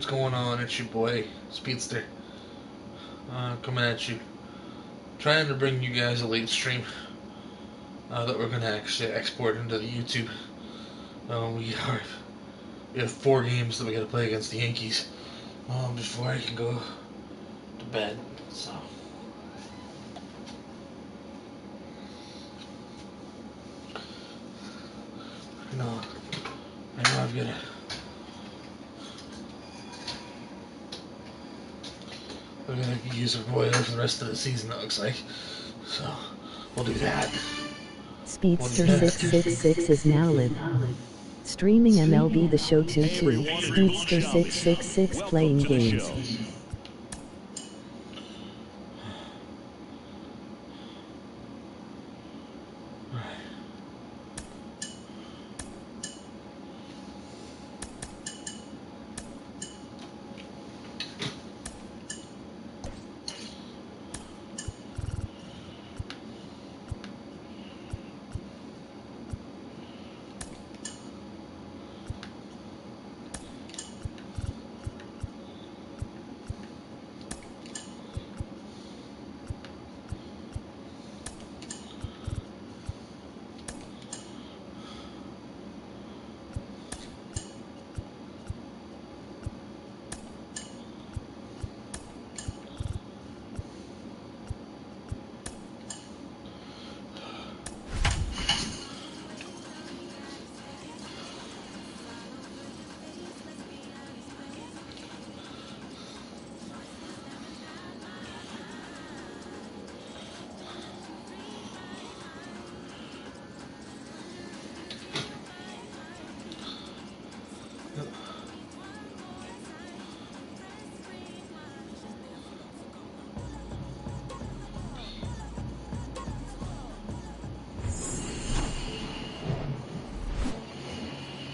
What's going on? It's your boy, Speedster, coming at you. Trying to bring you guys a late stream that we're going to actually export into the YouTube. We have 4 games that we got to play against the Yankees before I can go to bed. So, I know I've got to. We're going to use a Royal for the rest of the season, it looks like. So, we'll do that. Speedster666 is now live. Streaming MLB The Show 22. Speedster666 playing games.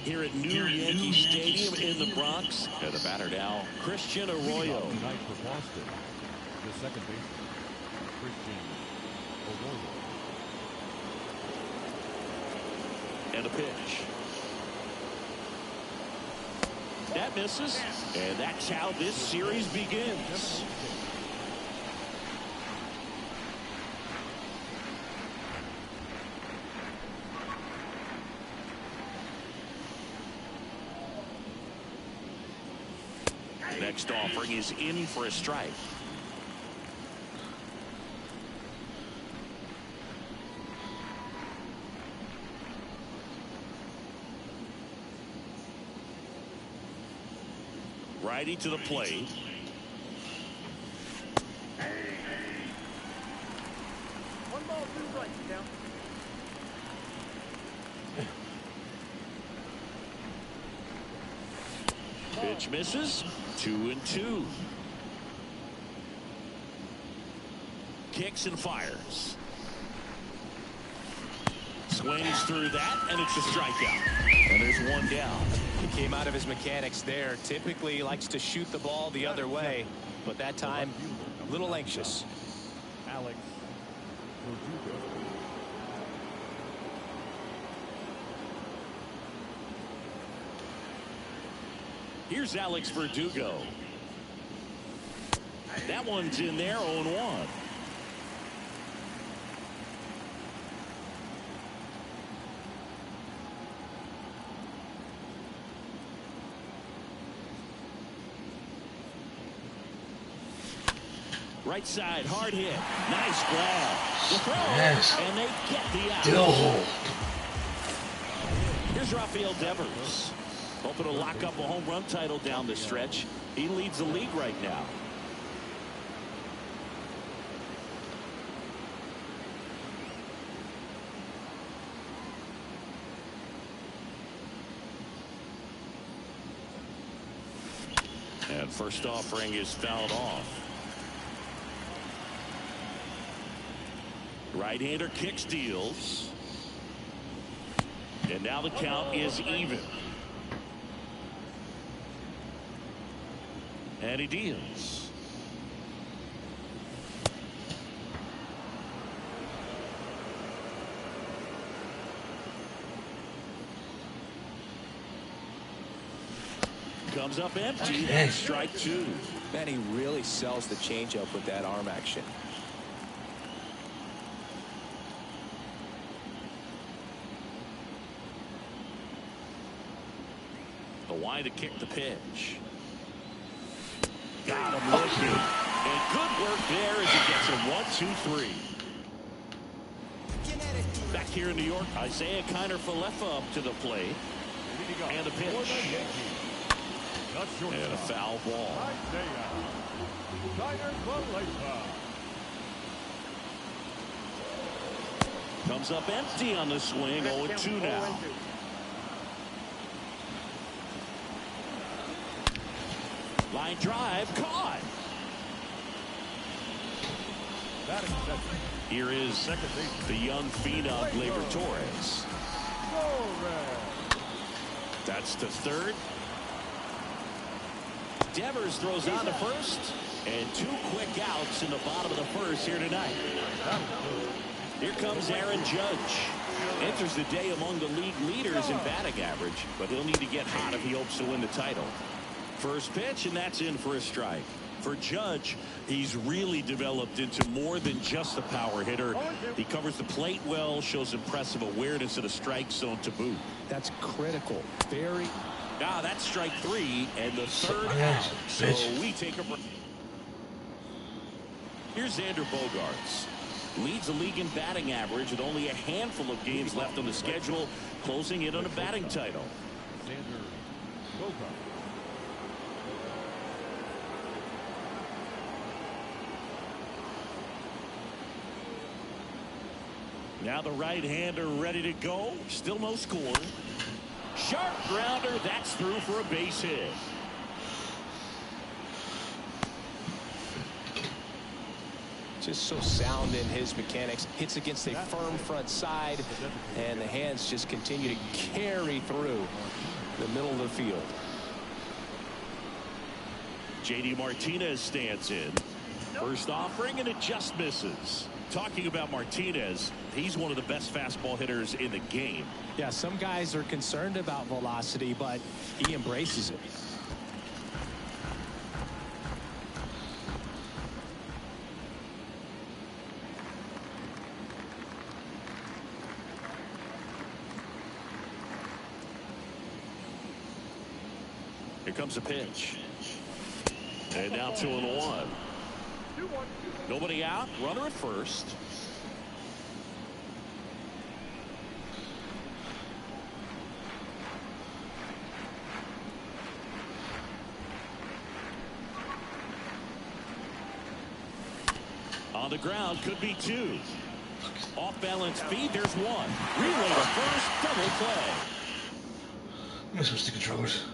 Here at New Yankee Stadium in the Bronx, and the batter now, Christian Arroyo. Tonight for Boston, the second baseman, Christian Arroyo. And a pitch. That misses, and that's how this series begins. Next offering is in for a strike. Righty to the plate. One ball, 2 strikes now. Pitch misses. 2-2. Kicks and fires. Swings through that, and it's a strikeout. And there's one down. He came out of his mechanics there. Typically likes to shoot the ball the other way, but that time a little anxious. Alex Verdugo. Here's Alex Verdugo. That one's in there, 0-1. Right side, hard hit. Nice grab. The throw, Yes. and they get the out. Dill. Here's Rafael Devers. Hoping to lock up a home run title down the stretch. He leads the league right now. And first offering is fouled off. Right-hander kicks, deals. And now the count is even. And he deals. Comes Comes up empty. That's strike 2. Man, he really sells the changeup with that arm action. The wide to kick the pitch. Got him looking. And good work there as he gets him 1, 2, 3. Back here in New York, Isaiah Kiner-Falefa up to the plate. And a pitch. And a foul ball. Comes up empty on the swing. 0-2 now. Line drive, caught. Here is the young phenom, Gleyber Torres. That's to third. Devers throws on to first. And 2 quick outs in the bottom of the first here tonight. Here comes Aaron Judge. Enters the day among the league leaders in batting average, but he'll need to get hot if he hopes to win the title. First pitch, and that's in for a strike. For Judge, he's really developed into more than just a power hitter. He covers the plate well, shows impressive awareness of the strike zone to boot. That's critical. Very. Now that's strike 3 and the third out. So we take a break. Here's Xander Bogaerts. Leads the league in batting average with only a handful of games left on the schedule, closing in on a batting title. Xander Bogaerts. Now the right-hander ready to go. Still no score. Sharp grounder. That's through for a base hit. Just so sound in his mechanics. Hits against a firm front side, and the hands just continue to carry through the middle of the field. J.D. Martinez stands in. First offering, and it just misses. Talking about Martinez, he's one of the best fastball hitters in the game. Yeah, some guys are concerned about velocity, but he embraces it. Here comes a pitch. And now 2-1. Nobody out. Runner at first. On the ground, could be 2. Off balance feed, there's 1. Relay to first, double play. I'm supposed to controllers.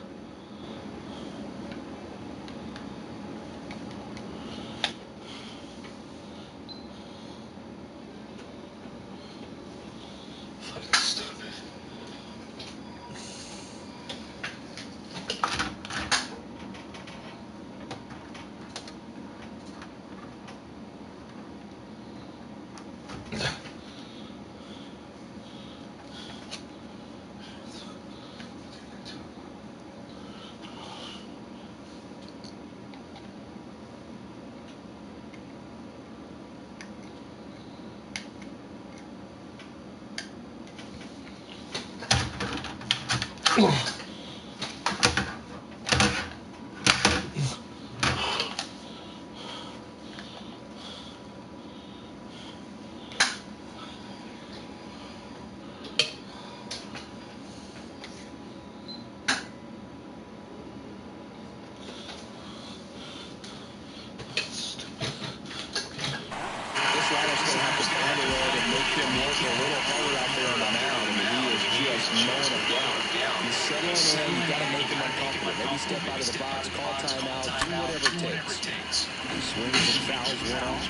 Step out of the box, call timeout, do whatever it takes. He swings and fouls one off.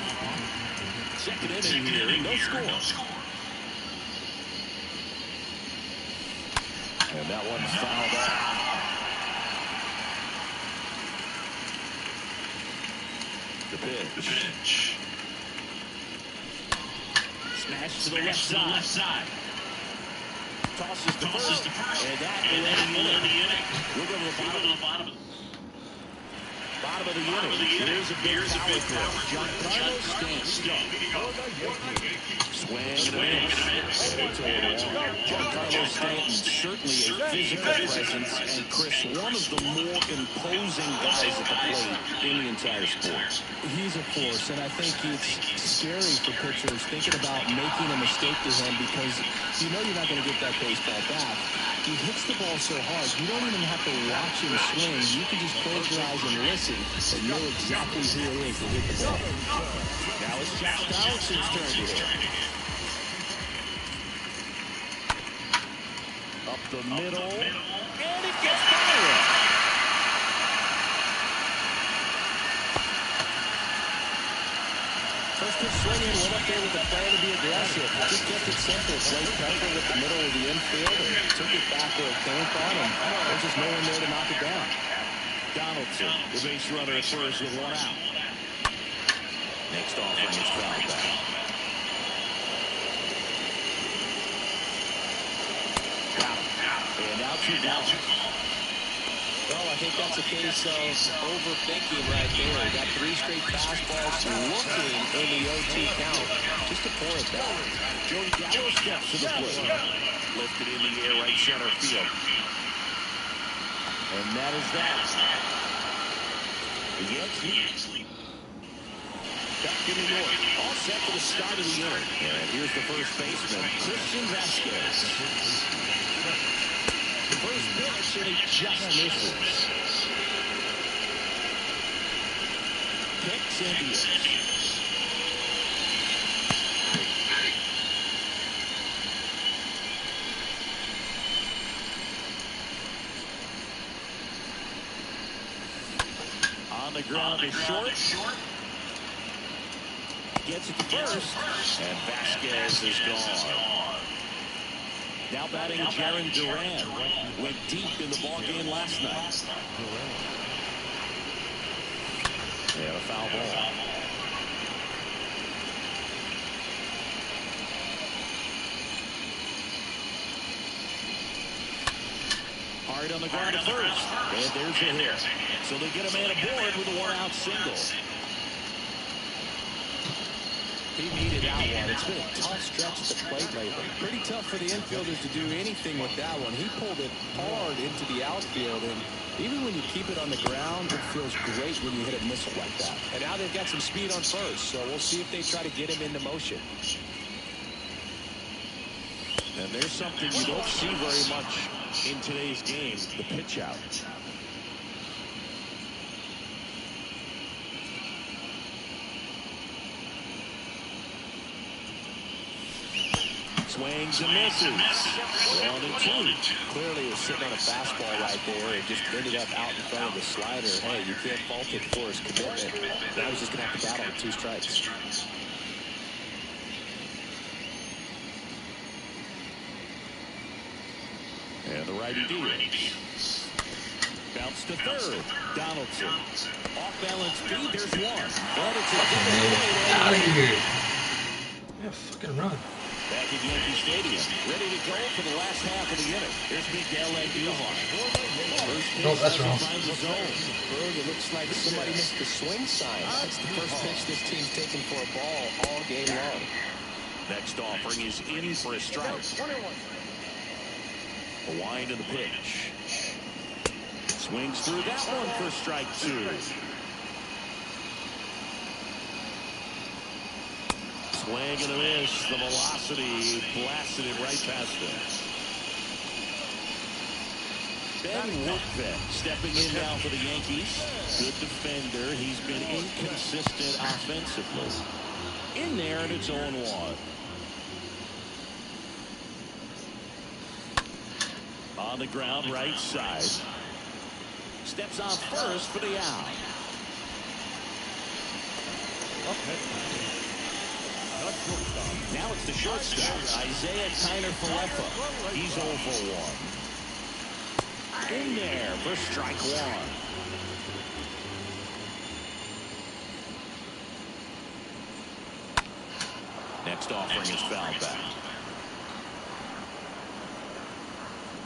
Second inning here, no score. And that one's fouled off. The pitch. Smash to the left side. Tosses to first. And that will end the inning. We'll go to the bottom. bottom of the inning. Here's a big power throw. Giancarlo Stanton. Swing and a miss. And it's 0-1. Giancarlo Stanton, certainly a physical presence, and Chris, one of the more imposing guys at the plate in the entire sport. He's a force, and I think it's scary for pitchers thinking about making a mistake to him because you know you're not going to get that baseball back. He hits the ball so hard, you don't even have to watch him swing. You can just close your eyes and listen and know exactly who it is that hit the ball. Now it's Jack Donaldson's turn to hit. Up the middle, and it gets by him. First pitch swinging, went up there with the plan to be aggressive. Just kept it simple. Played pressure with the middle of the infield and took it back where it came from, and there's just no one there to knock it down. Donaldson, the base runner at first with one out. Next offering is fouled back. And out you go. Well, I think that's a case of overthinking right there. Got 3 straight fastballs looking in the OT count. Just to pour it down. Joey Gallo steps to the plate. Lifted in the air right center field. And that is that. The Yankees back in New York. All set for the start of the inning. And here's the first baseman, Christian Vasquez. First pitch, and he just misses. Picks and deals. On the ground to short. Gets it to first. And Vasquez is gone. Now batting Jaron Duran. Went deep in the ballgame last night. And a foul ball. Hard on the ground at first. And there's a hit. So they get a man aboard with a one-out single. He needed that one. It's been a tough stretch at the plate lately. Pretty tough for the infielders to do anything with that one. He pulled it hard into the outfield, and even when you keep it on the ground, it feels great when you hit a missile like that. And now they've got some speed on first, so we'll see if they try to get him into motion. And there's something you don't see very much in today's game, the pitch out. Swings and misses. 1-2. Clearly was sitting on a fastball right there and just ended up out in front of the slider. Hey, you can't fault it for his commitment. Now he's just going to have to battle with 2 strikes. And the righty deals. Bounce to third. Donaldson. Off balance feed. There's one. But it's a Out of here. Yeah, fucking run. back at Yankee Stadium, ready to go for the last half of the inning. Here's Miguel Andujar. No, that's wrong. It looks like somebody missed the swing sign. That's the first pitch this team's taken for a ball all game long. Next offering is in for a strike. A wind of the pitch. Swings through that one for strike 2. Swing and a miss. The velocity blasted it right past him. Ben Woodford stepping in now for the Yankees. Good defender. He's been inconsistent offensively. In there, and it's 0-1. On the ground, right side. Steps on first for the out. Now it's the shortstop, Isaiah Kiner-Falefa. He's 0 for 1. In there for strike 1. Next offering is fouled back.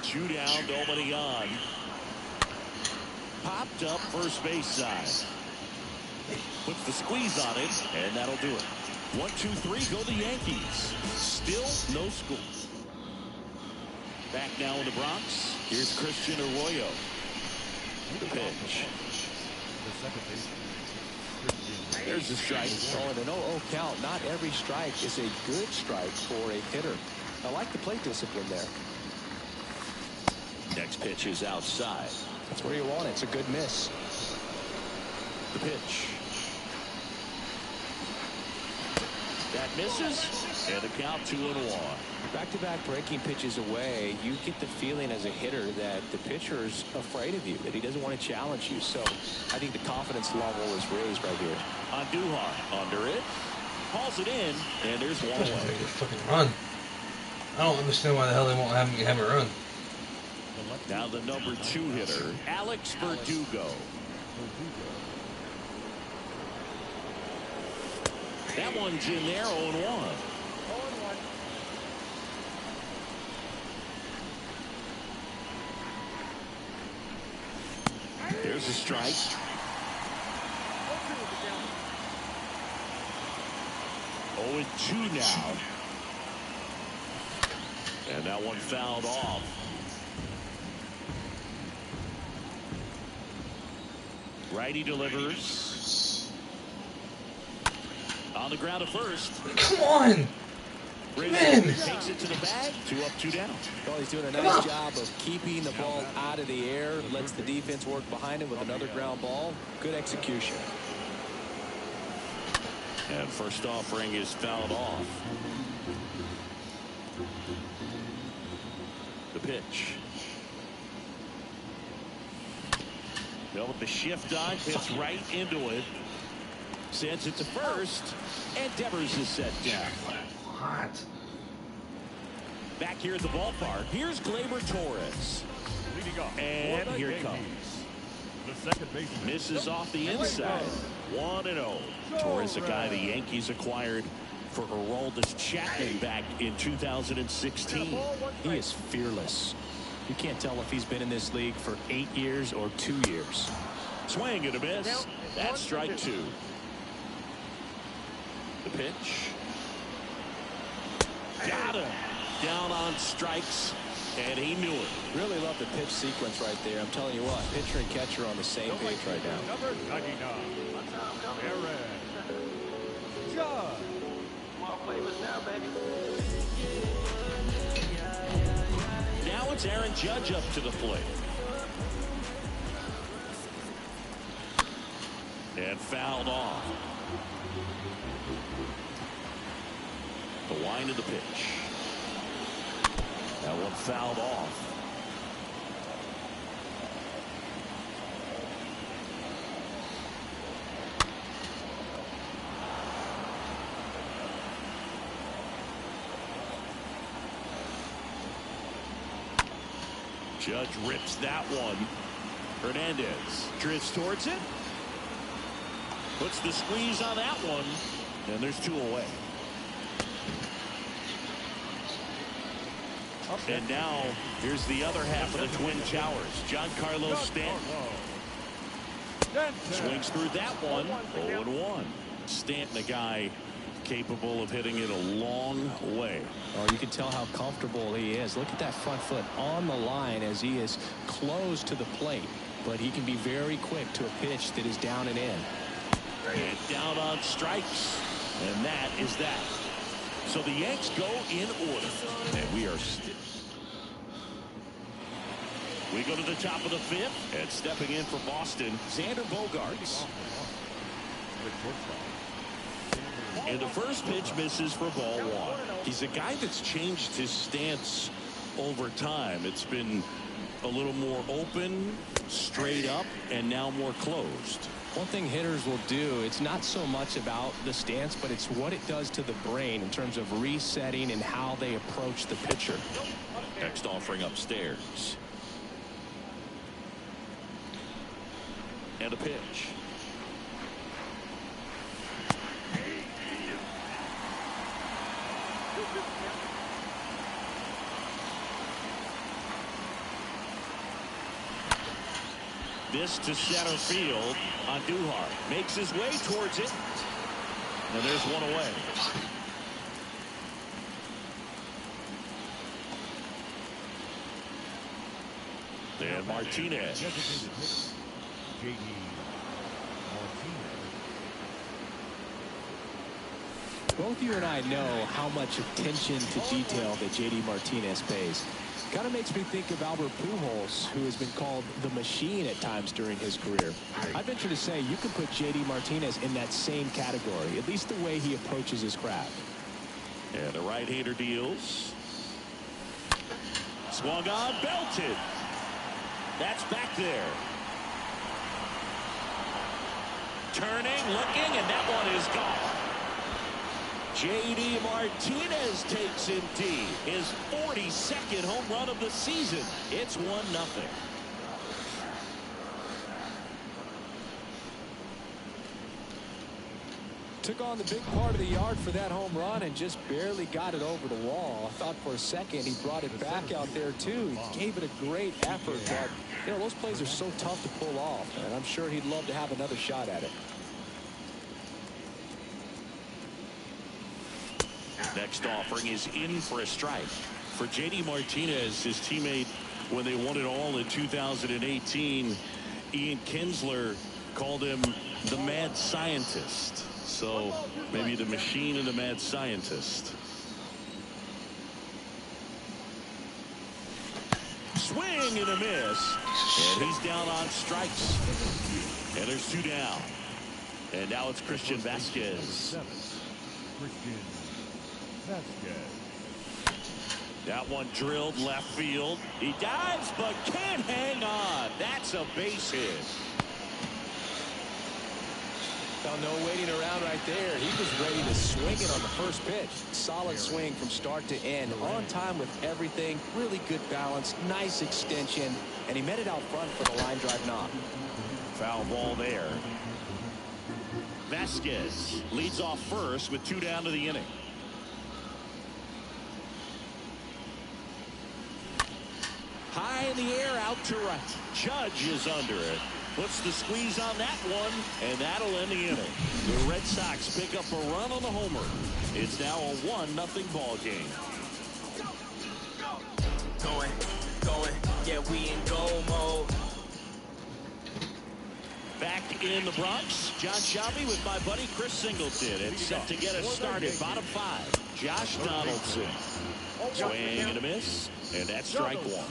2 down, nobody on. Popped up first base side. Puts the squeeze on it, and that'll do it. 1-2-3, go the Yankees. Still no score. Back now in the Bronx. Here's Christian Arroyo. The pitch. The second base. There's the strike. Oh, and an 0-0 count. Not every strike is a good strike for a hitter. I like the plate discipline there. Next pitch is outside. That's where you want it. It's a good miss. The pitch. That misses. And a count 2-1. Back-to-back breaking pitches away, you get the feeling as a hitter that the pitcher is afraid of you, that he doesn't want to challenge you. So I think the confidence level is raised right here. Andujar under it. Hauls it in, and there's one away. Make a fucking run. I don't understand why the hell they won't have a run. Now the number 2 hitter, Alex Verdugo. That one's in there, 0-1. There's a strike. 0-2 now. And that one fouled off. Righty delivers. On the ground at first. Come on! Rizzo takes it to the bag. 2 up, 2 down. Well, he's doing a nice job of keeping the ball out of the air. Lets the defense work behind him with another ground ball. Good execution. And first offering is fouled off. The pitch. Bill with the shift on, hits right into it. Sends it to first, and Devers is set down. What? Back here at the ballpark, here's Gleyber Torres. And here it comes. The second baseman. Misses off the inside. 1-0. Torres, a guy the Yankees acquired for Aroldis Chapman back in 2016. He is fearless. You can't tell if he's been in this league for 8 years or 2 years. Swing and a miss. That's strike 2. The pitch. Got him. Down on strikes, and he knew it. Really love the pitch sequence right there. I'm telling you what, pitcher and catcher are on the same page right now. Number 99. Aaron Judge. Now it's Aaron Judge up to the plate. And fouled off. The wind of the pitch. That one fouled off. Judge rips that one. Hernandez drifts towards it. Puts the squeeze on that one. And there's 2 away. And now, here's the other half of the Twin Towers. Giancarlo Stanton. Swings through that one. 0-1. Stanton, a guy capable of hitting it a long way. Oh, you can tell how comfortable he is. Look at that front foot on the line as he is close to the plate. But he can be very quick to a pitch that is down and in. And down on strikes. And that is that. So the Yanks go in order. And we are still. We go to the top of the 5th. And stepping in for Boston, Xander Bogaerts. And the first pitch misses for ball 1. He's a guy that's changed his stance over time. It's been a little more open, straight up, and now more closed. One thing hitters will do, it's not so much about the stance, but it's what it does to the brain in terms of resetting and how they approach the pitcher. Next offering upstairs. And a pitch. This to center field. Andujar makes his way towards it. And there's one away. And Martinez. J.D. Martinez. Both you and I know how much attention to detail that J.D. Martinez pays. Kind of makes me think of Albert Pujols, who has been called the machine at times during his career. I'd venture to say you can put J.D. Martinez in that same category, at least the way he approaches his craft. And the right-hander deals. Swung on, belted. That's back there. Turning, looking, and that one is gone. J.D. Martinez takes in deep. His 42nd home run of the season. It's 1-0. Took on the big part of the yard for that home run and just barely got it over the wall. I thought for a second he brought it back out there too. He gave it a great effort, but you know, those plays are so tough to pull off, and I'm sure he'd love to have another shot at it. Next offering is in for a strike. For J.D. Martinez, his teammate, when they won it all in 2018, Ian Kinsler called him the mad scientist. So maybe the machine and the mad scientist. Swing and a miss. And he's down on strikes. And there's 2 down. And now it's Christian Vasquez. Christian Vasquez. That one drilled left field. He dives but can't hang on. That's a base hit. Well, no waiting around right there. He was ready to swing it on the first pitch. Solid swing from start to end. On time with everything. Really good balance. Nice extension. And he met it out front for the line drive knock. Foul ball there. Vasquez leads off first with 2 down to the inning. High in the air, out to right. Judge is under it. Puts the squeeze on that one, and that'll end the inning. The Red Sox pick up a run on the homer. It's now a 1-0 ball game. Going, yeah, we in goal mode. Back in the Bronx, John Shelby with my buddy Chris Singleton. It's set to get us started. Bottom 5, Josh Donaldson. Swing and a miss, and that's strike 1.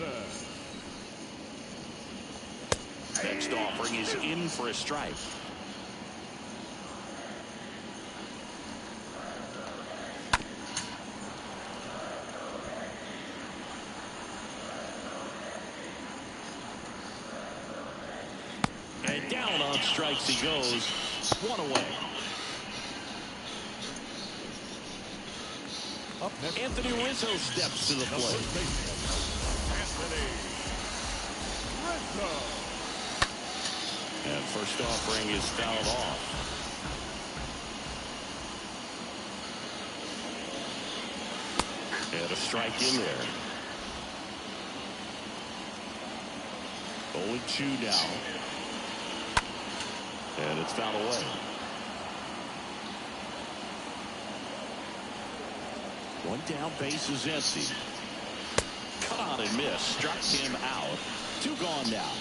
Next offering is in for a strike. And down on strikes he goes. 1 away. Anthony Rizzo steps to the plate. Anthony Rizzo. And first offering is fouled off. And a strike in there. 0-2 now. And it's fouled away. One down, base is empty. Cut on and miss. Struck him out. 2 gone now.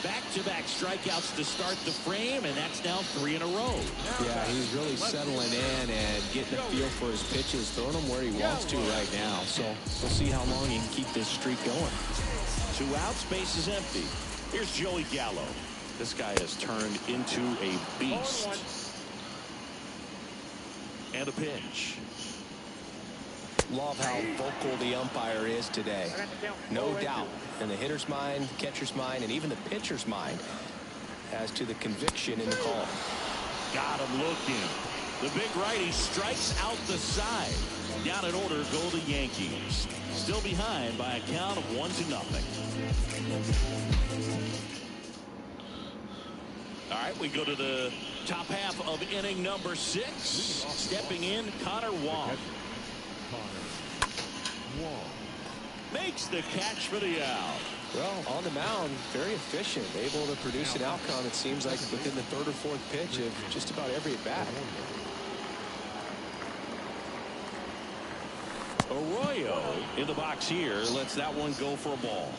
Back-to-back strikeouts to start the frame, and that's now 3 in a row. Yeah, he's really settling in and getting a feel for his pitches, throwing them where he wants to right now. So we'll see how long he can keep this streak going. 2 outs, base is empty. Here's Joey Gallo. This guy has turned into a beast. And a pitch. Love how vocal the umpire is today. No doubt in the hitter's mind, catcher's mind, and even the pitcher's mind as to the conviction in the call. Got him looking. The big righty strikes out the side. Down in order go the Yankees. Still behind by a count of 1-0. All right, we go to the top half of inning number 6. Stepping in, Connor Wong. Wong. Makes the catch for the out. Well, on the mound, very efficient, able to produce an outcome, it seems like, within the third or fourth pitch of just about every at-bat. Arroyo in the box here lets that one go for a ball.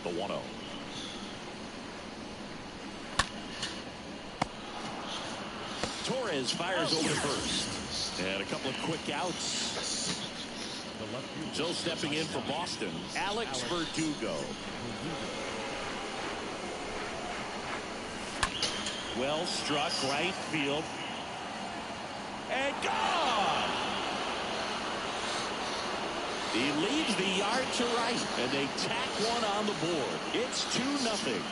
The 1-0. Torres fires over to first. And a couple of quick outs. So stepping in for Boston, Alex Verdugo. Well struck, right field. And gone! He leads the yard to right, and they tack one on the board. It's 2-0.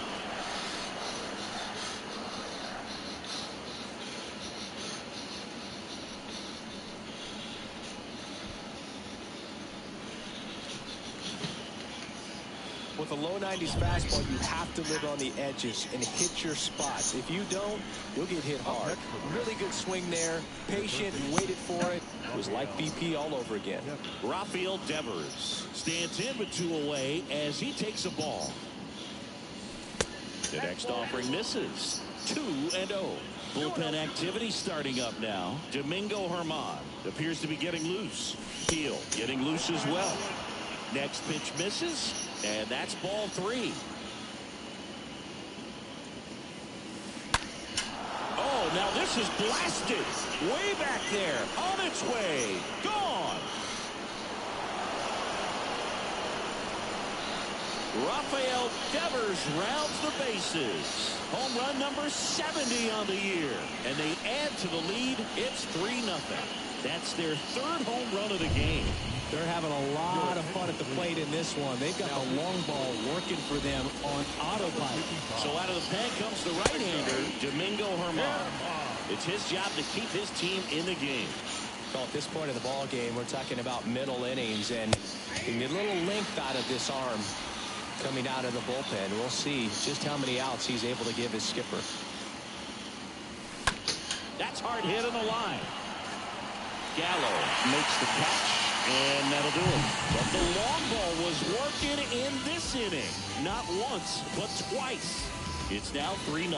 With a low 90s fastball, you have to live on the edges and hit your spots. If you don't, you'll get hit hard. Really good swing there. Patient, waited for it. It was like BP all over again. Rafael Devers stands in with 2 away as he takes a ball. The next offering misses. 2-0. Bullpen activity starting up now. Domingo Germán appears to be getting loose. Heel getting loose as well. Next pitch misses, and that's ball 3. Oh, now this is blasted. Way back there. On its way. Gone. Rafael Devers rounds the bases. Home run number 70 on the year. And they add to the lead. It's 3-0. That's their 3rd home run of the game. They're having a lot of fun at the plate in this one. They've got the long ball working for them on autopilot. So out of the pen comes the right-hander, Domingo Germán. It's his job to keep his team in the game. Well, at this point of the ball game, we're talking about middle innings, and you get a little length out of this arm coming out of the bullpen. We'll see just how many outs he's able to give his skipper. That's hard hit on the line. Gallo makes the catch, and that'll do it. But the long ball was working in this inning. Not once, but twice. It's now 3-0.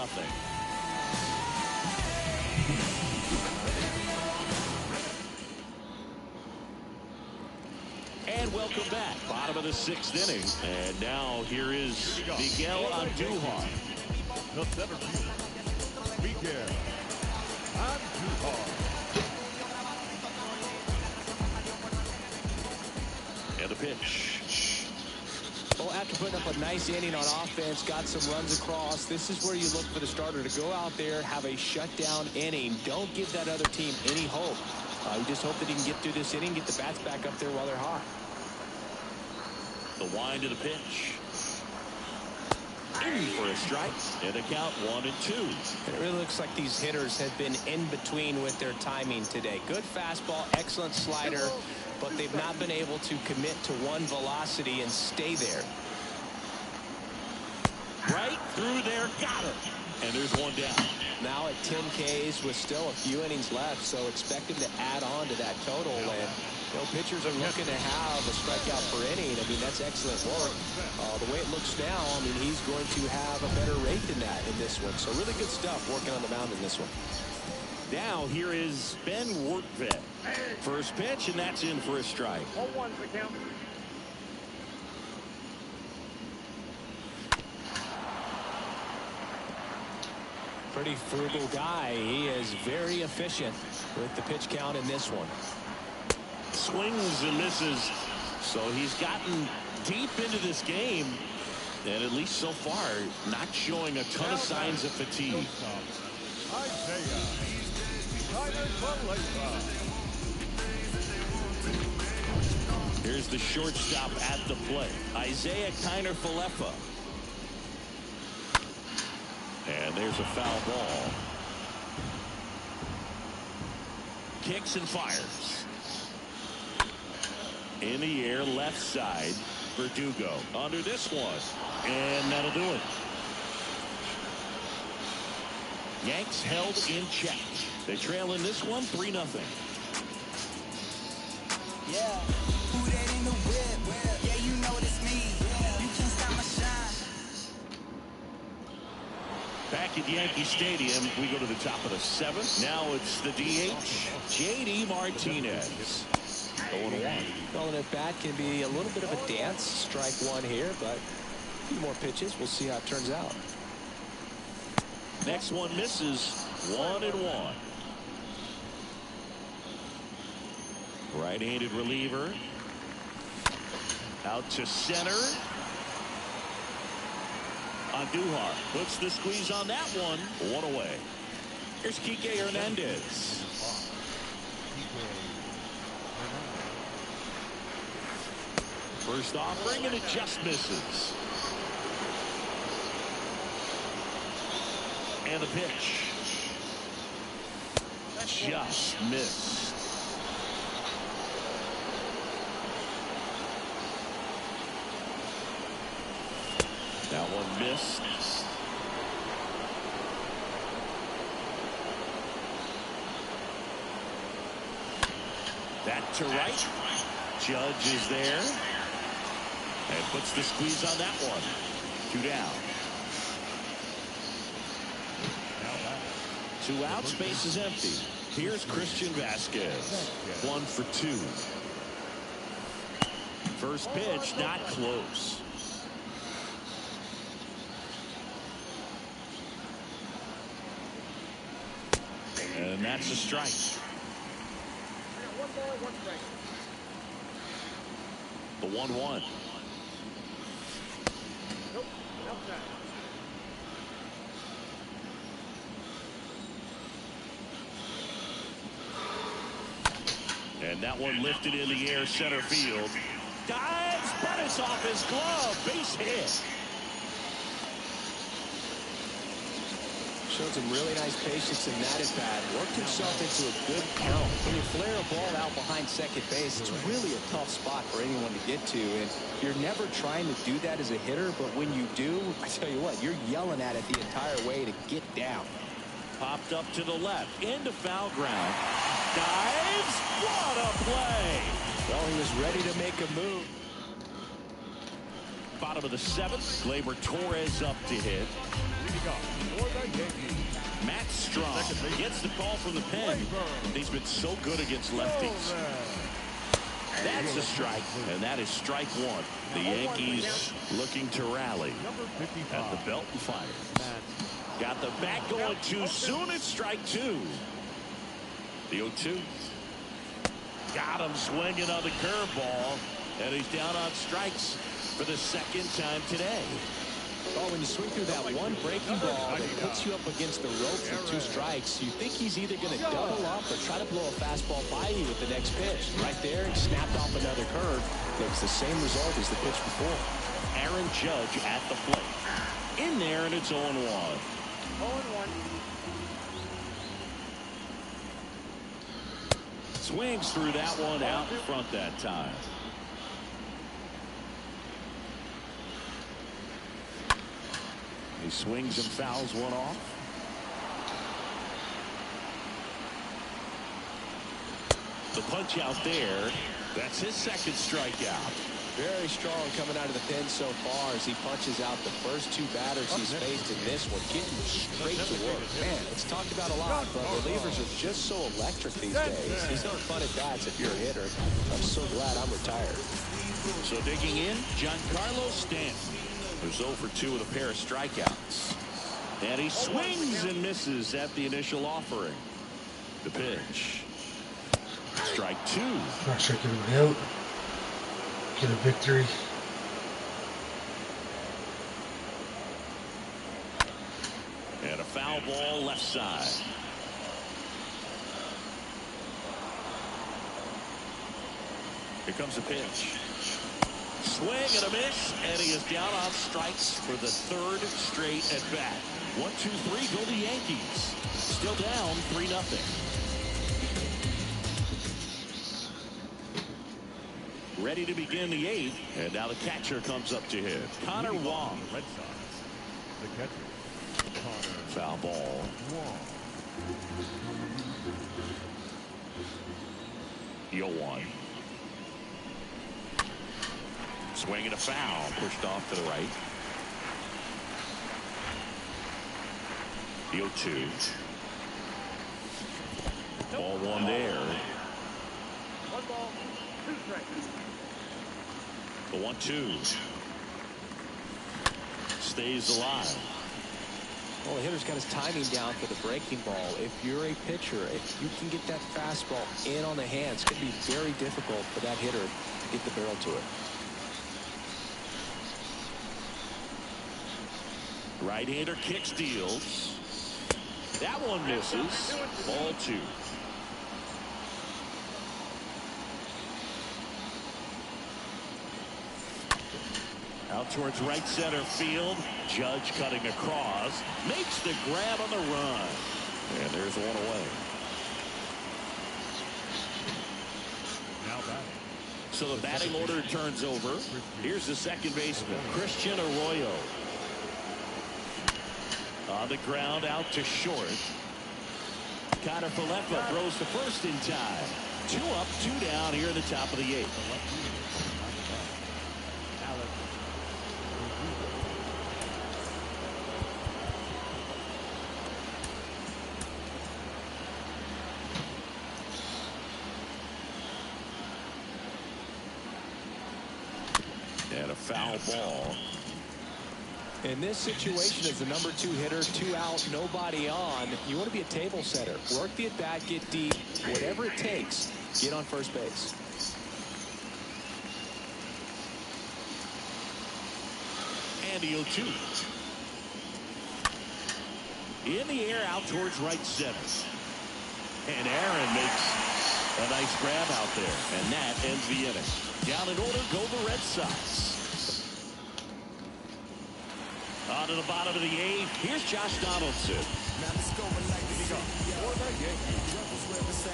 And welcome back. Bottom of the 6th inning. And now here is Miguel Andujar. The center fielder, Miguel Andujar. And the pitch. Well, after putting up a nice inning on offense, got some runs across, this is where you look for the starter to go out there, have a shutdown inning. Don't give that other team any hope. You just hope that he can get through this inning, get the bats back up there while they're hot. The wind of the pitch. In for a strike. And the count 1-2. It really looks like these hitters have been in between with their timing today. Good fastball, excellent slider, but they've not been able to commit to one velocity and stay there. Right through there, got it. And there's one down. Now at 10 Ks with still a few innings left, so expect him to add on to that total. And pitchers are looking to have a strikeout per inning. I mean, that's excellent work. The way it looks now, I mean, he's going to have a better rate than that in this one. So really good stuff working on the mound in this one. Now here is Ben Wortvet. First pitch, and that's in for a strike. 0-1 the count. Pretty frugal guy. He is very efficient with the pitch count in this one. Swings and misses. So he's gotten deep into this game, and at least so far, not showing a ton of signs of fatigue. Here's the shortstop at the plate, Isaiah Kiner-Falefa. And there's a foul ball. Kicks and fires. In the air, left side, Verdugo under this one. And that'll do it. Yanks held in check. They trail in this one 3-0. Yeah. Who that in the whip? Yeah, you Back at Yankee Stadium, we go to the top of the 7th. Now it's the DH, J.D. Martinez. 0-1. Calling it bat can be a little bit of a dance. Strike one here, but a few more pitches. We'll see how it turns out. Next one misses. 1-1. Right-handed reliever. Out to center. Andujar puts the squeeze on that one. 1 away. Here's Kike Hernandez. First offering, and it just misses. And the pitch. Just missed. That one missed. That to right. Judge is there. And puts the squeeze on that one. 2 down. 2 out, space is empty. Here's Christian Vasquez. 1 for 2. First pitch, not close. And that's a strike. 1 ball, 1 strike. The 1-1. Nope, outside. And that one lifted in the air, center field. Dives, but it's off his glove. Base hit. Showed some really nice patience in that at bat. Worked himself into a good count. When you flare a ball out behind second base, it's really a tough spot for anyone to get to. And you're never trying to do that as a hitter, but when you do, I tell you what, you're yelling at it the entire way to get down. Popped up to the left, into foul ground. Dives, what a play. Well, he was ready to make a move. Bottom of the 7th, Gleyber Torres up to hit. Matt Strong gets the call from the pen. He's been so good against lefties. That's a strike, and that is strike 1. The Yankees looking to rally at the belt and fire. Got the bat going too soon. It's strike 2. The 0-2. Got him swinging on the curveball, and he's down on strikes for the 2nd time today. Oh, when you swing through that one breaking ball that puts you up against the ropes with 2 strikes, you think he's either going to double up or try to blow a fastball by you with the next pitch. Right there, he snapped off another curve. Looks the same result as the pitch before. Aaron Judge at the plate. In there, and it's 0-1. 0-1. Swings through that one out in front that time. He swings and fouls one off. The punch out there. That's his 2nd strikeout. Very strong coming out of the pen so far as he punches out the first 2 batters he's faced in this one, getting straight to work. Man, it's talked about a lot, but relievers are just so electric these days. These aren't fun at bats if you're a hitter. I'm so glad I'm retired. So digging in, Giancarlo Stanton, who's 0 for 2 with a pair of strikeouts. And he swings and misses at the initial offering. The pitch. Strike 2. Not sure get him out. Get a victory. And a foul ball left side. Here comes the pitch. Swing and a miss, and he is down on strikes for the 3rd straight at bat. 1, 2, 3, go the Yankees. Still down 3-0. Ready to begin the 8th, and now the catcher comes up to hit. Connor Wong. Red Sox. The catcher, Connor. Foul ball. Wong. 0-1. Swing and a foul, pushed off to the right. The 0-2. Ball one there. 1 ball, 2 strikes. The 1-2. Stays alive. Well, the hitter's got his timing down for the breaking ball. If you're a pitcher, if you can get that fastball in on the hands, it's going to be very difficult for that hitter to get the barrel to it. Right-hander kick steals. That one misses. Ball 2. Out towards right center field. Judge cutting across. Makes the grab on the run. And there's one away. Now batting. So the batting order turns over. Here's the second baseman, Christian Arroyo. On the ground, out to short. Connor Falefa throws to first in time. 2 up, 2 down here in the top of the 8th. And a foul ball. In this situation, as the number 2 hitter, 2 out, nobody on, you want to be a table setter. Work the at bat, get deep, whatever it takes, get on first base. And the 0-2. In the air, out towards right center. And Aaron makes a nice grab out there. And that ends the inning. Down in order go the Red Sox. On to the bottom of the 8th. Here's Josh Donaldson.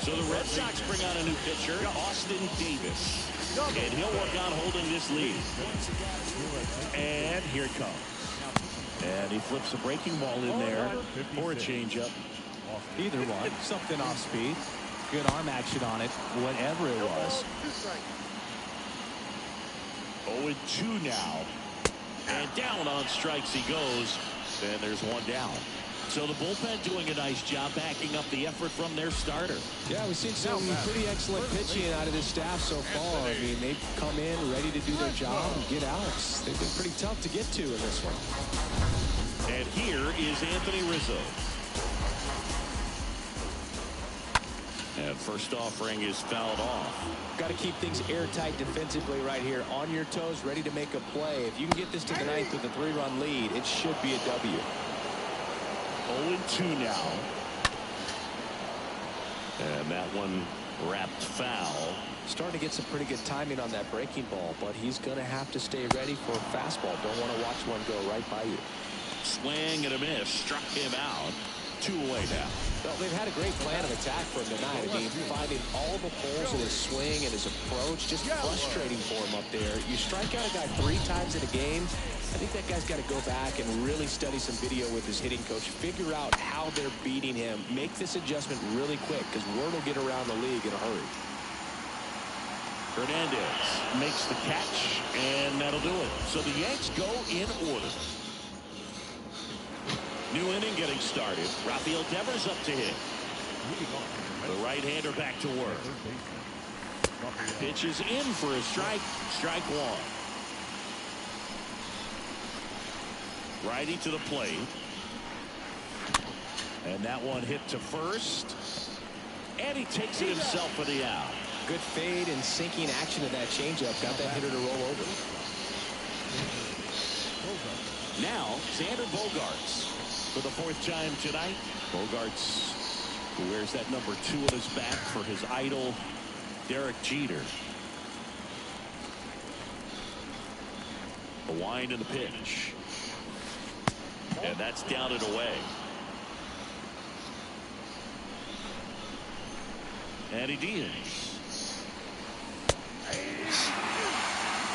So the Red Sox bring on a new pitcher, Austin Davis. And he'll work on holding this lead. And here it comes. And he flips a breaking ball in there for a changeup. Either one, something off speed, good arm action on it, whatever it was. 0-2 now. And down on strikes he goes. And there's one down. So the bullpen doing a nice job backing up the effort from their starter. Yeah, we've seen some pretty excellent pitching out of this staff so far. I mean, they've come in ready to do their job and get outs. They've been pretty tough to get to in this one. And here is Anthony Rizzo. And first offering is fouled off. Got to keep things airtight defensively right here. On your toes, ready to make a play. If you can get this to the 9th with a 3-run lead, it should be a W. 0-2 now. And that one wrapped foul. Starting to get some pretty good timing on that breaking ball, but he's going to have to stay ready for a fastball. Don't want to watch one go right by you. Swing and a miss. Struck him out. 2 away now. Well, they've had a great plan of attack for him tonight. I mean, finding all the holes in his swing and his approach, just frustrating for him up there. You strike out a guy 3 times in a game, I think that guy's got to go back and really study some video with his hitting coach, figure out how they're beating him, make this adjustment really quick, because word will get around the league in a hurry. Hernandez makes the catch, and that'll do it. So the Yanks go in order. New inning getting started. Rafael Devers up to hit. The right-hander back to work. Pitch is in for a strike. Strike 1. Righty to the plate. And that one hit to first. And he takes it himself for the out. Good fade and sinking action of that changeup. Got that hitter to roll over. Now, Xander Bogaerts. For the 4th time tonight, Bogaerts, who wears that number 2 on his back for his idol, Derek Jeter. The wind and the pitch. And that's down and away. Andy Diaz.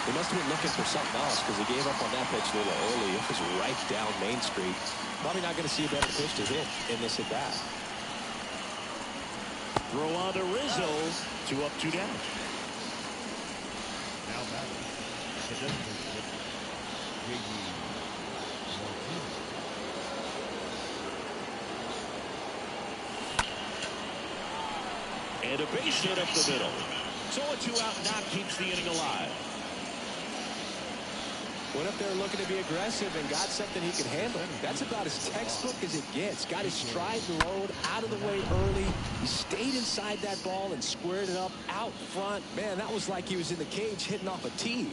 He must have been looking for something else because he gave up on that pitch a little early. It was right down Main Street. Probably not going to see a better pitch to hit in this at bat. Throw on to Rizzo. 2 up, 2 down. Now batting. And a base hit up the middle. So a 2-out knock keeps the inning alive. Went up there looking to be aggressive and got something he could handle. That's about as textbook as it gets. Got his stride and load out of the way early. He stayed inside that ball and squared it up out front. Man, that was like he was in the cage hitting off a tee.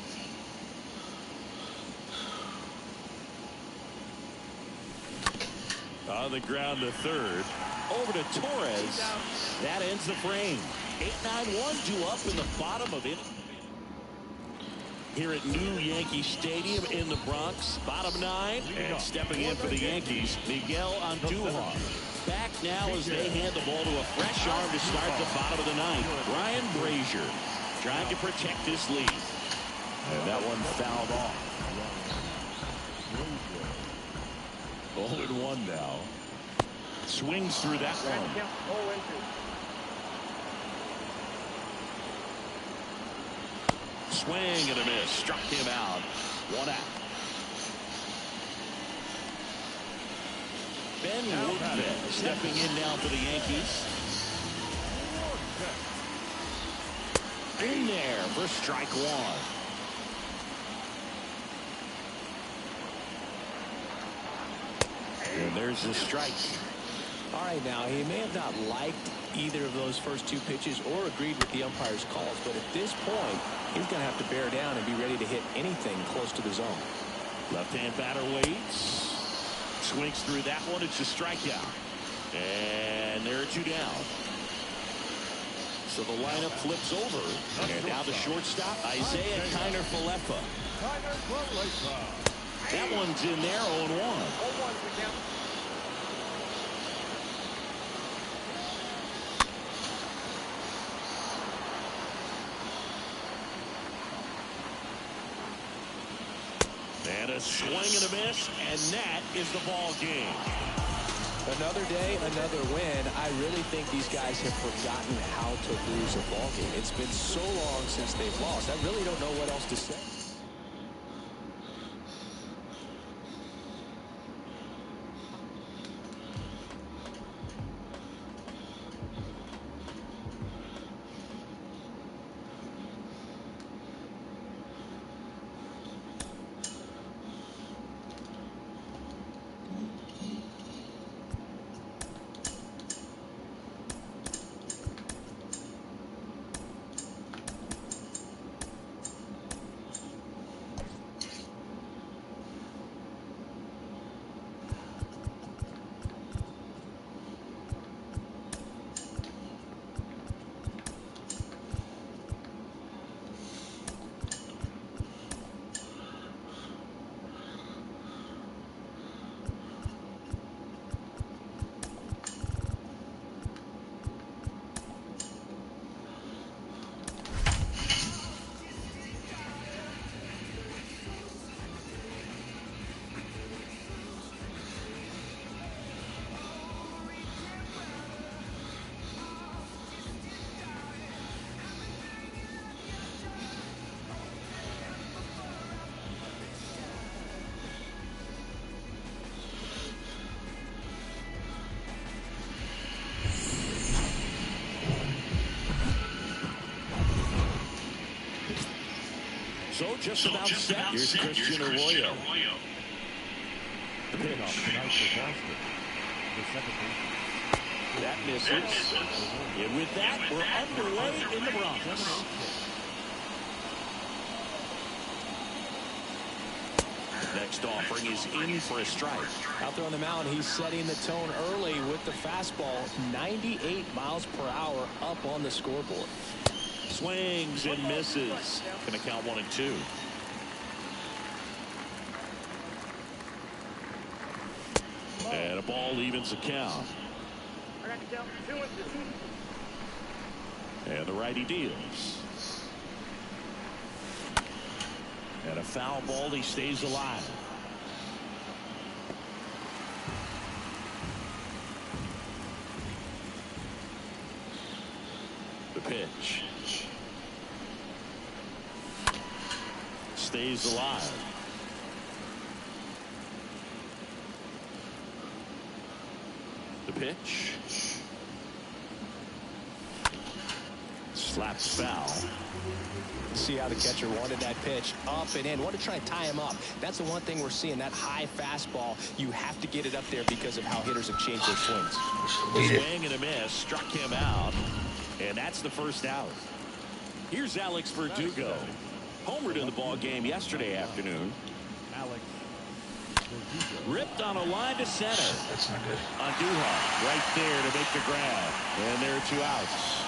On the ground to third. Over to Torres. That ends the frame. 8-9-1 due up in the bottom of it. Here at New Yankee Stadium in the Bronx. Bottom 9. And stepping in for the Yankees, Miguel Andujar. Back now as they hand the ball to a fresh arm to start the bottom of the 9th. Ryan Brazier trying to protect this lead. And that one fouled off. 0-1 now. Swings through that one. Swing and a miss. Struck him out. 1 out. Ben Woodford stepping in now for the Yankees. In there for strike 1. And there's the strike. All right, now, he may have not liked either of those first 2 pitches or agreed with the umpire's calls, but at this point, he's going to have to bear down and be ready to hit anything close to the zone. Left-hand batter waits. Swings through that one. It's a strikeout. And there are 2 down. So the lineup flips over. And now the shortstop, Isaiah Kiner-Falefa. That one's in there, 0-1. And a swing and a miss, and that is the ball game. Another day, another win. I really think these guys have forgotten how to lose a ball game. It's been so long since they've lost. I really don't know what else to say. So just about set. Here's Christian Arroyo. The pitch. That misses. And with that, we're underway in the Bronx. Next offering is in for a strike. Out there on the mound, he's setting the tone early with the fastball. 98 miles per hour up on the scoreboard. Swings and misses. Going to count 1 and 2. And a ball evens the count. And the righty deals. And a foul ball. He stays alive. The pitch. Stays alive. The pitch. Slaps foul. See how the catcher wanted that pitch up and in. Want to try and tie him up. That's the one thing we're seeing. That high fastball, you have to get it up there because of how hitters have changed their swings. Swing and a miss. Struck him out. And that's the first out. Here's Alex Verdugo. Homered in the ball game yesterday afternoon. Alex. Ripped on a line to center. That's not good. Andujar right there to make the grab. And there are 2 outs.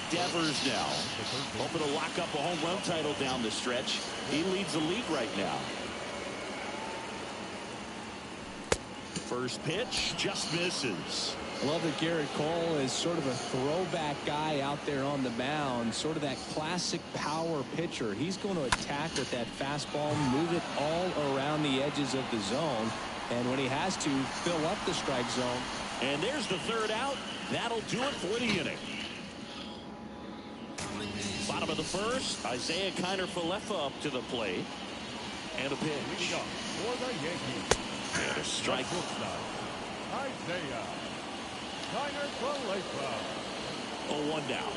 Devers now hoping to lock up a home run title down the stretch. He leads the league right now. First pitch just misses. I love that Garrett Cole is sort of a throwback guy out there on the mound, sort of that classic power pitcher. He's going to attack with that fastball, move it all around the edges of the zone, and when he has to, fill up the strike zone. And there's the 3rd out. That'll do it for the inning. Bottom of the 1st, Isaiah Kiner-Falefa up to the plate. And a pitch. For the Yankees. And a strike. Isaiah Kiner-Falefa. 0-1 down.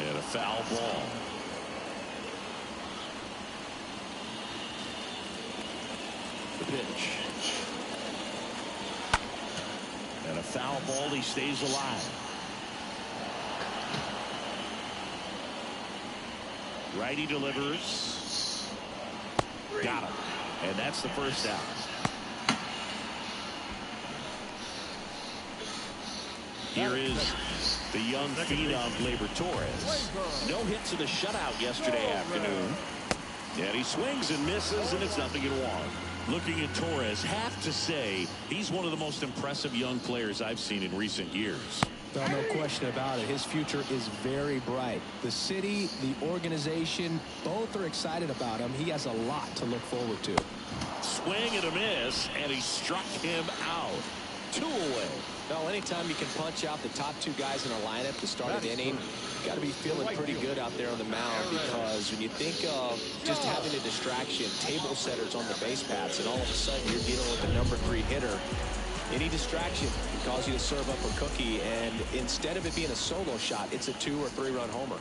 And a foul ball. The pitch. And a foul ball. He stays alive. Righty delivers. Got him. And that's the first out. Here is the young phenom Gleyber Torres. No hits in the shutout yesterday afternoon. And he swings and misses, and it's 0-1. Looking at Torres, have to say he's one of the most impressive young players I've seen in recent years. Well, no question about it. His future is very bright. The city, the organization, both are excited about him. He has a lot to look forward to. Swing and a miss, and he struck him out. 2 away. Well, anytime you can punch out the top 2 guys in a lineup to start an inning, you got to be feeling pretty good out there on the mound, because when you think of just having a distraction, table setters on the base paths, and all of a sudden you're dealing with the number 3 hitter, any distraction can cause you to serve up a cookie, and instead of it being a solo shot, it's a 2 or 3 run homer.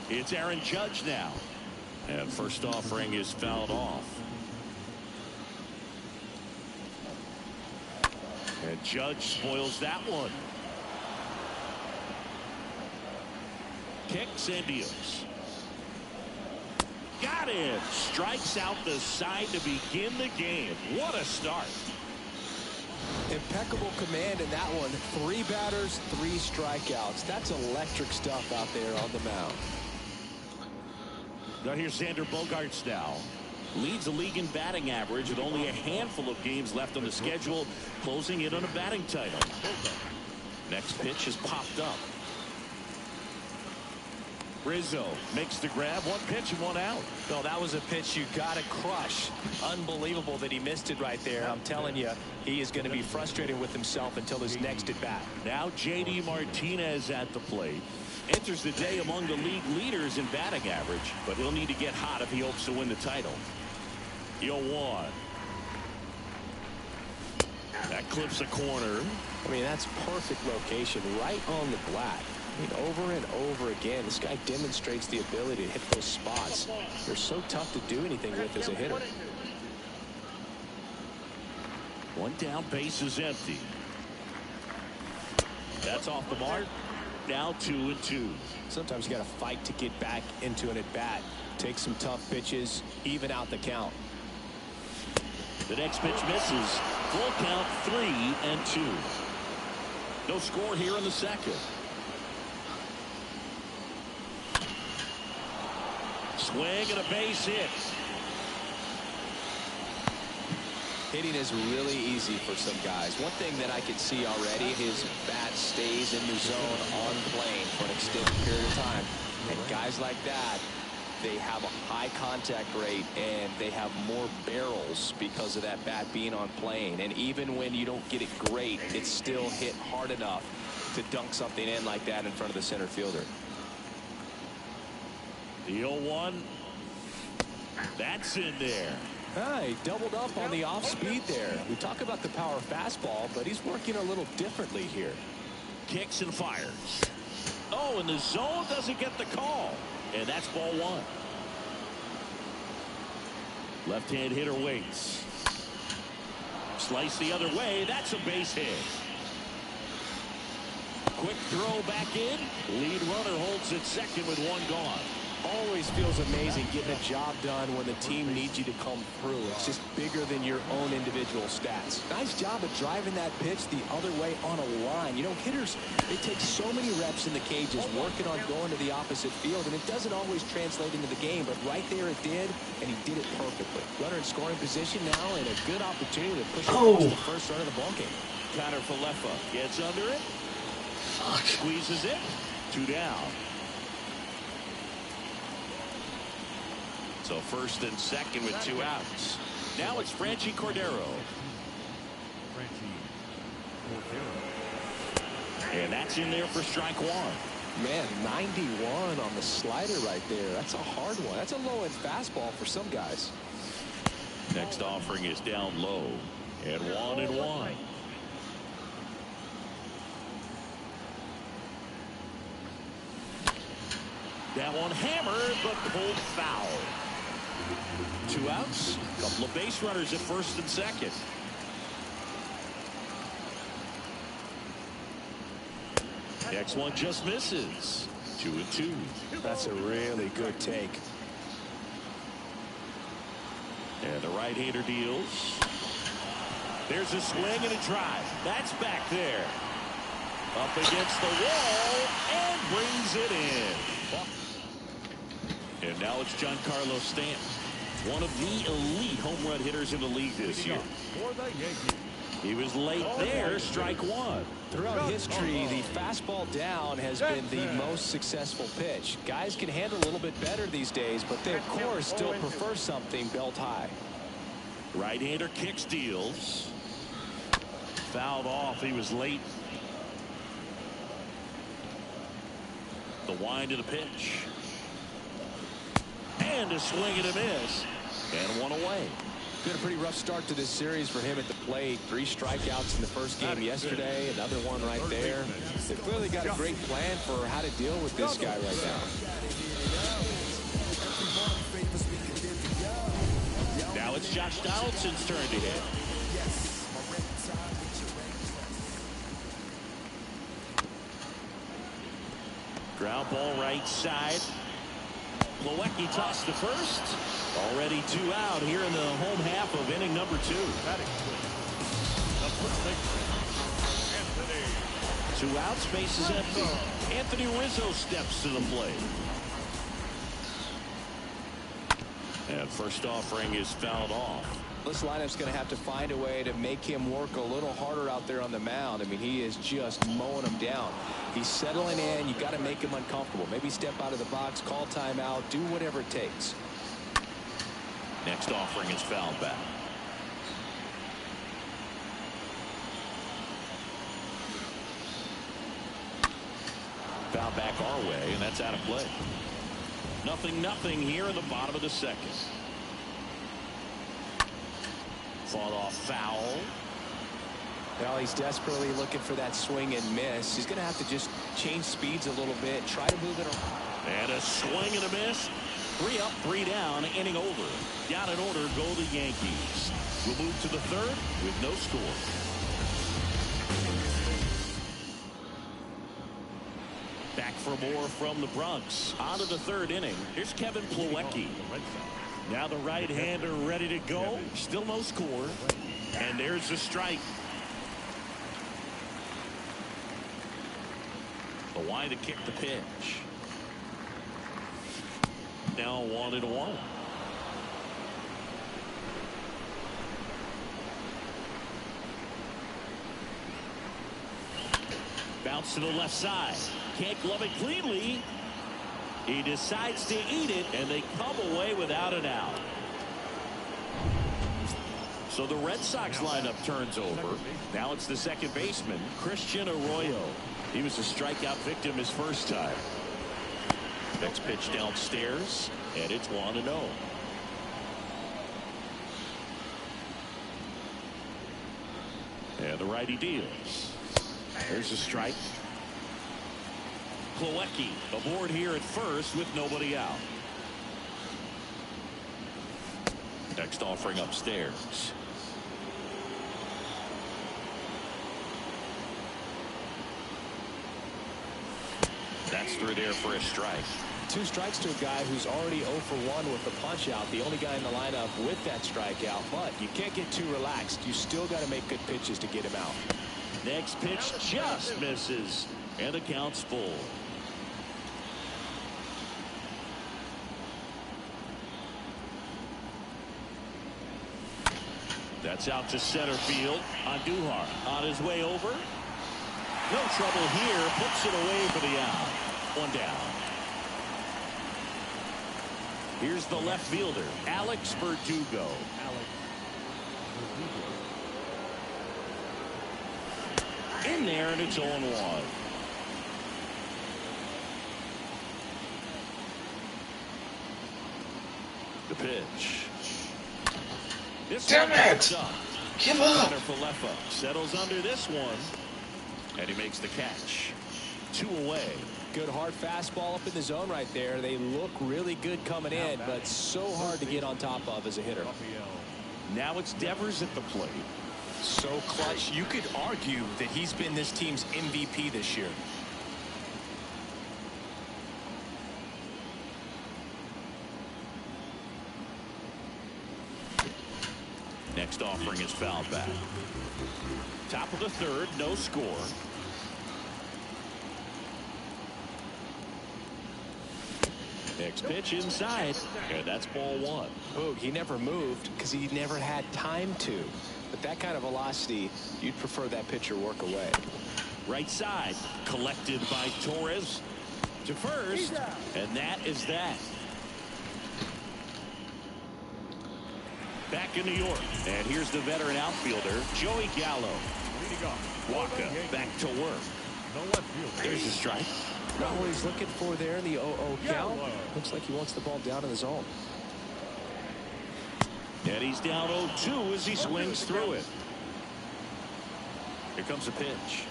It's Aaron Judge now. And first offering is fouled off. And Judge spoils that one. Kicks and deals. Got it. Strikes out the side to begin the game. What a start. Impeccable command in that one. 3 batters, 3 strikeouts. That's electric stuff out there on the mound. Now here's Xander Bogaerts now. Leads the league in batting average with only a handful of games left on the schedule, closing in on a batting title. Next pitch is popped up. Rizzo makes the grab. 1 pitch and 1 out. No, that was a pitch you got to crush. Unbelievable that he missed it right there. I'm telling you, he is going to be frustrated with himself until his next at bat. Now J.D. Martinez at the plate. Enters the day among the league leaders in batting average, but he'll need to get hot if he hopes to win the title. 0-1. That clips a corner. I mean, that's perfect location right on the black. I mean, over and over again, this guy demonstrates the ability to hit those spots. They're so tough to do anything with as a hitter. 1 down, base is empty. That's off the mark. Now 2-2. Sometimes you got to fight to get back into an at-bat. Take some tough pitches, even out the count. The next pitch misses. Full count, 3-2. No score here in the second. Swing and a base hit. Hitting is really easy for some guys. One thing that I can see already, his bat stays in the zone on plane for an extended period of time. And guys like that, they have a high contact rate and they have more barrels because of that bat being on plane. And even when you don't get it great, it's still hit hard enough to dunk something in like that in front of the center fielder. The 0-1. That's in there. He doubled up on the off speed there. We talk about the power fastball, but he's working a little differently here. Kicks and fires. Oh, and the zone doesn't get the call. And that's ball one. Left-hand hitter waits. Slice the other way. That's a base hit. Quick throw back in. Lead runner holds at second with one gone. Always feels amazing getting a job done when the team needs you to come through. It's just bigger than your own individual stats. Nice job of driving that pitch the other way on a line. You know, hitters, they take so many reps in the cages working on going to the opposite field, and it doesn't always translate into the game, but right there it did, and he did it perfectly. Runner in scoring position now, and a good opportunity to push across the first run of the ballgame. Connor Falefa gets under it. Squeezes it. 2 down. So first and second with 2 outs. Now it's Franchi Cordero. And that's in there for strike one. Man, 91 on the slider right there. That's a hard one. That's a low-end fastball for some guys. Next offering is down low. And 1-1. That one hammered, but pulled foul. 2 outs. Couple of base runners at first and second. Next one just misses. 2-2. That's a really good take. And the right-hander deals. There's a swing and a drive. That's back there. Up against the wall and brings it in. And now it's Giancarlo Stanton, one of the elite home run hitters in the league this year. He was late there, strike one. Throughout history, the fastball down has been the most successful pitch. Guys can handle a little bit better these days, but they, of course, still prefer something belt high. Right-hander kicks, deals. Fouled off. He was late. The wind of the pitch. And a swing and a miss. And one away. Been a pretty rough start to this series for him at the plate. 3 strikeouts in the first game yesterday. Another one right there. They've clearly got a great plan for how to deal with this guy right now. Now it's Josh Donaldson's turn to hit. Ground ball right side. Plawecki tossed to first. Already 2 out here in the home half of inning number 2. 2 outs, base is empty. Anthony Rizzo steps to the plate. And first offering is fouled off. This lineup's going to have to find a way to make him work a little harder out there on the mound. I mean, he is just mowing him down. He's settling in. You got to make him uncomfortable. Maybe step out of the box, call timeout, do whatever it takes. Next offering is fouled back. Foul back our way, and that's out of play. 0-0 here in the bottom of the second. Fought off foul. Well, he's desperately looking for that swing and miss. He's going to have to just change speeds a little bit, try to move it around. And a swing and a miss. 3 up, 3 down, inning over. Down in order go the Yankees. We'll move to the third with no score. Back for more from the Bronx. On to the third inning. Here's Kevin Plawecki. Now the right-hander ready to go. Still no score. And there's a strike. The wind to kick the pitch. Now 1-1. Bounce to the left side. Can't glove it cleanly. He decides to eat it, and they come away without an out. So the Red Sox lineup turns over. Now it's the second baseman, Christian Arroyo. He was a strikeout victim his first time. Next pitch downstairs, and it's 1-0. And the righty deals. There's a strike. Plawecki aboard here at first with nobody out. Next offering upstairs. That's through there for a strike. 2 strikes to a guy who's already 0 for 1 with the punch out. The only guy in the lineup with that strikeout. But you can't get too relaxed. You still got to make good pitches to get him out. Next pitch just misses. And the count's full. That's out to center field. Andujar on his way over. No trouble here. Puts it away for the out. 1 down. Here's the left fielder, Alex Verdugo. In there, and it's 0-1. The pitch. Damn it! Give up! Settles under this one, and he makes the catch. 2 away. Good hard fastball up in the zone right there. They look really good coming in, but so hard to get on top of as a hitter. Now it's Devers at the plate. So clutch. You could argue that he's been this team's MVP this year. Next offering is fouled back. Top of the 3rd, no score. Next pitch inside, and that's ball 1. Boog, he never moved because he never had time to. But that kind of velocity, you'd prefer that pitcher work away. Right side, collected by Torres to first, and that is that. Back in New York, and here's the veteran outfielder, Joey Gallo. Waka back to work. There's a strike. Not what he's looking for there in the 0-0 count. Looks like he wants the ball down in the zone. And he's down 0-2 as he swings through it. Here comes a pitch.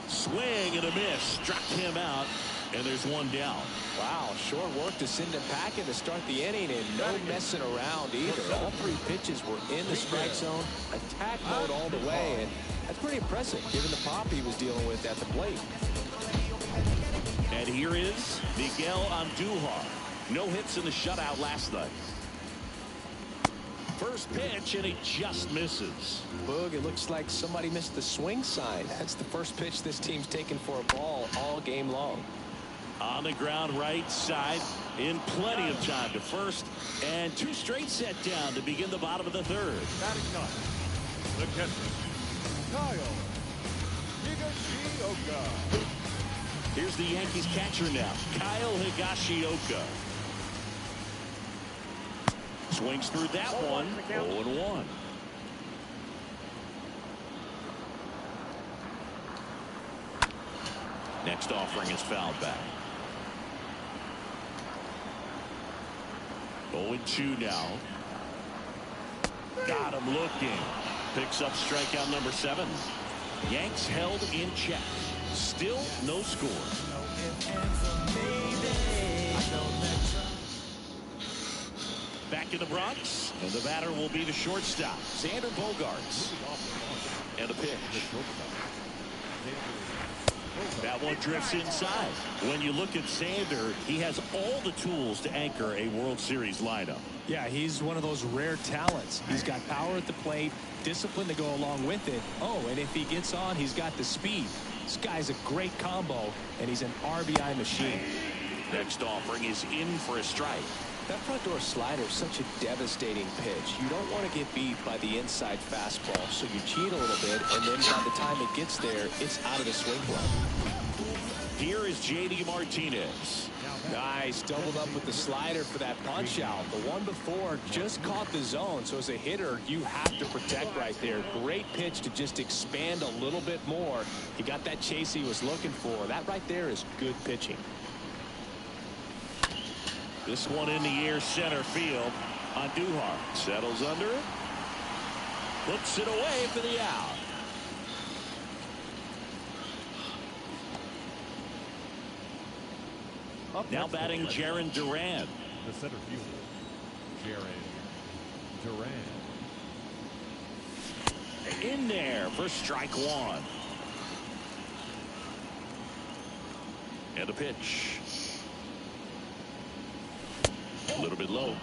Swing and a miss. Struck him out. And there's 1 down. Wow, short work to send him packing to start the inning, and no messing around either. All 3 pitches were in the strike zone. Attack mode all the way, and that's pretty impressive given the pop he was dealing with at the plate. And here is Miguel Andujar. No hits in the shutout last night. First pitch, and he just misses. Boog, it looks like somebody missed the swing sign. That's the first pitch this team's taken for a ball all game long. On the ground right side, in plenty of time to first, and 2 straight set down to begin the bottom of the 3rd. Batting 9, the catcher, Kyle Higashioka. Here's the Yankees catcher now, Kyle Higashioka. Swings through that one, 0-1. Next offering is fouled back. 0-2 now. Got him looking. Picks up strikeout number 7. Yanks held in check. Still no score. Back in the Bronx, and the batter will be the shortstop, Xander Bogaerts. And a pitch. That one drifts inside. When you look at Xander, he has all the tools to anchor a World Series lineup. Yeah, he's one of those rare talents. He's got power at the plate, discipline to go along with it. Oh, and if he gets on, he's got the speed. This guy's a great combo, and he's an RBI machine. Next offering is in for a strike. That front door slider is such a devastating pitch. You don't want to get beat by the inside fastball, so you cheat a little bit, and then by the time it gets there, it's out of the swing club. Here is J.D. Martinez. Nice, doubled up with the slider for that punch out. The one before just caught the zone, so as a hitter, you have to protect right there. Great pitch to just expand a little bit more. He got that chase he was looking for. That right there is good pitching. This one in the air center field. Andujar settles under it. Puts it away for the out. Now batting Jarren Duran. The center fielder, Jarren Duran. In there for strike one. And a pitch. A little bit low.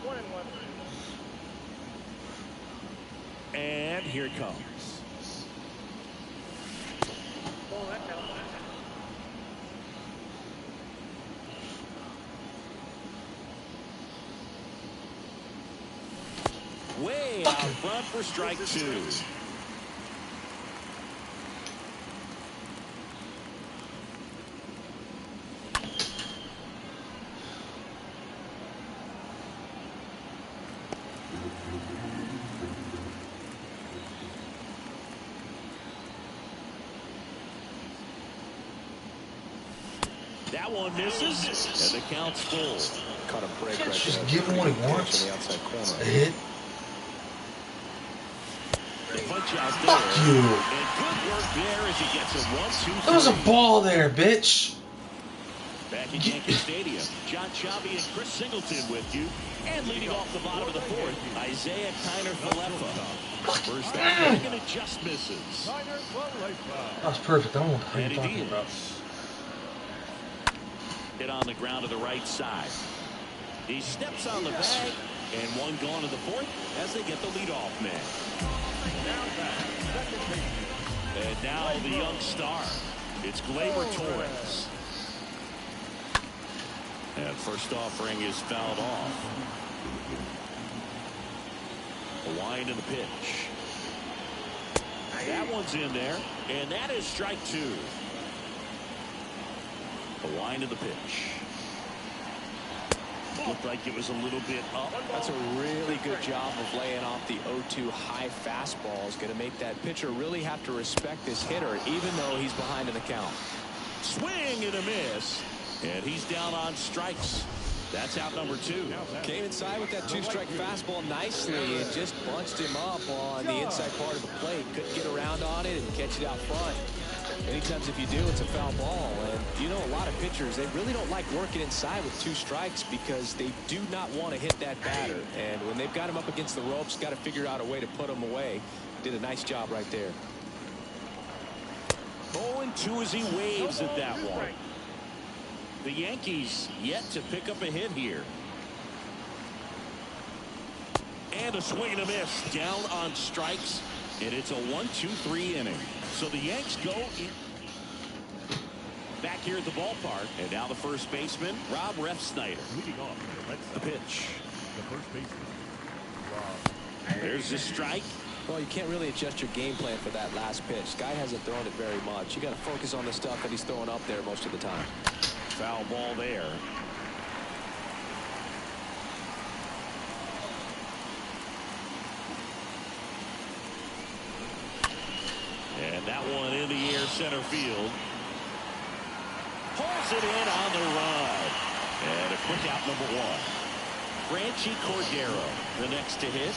1-1. And here it comes. Ball that count. Way out front for strike two. That one misses, and the count's full. Cut a break right Just there. give him what he wants. On the outside corner. A hit. The punch out Fuck there. you. And good work there as he gets a 1-2-3. There was a ball there, bitch. Back at Yankee Stadium, John Chavi and Chris Singleton with you. And leading off the bottom of the fourth, Isaiah Kiner-Falefa. First out, and it just misses. That was perfect. I don't know what And you're he talking about. Hit on the ground to the right side. He steps on the bag, and one gone to the fourth as they get the leadoff man. And now the young star. It's Gleyber Torres. And first offering is fouled off. A wind in the pitch. That one's in there, and that is strike two. A wind in the pitch. Looked like it was a little bit up. That's a really good job of laying off the 0-2 high fastball. Is going to make that pitcher really have to respect this hitter, even though he's behind in the count. Swing and a miss. And he's down on strikes. That's out number two. Came inside with that two-strike fastball nicely and just bunched him up on the inside part of the plate. Couldn't get around on it and catch it out front. Many times if you do, it's a foul ball. And you know, a lot of pitchers, they really don't like working inside with two strikes because they do not want to hit that batter. And when they've got him up against the ropes, got to figure out a way to put him away. Did a nice job right there. 0-2 as he waves at that one. The Yankees yet to pick up a hit here. And a swing and a miss. Down on strikes. And it's a 1-2-3 inning. So the Yanks go back here at the ballpark. And now the first baseman, Rob Refsnyder. Leading off, The pitch. the first baseman, Rob. There's the strike. Well, you can't really adjust your game plan for that last pitch. Guy hasn't thrown it very much. You got to focus on the stuff that he's throwing up there most of the time. Foul ball there. And that one in the air center field. Pulls it in on the run. And a quick out number one. Franchi Cordero, the next to hit.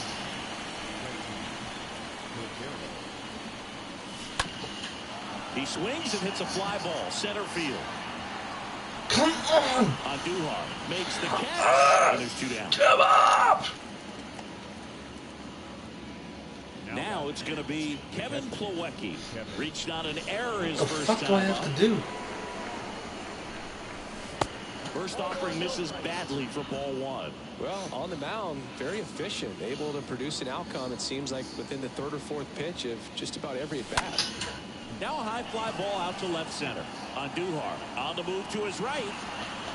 He swings and hits a fly ball, center field. Come on! Andujar makes the catch, and there's two down. Come up! Now it's going to be Kevin Plawecki. Reached out an error his What the first fuck do I time have up. to do? First offering misses badly for ball one. Well, on the mound, very efficient, able to produce an outcome, it seems like, within the third or fourth pitch of just about every at-bat. Now a high fly ball out to left center. Andujar on the move to his right.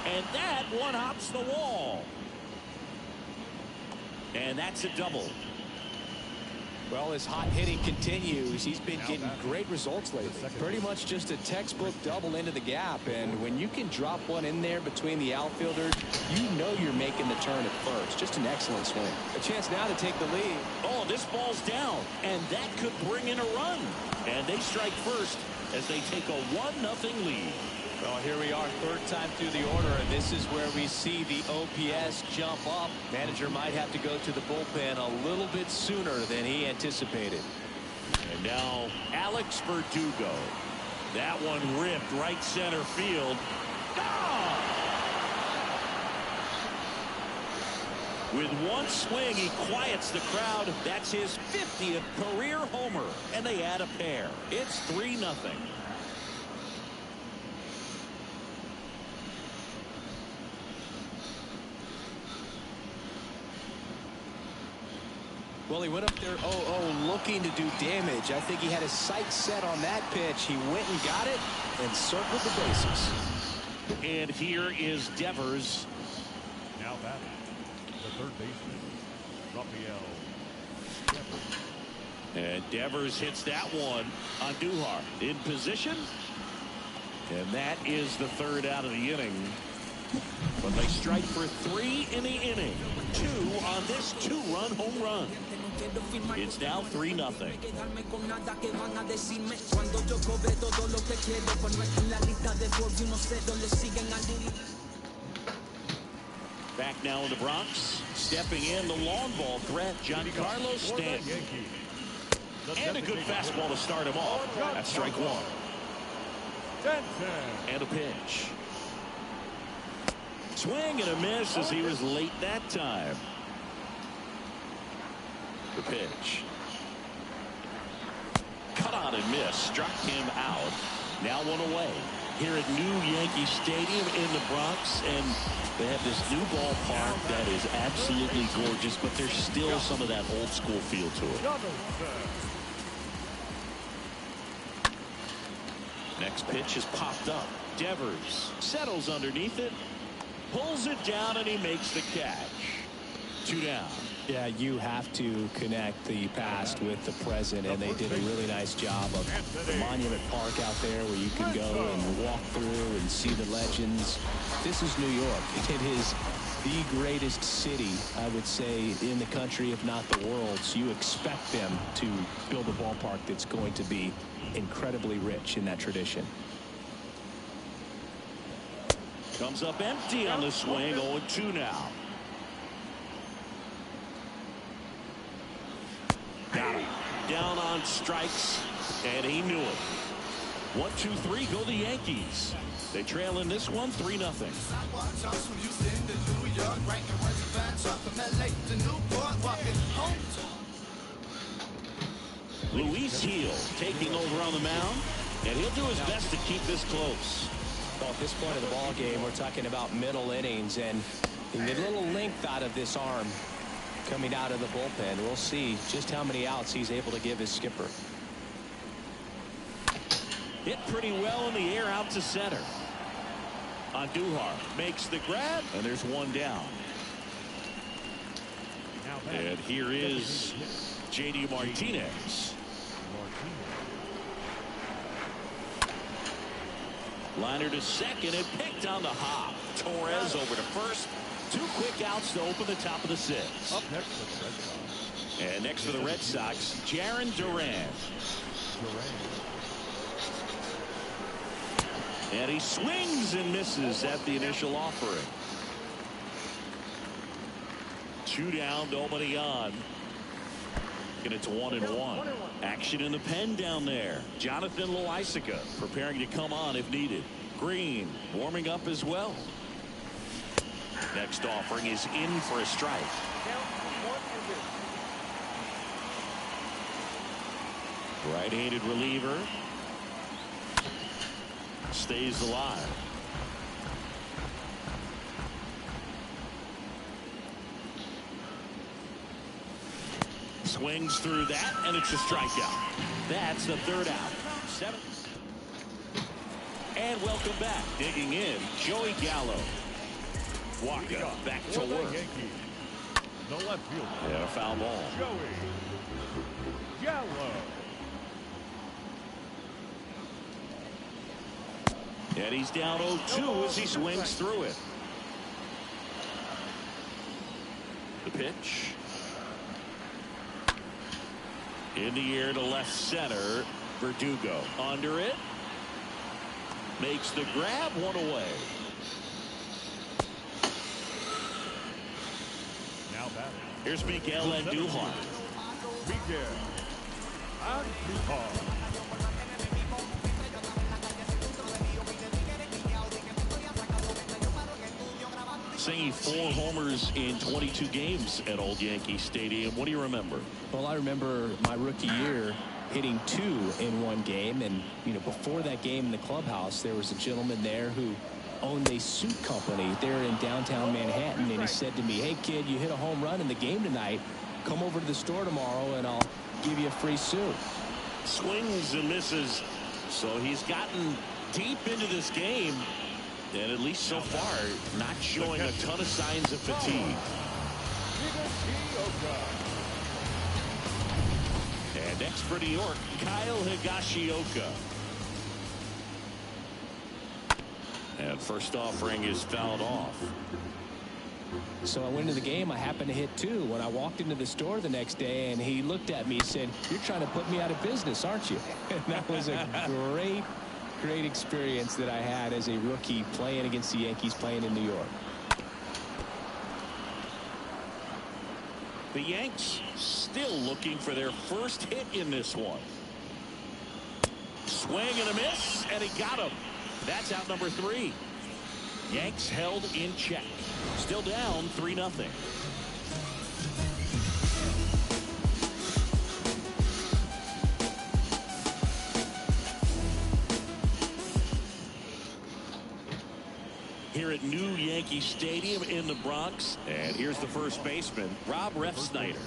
And that one hops the wall. And that's a double. Well, his hot hitting continues. He's been getting great results lately. Pretty much just a textbook double into the gap. And when you can drop one in there between the outfielders, you know you're making the turn at first. Just an excellent swing. A chance now to take the lead. Oh, this ball's down. And that could bring in a run. And they strike first as they take a 1-0 lead. Well, Well, here we are, third time through the order, and this is where we see the OPS jump up. Manager might have to go to the bullpen a little bit sooner than he anticipated. And now Alex Verdugo. That one ripped right center field. Gone! With one swing, he quiets the crowd. That's his 50th career homer, and they add a pair. It's 3-0. Well, he went up there, looking to do damage. I think he had his sights set on that pitch. He went and got it and circled the bases. And here is Devers. Now batting, the third baseman, Rafael Devers. And Devers hits that one on Duhar. In position. And that is the third out of the inning. But they strike for 3 in the inning. 2 on this 2-run home run. It's now 3-0. Back now in the Bronx. Stepping in the long ball threat, Giancarlo Stanton. And a good fastball to start him off. That's strike 1. And a pitch. Swing and a miss as he was late that time. The pitch. Cut on and miss. Struck him out. Now 1 away. Here at New Yankee Stadium in the Bronx. And they have this new ballpark that is absolutely gorgeous, but there's still some of that old school feel to it. Next pitch is popped up. Devers settles underneath it. Pulls it down, and he makes the catch. 2 down. Yeah, you have to connect the past with the present, and they did a really nice job of the Monument Park out there where you can go and walk through and see the legends. This is New York. It is the greatest city, I would say, in the country, if not the world. So you expect them to build a ballpark that's going to be incredibly rich in that tradition. Comes up empty on the swing. 0-2 now. Got him. Down on strikes, and he knew it. 1-2-3 go the Yankees. They trail in this one 3-0. Luis Gil taking over on the mound, and he'll do his best to keep this close. Well, at this point of the ball game, we're talking about middle innings, and you can get a little length out of this arm coming out of the bullpen. We'll see just how many outs he's able to give his skipper. Hit pretty well in the air out to center. Andujar makes the grab, and there's 1 down. And here is J.D. Martinez. Liner to second and picked on the hop. Torres over to first. 2 quick outs to open the top of the 6th. Up next for the Red Sox. And next for the Red Sox, Jarren Duran. And he swings and misses at the initial offering. 2 down, nobody on. And it's 1-1. Action in the pen down there. Jonathan Loaisiga preparing to come on if needed. Green warming up as well. Next offering is in for a strike. Right-handed reliever. Stays alive. Swings through that, and it's a strikeout. That's the 3rd out. 7. And welcome back. Digging in, Joey Gallo. Waka back to work. The left fielder. And a foul ball. Joey Gallo. And he's down 0-2 as he swings through it. The pitch. In the air to left center. Verdugo under it. makes the grab, one away. Now batting. Here's Miguel Andujar. Miguel Andujar. Singing 4 homers in 22 games at Old Yankee Stadium. What do you remember? Well, I remember my rookie year hitting 2 in one game. And, you know, before that game in the clubhouse, there was a gentleman there who owned a suit company there in downtown Manhattan. And he said to me, hey, kid, you hit a home run in the game tonight. Come over to the store tomorrow and I'll give you a free suit. Swings and misses. So he's gotten deep into this game. And at least so far, not showing a ton of signs of fatigue. And next for New York, Kyle Higashioka. And first offering is fouled off. So I went into the game. I happened to hit 2 when I walked into the store the next day, and he looked at me and said, you're trying to put me out of business, aren't you? And that was a great experience that I had as a rookie playing against the Yankees, playing in New York. The Yanks still looking for their first hit in this one. Swing and a miss, and he got him. That's out number 3. Yanks held in check. Still down 3-0. Here at New Yankee Stadium in the Bronx. And here's the first baseman, Rob Refsnyder.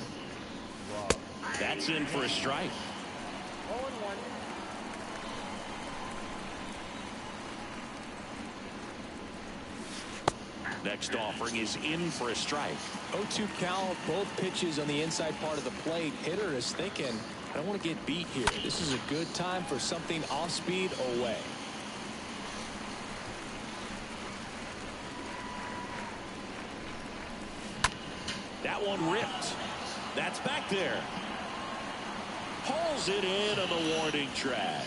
That's in for a strike. 0-1. Next offering is in for a strike. 0-2 count, both pitches on the inside part of the plate. Hitter is thinking, I don't want to get beat here. This is a good time for something off speed away. That one ripped. That's back there. Pulls it in on the warning track.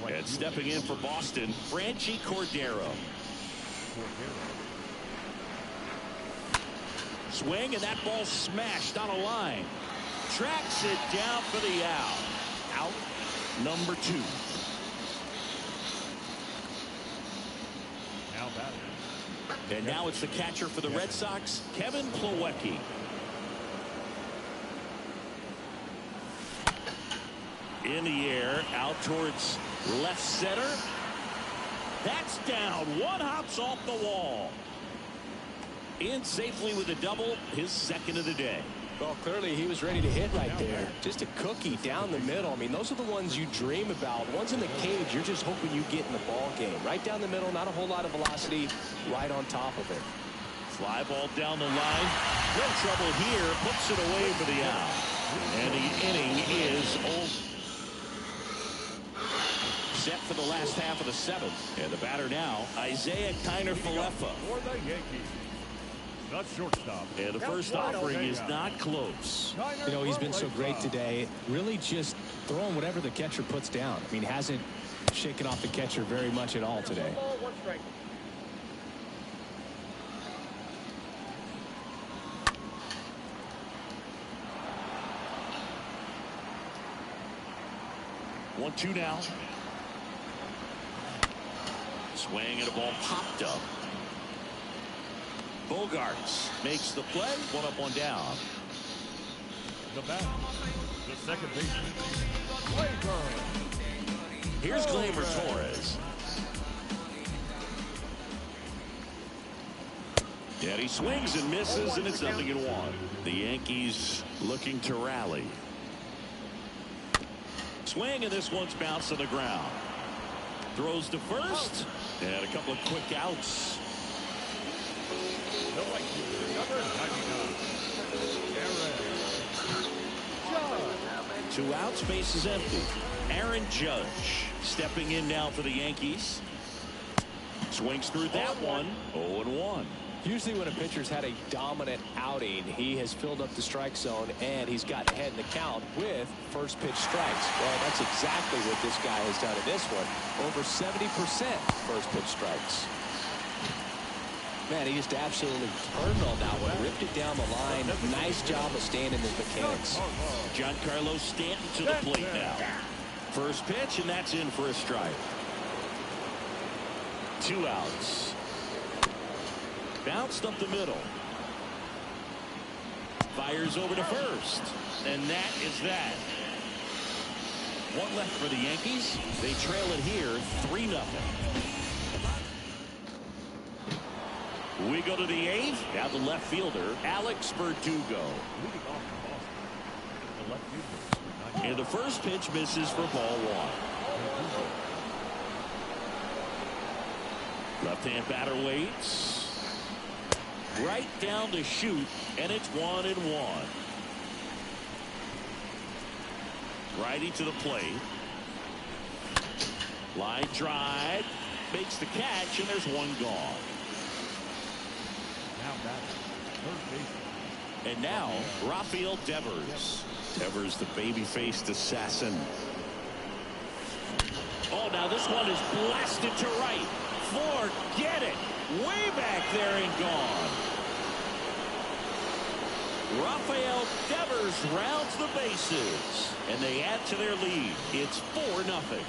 And stepping in for Boston, Franchi Cordero. Swing, and that ball smashed on a line. Tracks it down for the out. Out number 2. Now batting. And now it's the catcher for the Red Sox, Kevin Plawecki. In the air, out towards left center. That's down. One hops off the wall. In safely with a double, his second of the day. Well, clearly he was ready to hit right there. Just a cookie down the middle. I mean, those are the ones you dream about. Ones in the cage, you're just hoping you get in the ball game. Right down the middle, not a whole lot of velocity, right on top of it. Fly ball down the line. No trouble here. Puts it away for the out. And the inning is over. Set for the last half of the 7th. And the batter now, Isaiah Kiner-Falefa. For the Yankees, the shortstop. And the first offering is not close. You know, he's been so great today. Really just throwing whatever the catcher puts down. I mean, hasn't shaken off the catcher very much at all today. 1 strike. One, 2 now. Swing and a ball popped up. Bogarts makes the play. 1 up, 1 down. The bat, the second baseman, Gleyber. Here's Gleyber Torres. Yeah, he swings and misses, and it's 0-1. The Yankees looking to rally. Swing, and this one's bounced to the ground. Throws to first, and a couple of quick outs. The right fielder, number 99, Aaron Judge. 2 outs, base is empty. Aaron Judge stepping in now for the Yankees. Swings through that one. 0-1. Usually when a pitcher's had a dominant outing, he has filled up the strike zone and he's gotten ahead in the count with first pitch strikes. Well, that's exactly what this guy has done in this one. Over 70% first pitch strikes. Man, he just absolutely turned on that one. Ripped it down the line. Nice job of staying in his mechanics. Giancarlo Stanton to the plate now. First pitch, and that's in for a strike. 2 outs. Bounced up the middle. Fires over to first. And that is that. 1 left for the Yankees. They trail it here 3-0. We go to the 8th. Now the left fielder, Alex Verdugo. And the first pitch misses for ball 1. Left-hand batter waits. Right down to shoot, and it's 1-1. Righty to the plate. Line drive. Makes the catch, and there's 1 gone. And now, Rafael Devers. Devers, the baby-faced assassin. Oh, now this one is blasted to right. Forget it. Way back there and gone. Rafael Devers rounds the bases, and they add to their lead. It's 4-0.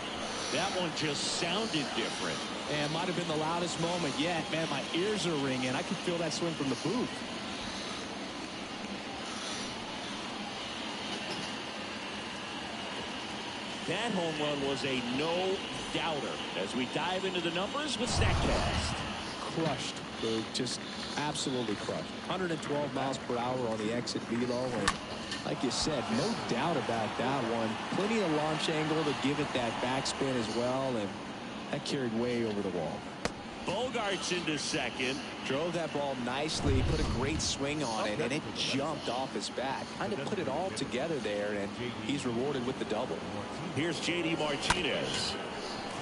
That one just sounded different. And might have been the loudest moment yet. Man, my ears are ringing. I can feel that swing from the booth. That home run was a no-doubter. As we dive into the numbers with StatCast. Crushed, Boog. Just absolutely crushed. 112 miles per hour on the exit velo. And like you said, no doubt about that one. Plenty of launch angle to give it that backspin as well. And that carried way over the wall. Bogarts into second. Drove that ball nicely, put a great swing on it, and it jumped off his bat. Kind of put it all together there, and he's rewarded with the double. Here's J.D. Martinez.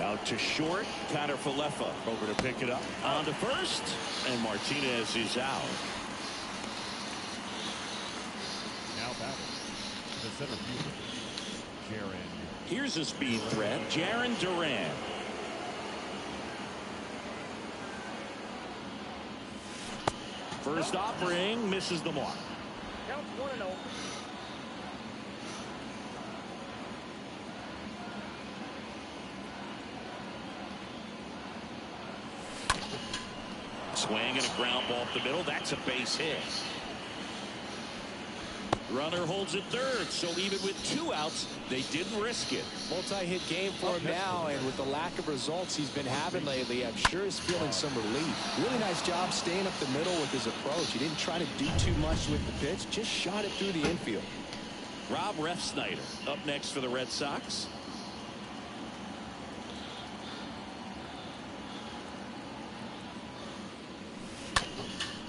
Out to short. Connor Falefa over to pick it up. On to first, and Martinez is out. Now batting. The center fielder, Jaron. Here's a speed threat, Jaron Duran. First offering misses the mark. Counts 1-0. Swing and a ground ball up the middle. That's a base hit. Runner holds it third, so even with 2 outs, they didn't risk it. Multi-hit game for him now, and with the lack of results he's been having lately, I'm sure he's feeling some relief. Really nice job staying up the middle with his approach. He didn't try to do too much with the pitch, just shot it through the infield. Rob Refsnyder up next for the Red Sox.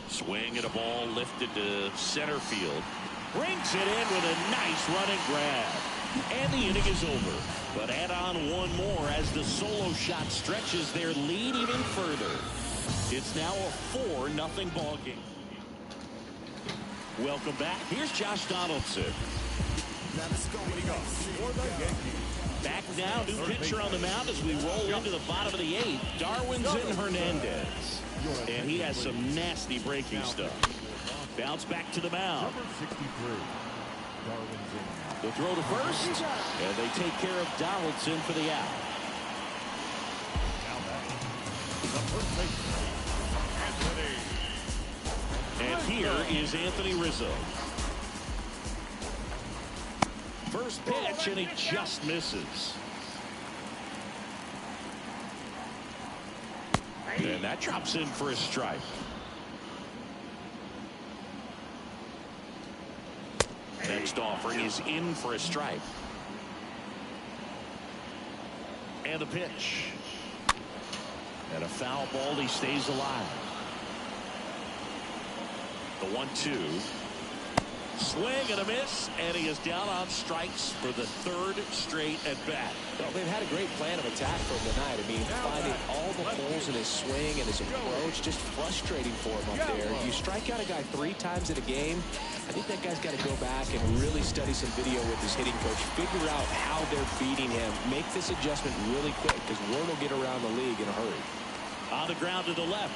Swing and a ball lifted to center field. Brings it in with a nice running grab. And the inning is over. But add on 1 more as the solo shot stretches their lead even further. It's now a 4-0 ball game. Welcome back. Here's Josh Donaldson. Now let's go. For the Yankees. Back now, new pitcher on the mound as we roll into the bottom of the 8th. Darwinzon Hernandez. And he has some nasty breaking stuff. Bounce back to the mound. Number 63. Darwinzon. The throw to first, and they take care of Donaldson for the out. Now batting. The first baseman, Anthony. And here is Anthony Rizzo. First pitch, and he just misses. And that drops in for a strike. Next offering is in for a strike. And the pitch. And a foul ball, he stays alive. The 1-2. Swing and a miss, and he is down on strikes for the third straight at bat. Well, they've had a great plan of attack for him tonight. I mean, finding all the holes in his swing and his approach, just frustrating for him up there. You strike out a guy 3 times in a game, I think that guy's got to go back and really study some video with his hitting coach, figure out how they're beating him, make this adjustment really quick, because word will get around the league in a hurry. On the ground to the left.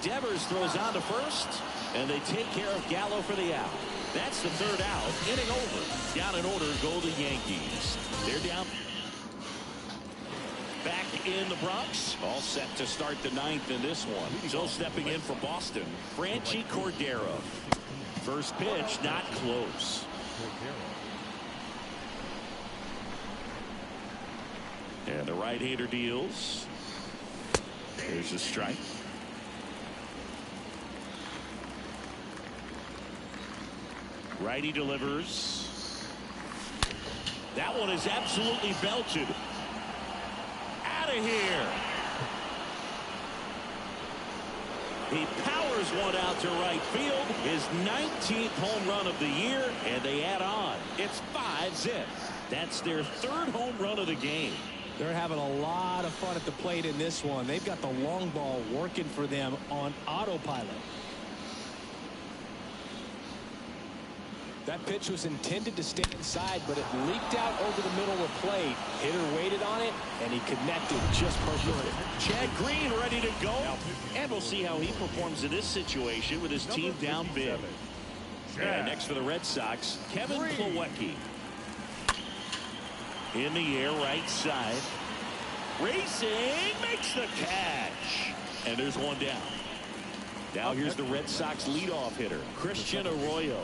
Devers throws on to first, and they take care of Gallo for the out. That's the third out. Inning over. Down in order go the Yankees. They're down. Back in the Bronx. All set to start the 9th in this one. So stepping in for Boston, Franchi Cordero. First pitch, not close. And the right-hander deals. There's a strike. Righty delivers. That one is absolutely belted. Out of here. He powers one out to right field. His 19th home run of the year, and they add on. It's 5-zip. That's their 3rd home run of the game. They're having a lot of fun at the plate in this one. They've got the long ball working for them on autopilot. That pitch was intended to stay inside, but it leaked out over the middle of the plate. Hitter waited on it, and he connected just perfectly. Chad Green ready to go. And we'll see how he performs in this situation with his team down big. And next for the Red Sox, Kevin Plawecki. In the air, right side. Racing, makes the catch. And there's one down. Now here's the Red Sox leadoff hitter, Christian Arroyo.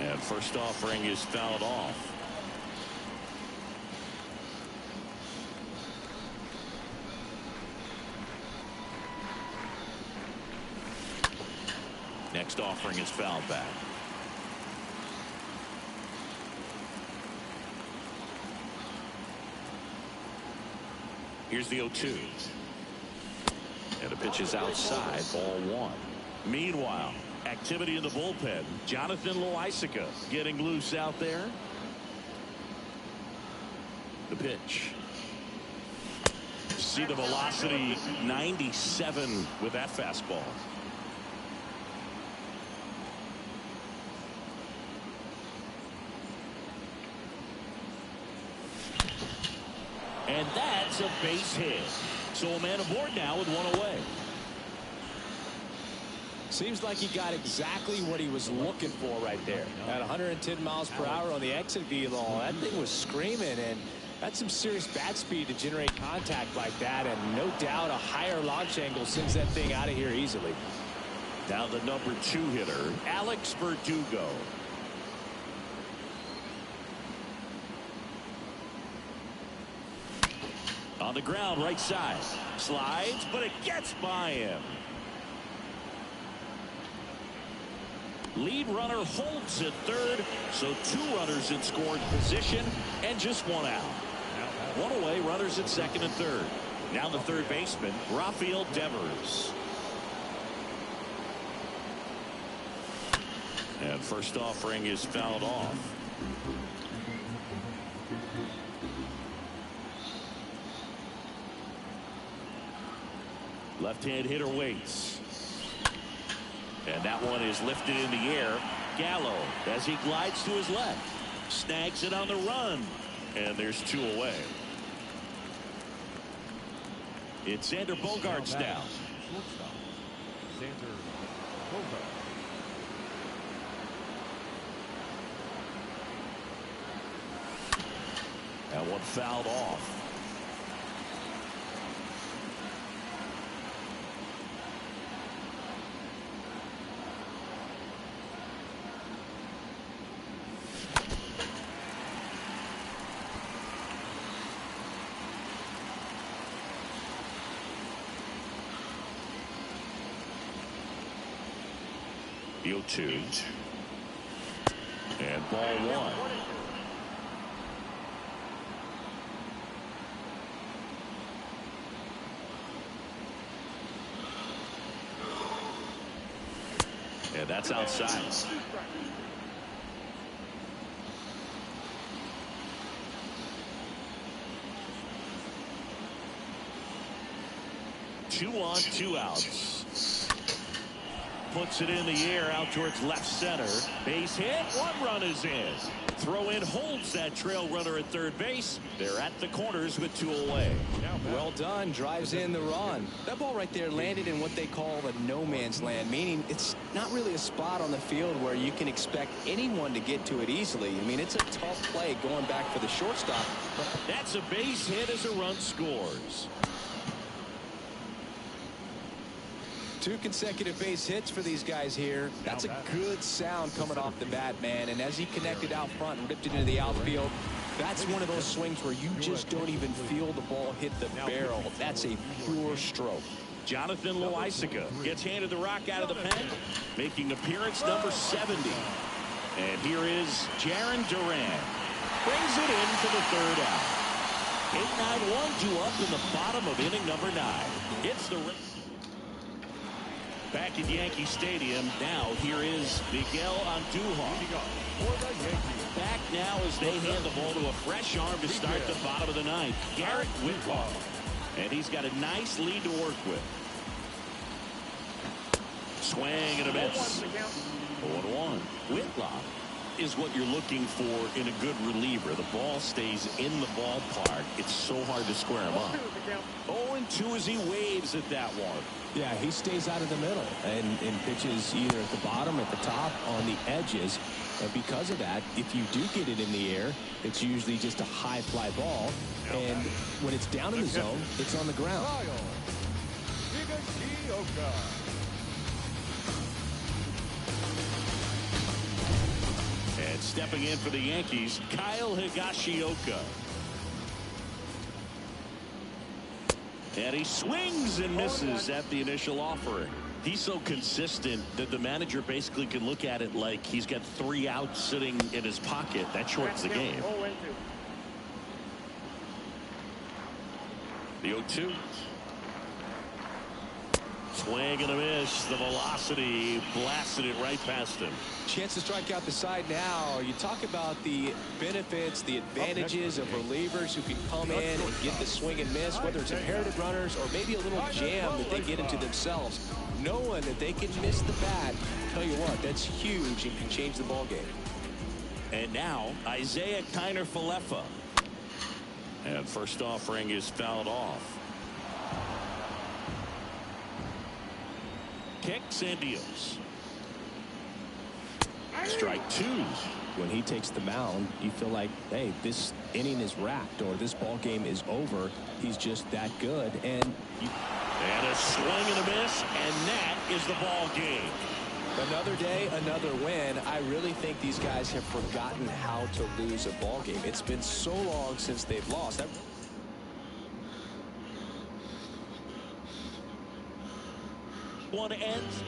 And first offering is fouled off. Next offering is fouled back. Here's the 0-2. And the pitch is outside, ball 1. Meanwhile, activity in the bullpen. Jonathan Loaisiga getting loose out there. The pitch. See the velocity, 97 with that fastball. And that's a base hit. So a man aboard now with one away. Seems like he got exactly what he was looking for right there. At 110 miles per hour on the exit velo, that thing was screaming, and that's some serious bat speed to generate contact like that, and no doubt a higher launch angle sends that thing out of here easily. Now the number 2 hitter, Alex Verdugo. On the ground, right side. Slides, but it gets by him. Lead runner holds at third, so 2 runners in scoring position and just 1 out. 1 away, runners at second and third. Now the third baseman, Rafael Devers. And first offering is fouled off. Left-hand hitter waits. And that one is lifted in the air. Gallo, as he glides to his left, snags it on the run. And there's 2 away. It's Xander Bogaerts now. Xander Bogaerts. That one fouled off. The 0-2. And ball 1. That's outside. 2 on, 2 outs. Puts it in the air out towards left center. Base hit. 1 run is in. Throw in holds that trail runner at third base. They're at the corners with 2 away. Well done. Drives in the run. That ball right there landed in what they call the no man's land, meaning it's not really a spot on the field where you can expect anyone to get to it easily. I mean, it's a tough play going back for the shortstop. That's a base hit as a run scores. 2 consecutive base hits for these guys here. That's a good sound coming off the bat, man. And as he connected out front and ripped it into the outfield, that's one of those swings where you just don't even feel the ball hit the barrel. That's a pure stroke. Jonathan Loaisiga gets handed the rock out of the pen, making appearance number 70. And here is Jarren Duran. Brings it in for the 3rd out. 8-9-1 due up in the bottom of inning number 9. Hits the... Back at Yankee Stadium, now here is Miguel Andujar. Back now as they hand the ball to a fresh arm to start the bottom of the 9th, Garrett Whitlock. And he's got a nice lead to work with. Swing and a miss. 0-1. Whitlock is what you're looking for in a good reliever. The ball stays in the ballpark. It's so hard to square him up. 0-2 as he waves at that one. Yeah, he stays out of the middle and pitches either at the bottom, at the top, on the edges. And because of that, if you do get it in the air, it's usually just a high fly ball. And when it's down in the zone, it's on the ground. And stepping in for the Yankees, Kyle Higashioka. And he swings and misses at the initial offering. He's so consistent that the manager basically can look at it like he's got 3 outs sitting in his pocket. That shortens the game. The 0-2. Swing and a miss. The velocity blasted it right past him. Chance to strike out the side now. You talk about the benefits, the advantages of relievers who can come in and get the swing and miss, whether it's inherited runners or maybe a little jam that they get into themselves. Knowing that they can miss the bat, tell you what, that's huge and can change the ball game. And now Isaiah Kiner-Falefa. And first offering is fouled off. Kicks and deals. Strike 2. When he takes the mound, you feel like, hey, this inning is wrapped or this ball game is over. He's just that good. And a swing and a miss, and that is the ball game. Another day, another win. I really think these guys have forgotten how to lose a ball game. It's been so long since they've lost. One ends.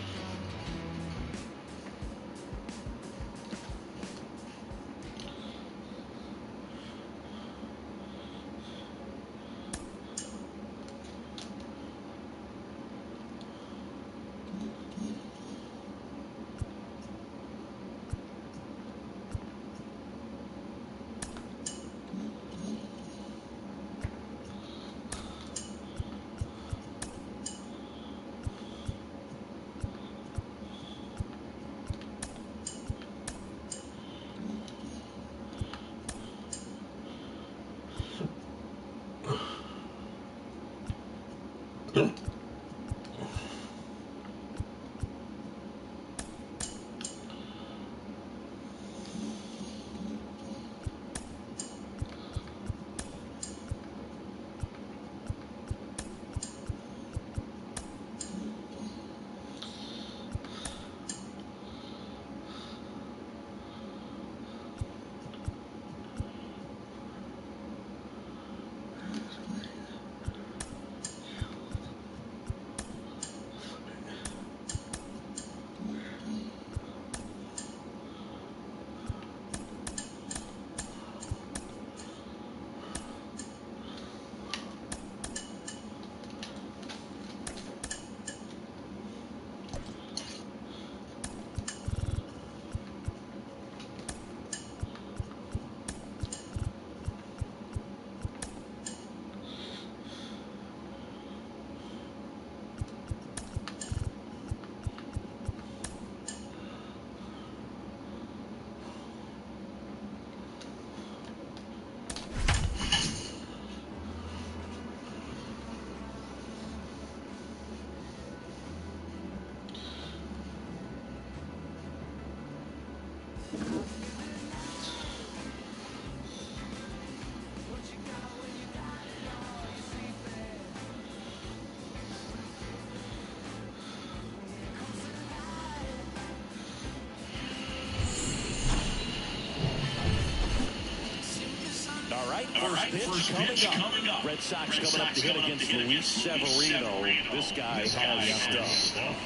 right, first pitch coming up. Red Sox coming up to hit against Luis Severino. This guy has stuff.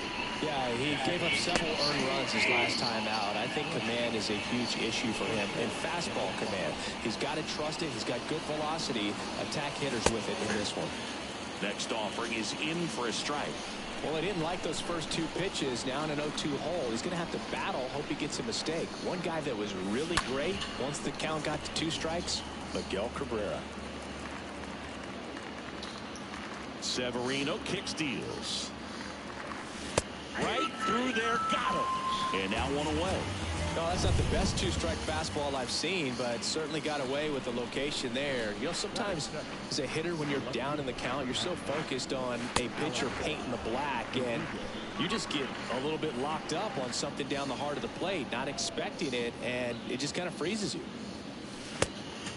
Yeah, he gave up several earned runs his last time out. I think command is a huge issue for him, and fastball command. He's got to trust it. He's got good velocity. Attack hitters with it in this one. Next offering is in for a strike. Well, he didn't like those first two pitches. Now in an 0-2 hole, he's going to have to battle. Hope he gets a mistake. One guy that was really great once the count got to 2 strikes, Miguel Cabrera. Severino kick steals. Right through there, got him. And now one away. No, that's not the best 2-strike fastball I've seen, but certainly got away with the location there. You know, sometimes as a hitter, when you're down in the count, you're so focused on a pitcher painting the black, and you just get a little bit locked up on something down the heart of the plate, not expecting it, and it just kind of freezes you.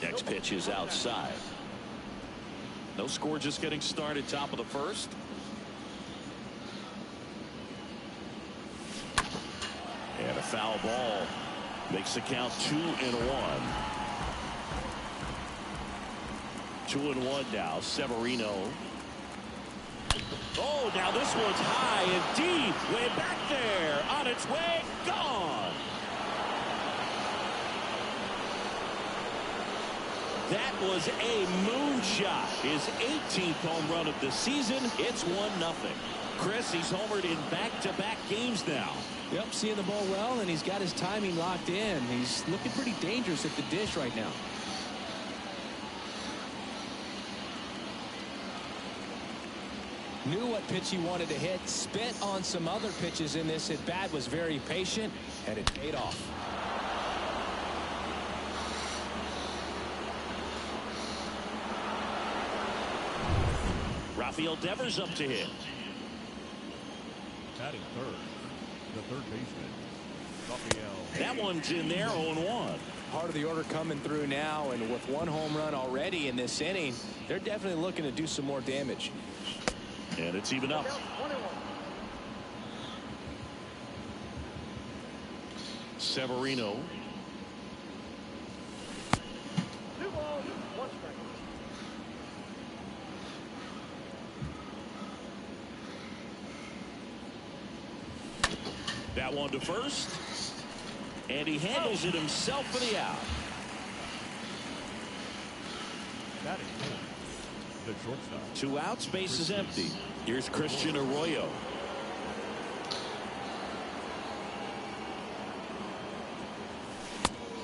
Next pitch is outside. No score, just getting started, top of the first. And a foul ball makes the count 2-1. 2-1 now. Severino. Oh, now this one's high and deep. Way back there. On its way. Gone. That was a moonshot. His 18th home run of the season. It's 1-0. Chris, he's homered in back-to-back games now. Yep, seeing the ball well, and he's got his timing locked in. He's looking pretty dangerous at the dish right now. Knew what pitch he wanted to hit. Spent on some other pitches in this at bat. Was very patient, and it paid off. Rafael Devers up to hit. Batting third, the third baseman, Rafael. That one's in there, 0-1. Part of the order coming through now, and with 1 home run already in this inning, they're definitely looking to do some more damage. And it's even up. Severino. 2 balls, 1 strike. That one to first. And he handles it himself for the out. Batting fourth, the shortstop. 2 outs, base is empty. Here's Christian Arroyo.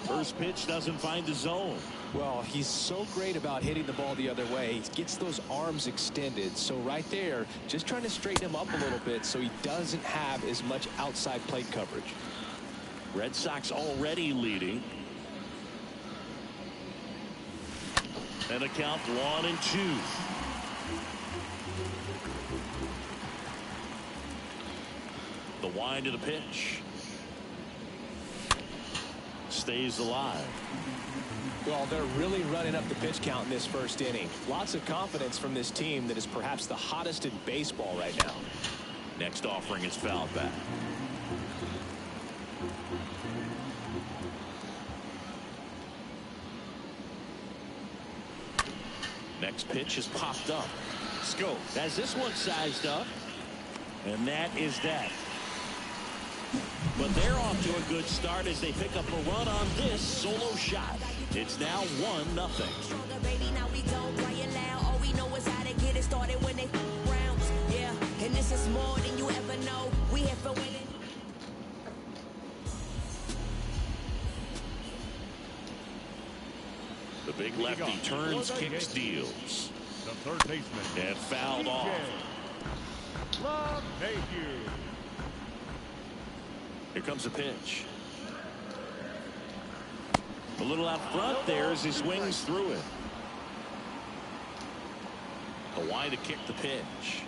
First pitch doesn't find the zone. Well, he's so great about hitting the ball the other way. He gets those arms extended. So right there, just trying to straighten him up a little bit so he doesn't have as much outside plate coverage. Red Sox already leading. And a count 1-2. The wind of the pitch. Stays alive. Well, they're really running up the pitch count in this first inning. Lots of confidence from this team that is perhaps the hottest in baseball right now. Next offering is fouled back. Next pitch is popped up. Scope has this one sized up. And that is that. But they're off to a good start as they pick up a run on this solo shot. It's now 1-0. Baby, now we don't cry it loud. All we know is how to get it started when they rounds. Yeah, and this is more than you ever know. We here for winning. The big lefty turns, kicks, deals. The third baseman. And fouled off. Love, thank you. Here comes a pitch. A little out front there as he swings through it. A wide to kick the pitch.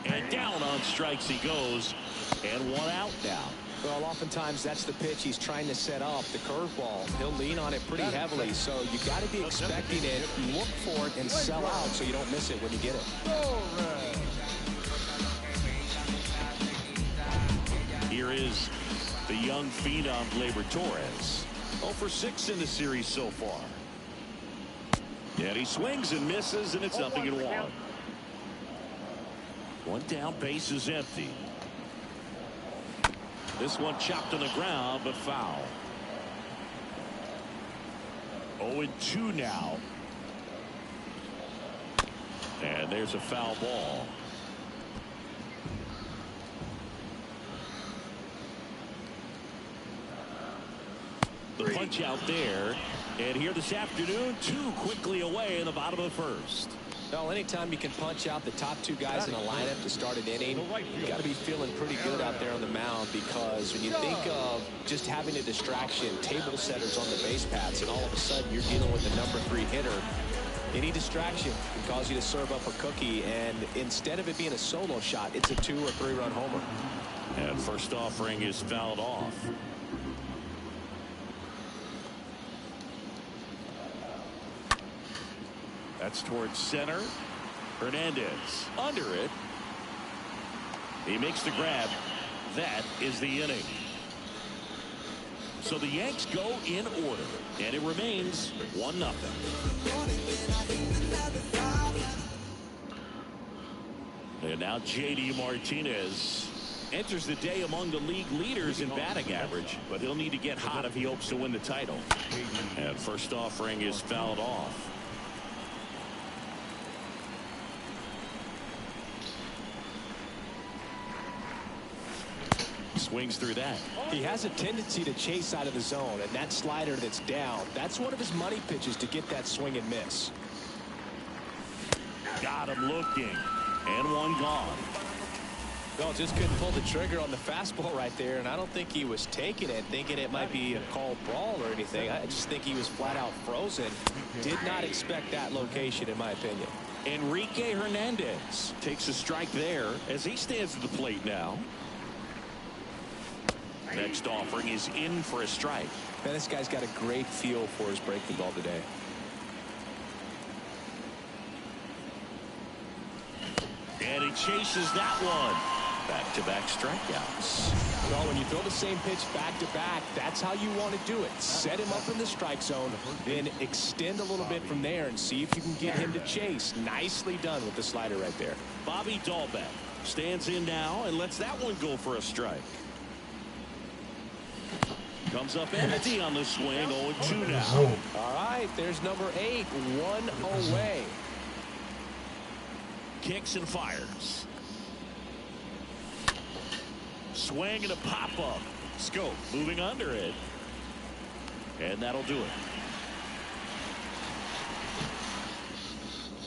And down on strikes he goes. And 1 out now. Well, oftentimes that's the pitch he's trying to set up, the curveball. He'll lean on it pretty heavily, so you got to be expecting it, look for it, and sell out so you don't miss it when you get it. Here is the young phenom, Gleyber Torres. 0 for 6 in the series so far. And he swings and misses, and it's 0-1. One down, base is empty. This one chopped on the ground, but foul. 0-2 now. And there's a foul ball. The punch out there. And here this afternoon, 2 quickly away in the bottom of the first. Well, anytime you can punch out the top 2 guys in a lineup to start an inning, you got to be feeling pretty good out there on the mound, because when you think of just having a distraction, table setters on the base paths, and all of a sudden you're dealing with the number 3 hitter, any distraction can cause you to serve up a cookie, and instead of it being a solo shot, it's a 2 or 3 run homer. And first offering is fouled off. That's towards center. Hernandez under it. He makes the grab. That is the inning. So the Yanks go in order, and it remains 1-0. And now J.D. Martinez enters the day among the league leaders in batting average, but he'll need to get hot if he hopes to win the title. And first offering is fouled off. Swings through that. He has a tendency to chase out of the zone, and that slider that's down, that's one of his money pitches to get that swing and miss. Got him looking, and one gone. Well, just couldn't pull the trigger on the fastball right there, and I don't think he was taking it thinking it might be a called brawl or anything. I just think he was flat out frozen. Did not expect that location, in my opinion. Enrique Hernandez takes a strike there as he stands at the plate now. Next offering is in for a strike. Man, this guy's got a great feel for his breaking ball today. And he chases that one. Back-to-back strikeouts. Well, when you throw the same pitch back-to-back, that's how you want to do it. Set him up in the strike zone, then extend a little bit from there and see if you can get him to chase. Nicely done with the slider right there. Bobby Dahlbeck stands in now and lets that one go for a strike. Comes up empty on the swing. 0-2 now. All right, there's number 8, 1 away. Kicks and fires. Swing and a pop-up. Scope moving under it. And that'll do it.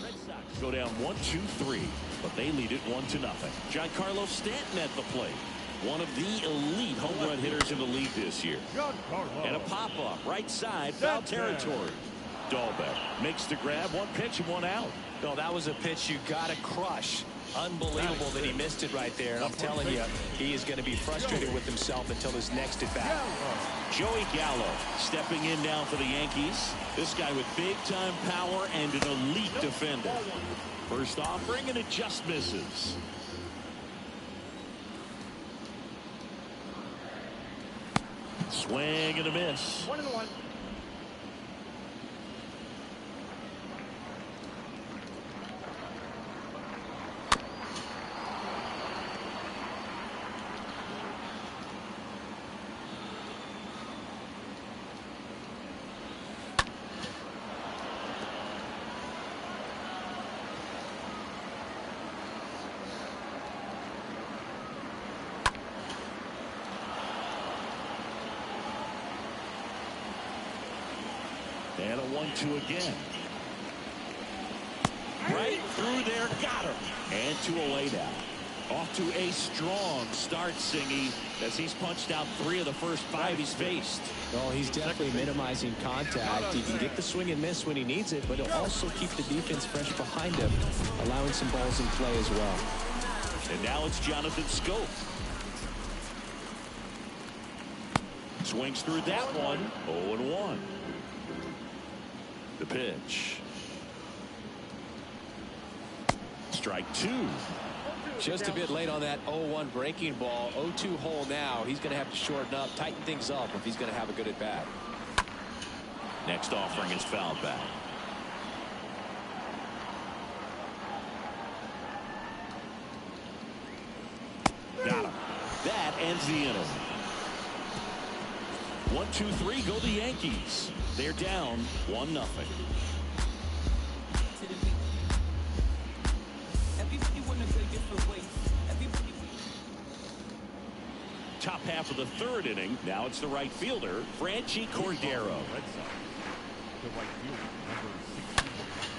Red Sox go down 1-2-3, but they lead it 1-0. Giancarlo Stanton at the plate. One of the elite home run hitters in the league this year. And a pop-up, right side, foul territory. Dahlbeck makes the grab, one pitch and one out. No, that was a pitch you got to crush. Unbelievable that he missed it right there. And I'm telling you, he is going to be frustrated with himself until his next at-bat. Joey Gallo stepping in now for the Yankees. This guy with big-time power and an elite defender. First offering, and it just misses. Swing and a miss. 1-1. And a 1-2 again. Right through there, got him. And 2 away now. Off to a strong start, Singy, as he's punched out 3 of the first 5 he's faced. Well, he's definitely minimizing contact. He can get the swing and miss when he needs it, but he'll also keep the defense fresh behind him, allowing some balls in play as well. And now it's Jonathan Scope. Swings through that one. 0-1. The pitch. Strike 2. Just a bit late on that 0-1 breaking ball. 0-2 hole now. He's going to have to shorten up, tighten things up if he's going to have a good at-bat. Next offering is fouled back. Got him. That ends the inning. 1-2-3 go the Yankees. They're down 1-0. Top half of the third inning. Now it's the right fielder, Franchi Cordero. The right fielder, number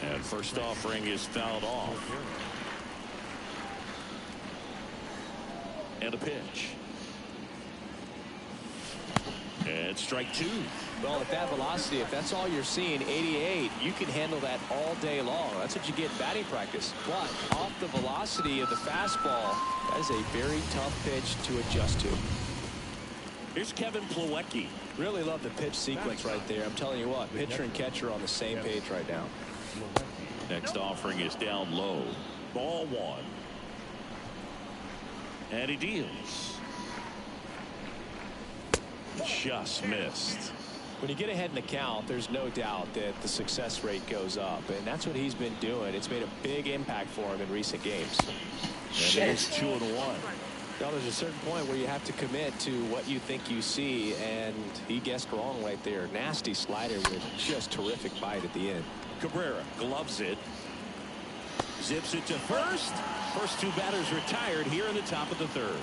16. And first offering is fouled off. And a pitch. And strike two. Well, at that velocity, if that's all you're seeing, 88, you can handle that all day long. That's what you get in batting practice. But off the velocity of the fastball, that is a very tough pitch to adjust to. Here's Kevin Plawecki. Really love the pitch sequence right there. I'm telling you what, pitcher and catcher on the same page right now. Next offering is down low. Ball one. And he deals. Just missed. When you get ahead in the count, there's no doubt that the success rate goes up, and that's what he's been doing. It's made a big impact for him in recent games. And it's 2-1. Now, there's a certain point where you have to commit to what you think you see, and he guessed wrong right there. Nasty slider with just terrific bite at the end. Cabrera gloves it. Zips it to first. First two batters retired here in the top of the third.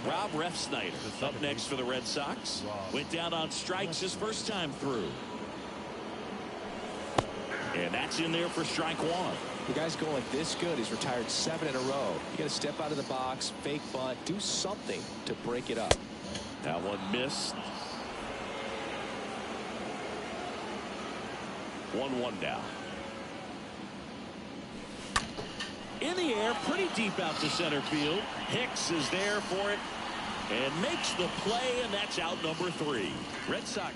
Rob Refsnyder up next for the Red Sox. Went down on strikes his first time through. And that's in there for strike one. The guy's going this good. He's retired 7 in a row. You got to step out of the box, fake bunt, do something to break it up. That one missed. 1-1 down. In the air, pretty deep out to center field. Hicks is there for it and makes the play, and that's out number 3. Red Sox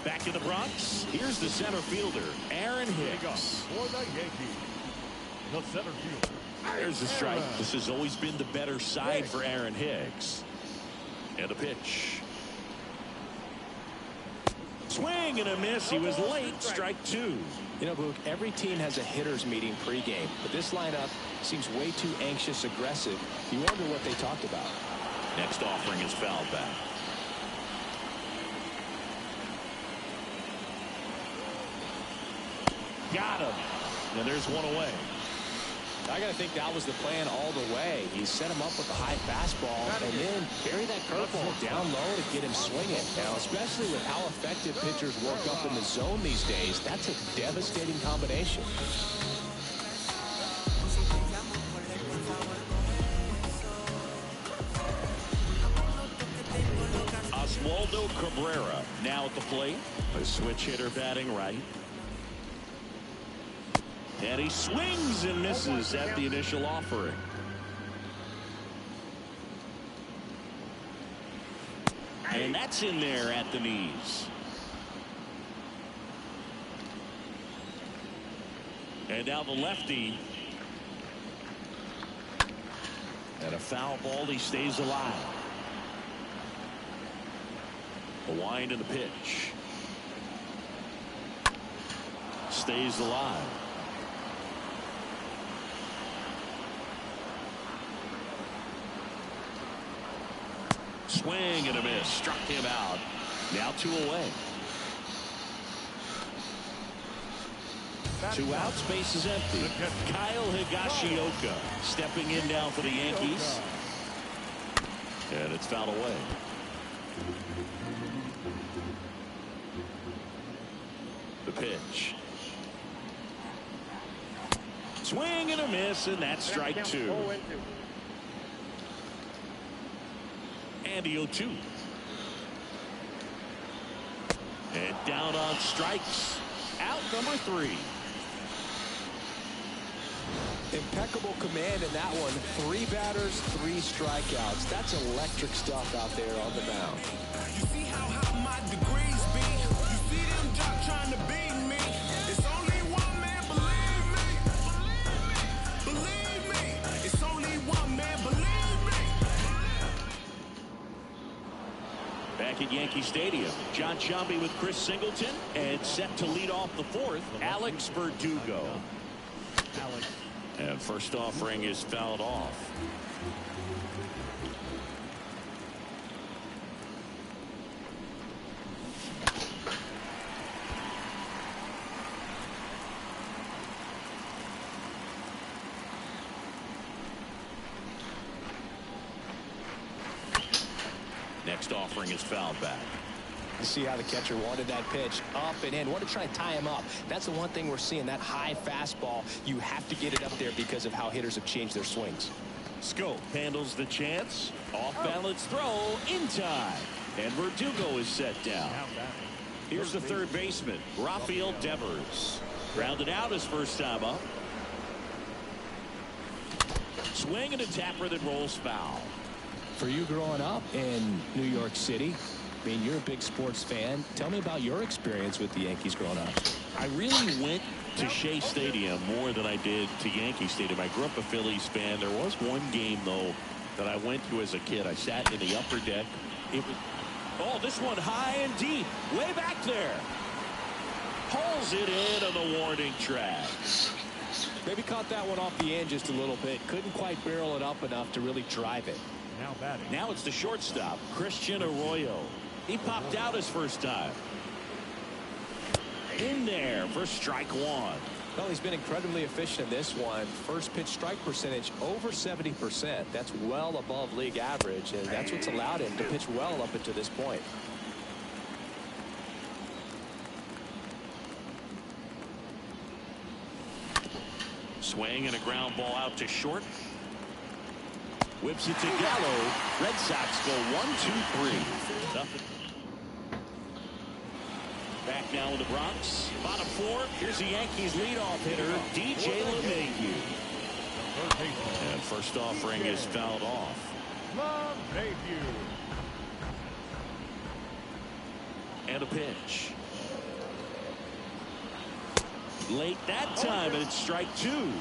back in the Bronx. Here's the center fielder, Aaron Hicks. For the Yankees, the center fielder. There's the strike. This has always been the better side for Aaron Hicks. And a pitch. Swing and a miss. He was late. Strike two. You know, Boog, every team has a hitters meeting pregame, but this lineup seems way too anxious, aggressive. You wonder what they talked about. Next offering is fouled back. Got him. And there's one away. I got to think that was the plan all the way. He set him up with a high fastball and then carry that curveball down low to get him swinging. Now, especially with how effective pitchers work up in the zone these days, that's a devastating combination. Oswaldo Cabrera now at the plate. A switch hitter batting right. And he swings and misses at the initial offering. And that's in there at the knees. And now the lefty. And a foul ball. He stays alive. The wind and the pitch. Stays alive. Swing and a miss. Struck him out. Now 2 away. 2 outs. Base is empty. Kyle Higashioka stepping in now for the Yankees. And it's fouled away. The pitch. Swing and a miss, and that's strike 2. Andy 0-2. And down on strikes. Out number 3. Impeccable command in that one. 3 batters, 3 strikeouts. That's electric stuff out there on the mound. You see how high my degrees be? You see them jock trying to beat me? It's only one man, believe me. Believe me. It's only one man, believe me. Back at Yankee Stadium. John Sciambi with Chris Singleton, and set to lead off the fourth, Alex Verdugo. And first offering is fouled off. Next offering is fouled back. You see how the catcher wanted that pitch up and in. Want to try and tie him up. That's the one thing we're seeing. That high fastball, you have to get it up there because of how hitters have changed their swings. Scope handles the chance. Off balance throw in time. And Verdugo is set down. Here's the third baseman, Rafael Devers. Grounded out his first time up. Swing and a tapper that rolls foul. For you growing up in New York City, I mean, you're a big sports fan. Tell me about your experience with the Yankees growing up. I really went to Shea Stadium more than I did to Yankee Stadium. I grew up a Phillies fan. There was one game, though, that I went to as a kid. I sat in the upper deck. It was, oh, this one high and deep, way back there. Pulls it in on the warning track. Maybe caught that one off the end just a little bit. Couldn't quite barrel it up enough to really drive it. Now batting. Now it's the shortstop, Christian Arroyo. He popped out his first time. In there for strike one. Well, he's been incredibly efficient in this one. First pitch strike percentage over 70%. That's well above league average, and that's what's allowed him to pitch well up until this point. Swing and a ground ball out to short. Whips it to Gallo. Red Sox go 1-2-3. Nothing. Back now in the Bronx. Bottom four. Here's the Yankees leadoff hitter, DJ LeMahieu. And first offering is fouled off. And a pitch. Late that time, and it's strike two.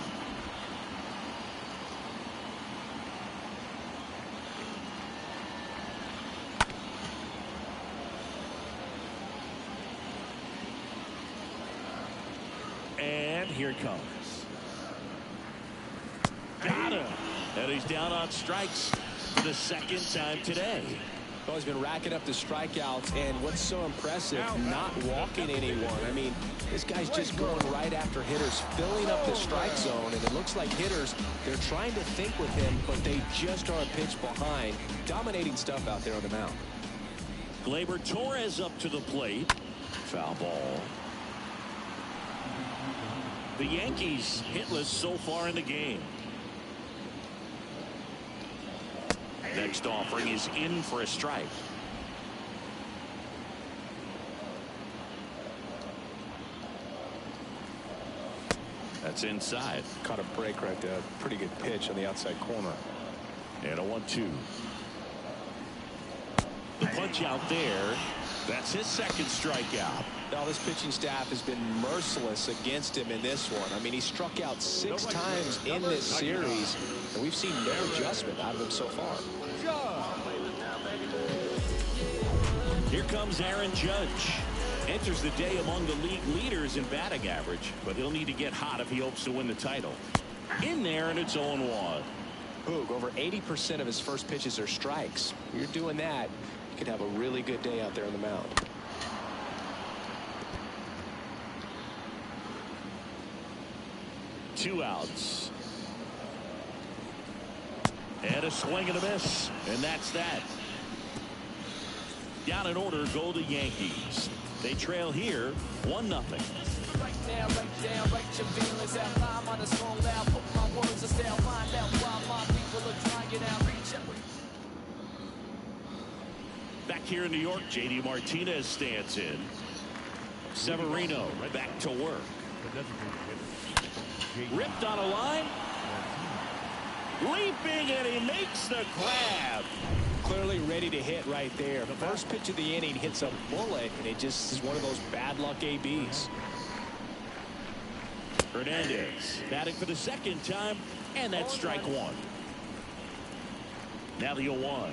And here it comes. Got him. And he's down on strikes for the second time today. Well, he's been racking up the strikeouts, and what's so impressive, not walking anyone. I mean, this guy's just going right after hitters, filling up the strike zone, and it looks like hitters, they're trying to think with him, but they just are a pitch behind. Dominating stuff out there on the mound. Gleyber Torres up to the plate. Foul ball. The Yankees hitless so far in the game. Next offering is in for a strike. That's inside. Caught a break right there. Pretty good pitch on the outside corner. And a 1-2. The punch out there. That's his second strikeout. Now this pitching staff has been merciless against him in this one. I mean, he struck out 6 times in this series, and we've seen no adjustment out of him so far. Here comes Aaron Judge. Enters the day among the league leaders in batting average, but he'll need to get hot if he hopes to win the title. In there, and it's 0-1. Boog, over 80% of his first pitches are strikes. If you're doing that, you could have a really good day out there on the mound. Two outs. And a swing and a miss. And that's that. Down in order go the Yankees. They trail here 1-0. Right now, right down, write your feelings out loud on a song loud. Put my words to style, find out why my people are trying out. Reach out. Back here in New York, J.D. Martinez stands in. Severino back to work. Ripped on a line. Leaping, and he makes the grab. Clearly ready to hit right there. The first pitch of the inning hits a bullet, and it just is one of those bad luck ABs. Hernandez batting for the second time, and that's strike one. Now the 0-1.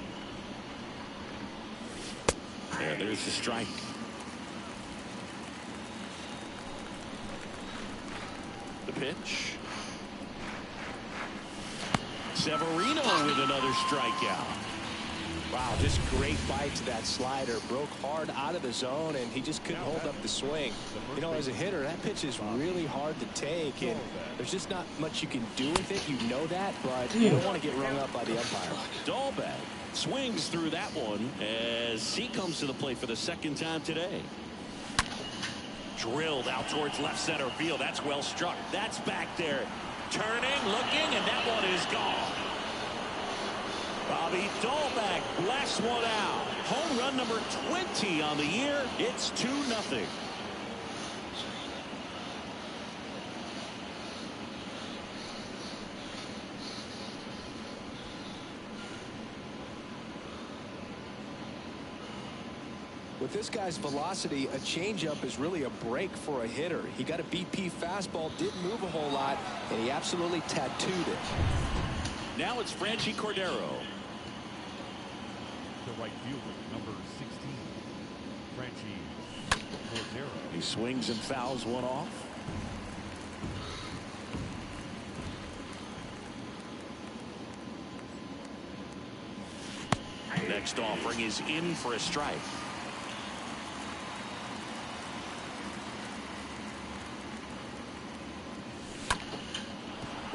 And there's the strike. The pitch. Severino with another strikeout. Wow, just great bite to that slider. Broke hard out of the zone, and he just couldn't hold up the swing. You know, as a hitter, that pitch is really hard to take, and there's just not much you can do with it. You know that, but you don't want to get rung up by the umpire. Dahlbeck swings through that one as he comes to the plate for the second time today. Drilled out towards left center field. That's well struck. That's back there. Turning, looking, and that one is gone. Bobby Dahlbeck blasts one out. Home run number 20 on the year. It's 2-0. With this guy's velocity, a changeup is really a break for a hitter. He got a BP fastball, didn't move a whole lot, and he absolutely tattooed it. Now it's Franchi Cordero. The right fielder, number 16, Franchi Cordero. He swings and fouls one off. Next offering is in for a strike.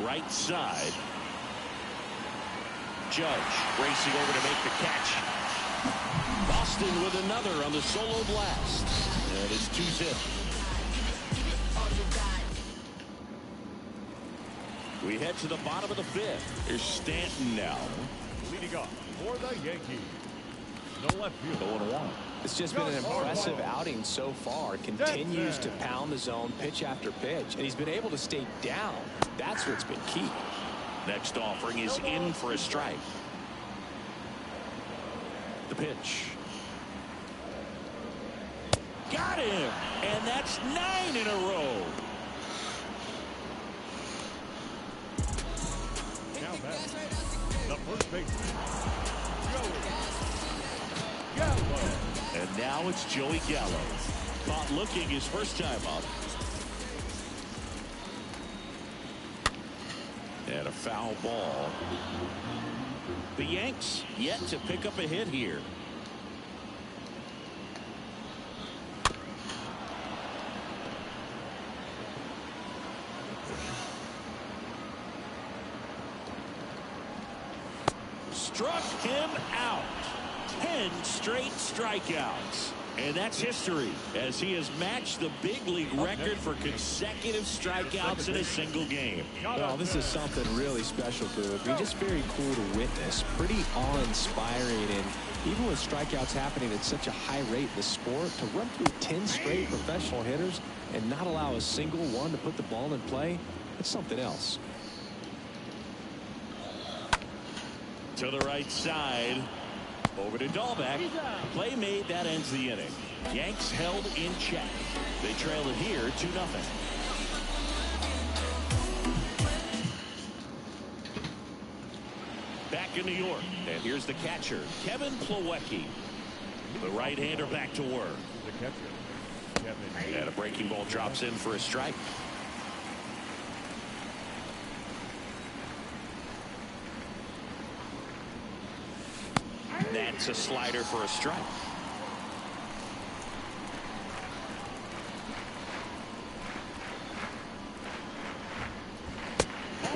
Right side. Judge racing over to make the catch. Boston with another on the solo blast. And it's 2-0. We head to the bottom of the fifth. Here's Stanton now. Leading up for the Yankees, the left fielder. 0-1. It's just been an impressive outing so far. Continues to pound the zone pitch after pitch, and he's been able to stay down. That's what's been key. Next offering is in for a strike. The pitch. Got him, and that's 9 in a row. Now back, the first baseman, Joey Gallo. And now it's Joey Gallo. Caught looking his first time up. And a foul ball. The Yanks yet to pick up a hit here. Struck him out. 10 straight strikeouts. And that's history, as he has matched the big league record for consecutive strikeouts in a single game. Well, this is something really special, Boo. I mean, just very cool to witness. Pretty awe-inspiring. And even with strikeouts happening at such a high rate in the sport, to run through 10 straight professional hitters and not allow a single one to put the ball in play, it's something else. To the right side. Over to Dahlbeck. Play made. That ends the inning. Yanks held in check. They trail it here 2-0. Back in New York. And here's the catcher, Kevin Plawecki. The right-hander back to work. The catcher, Kevin. And a breaking ball drops in for a strike. That's a slider for a strike.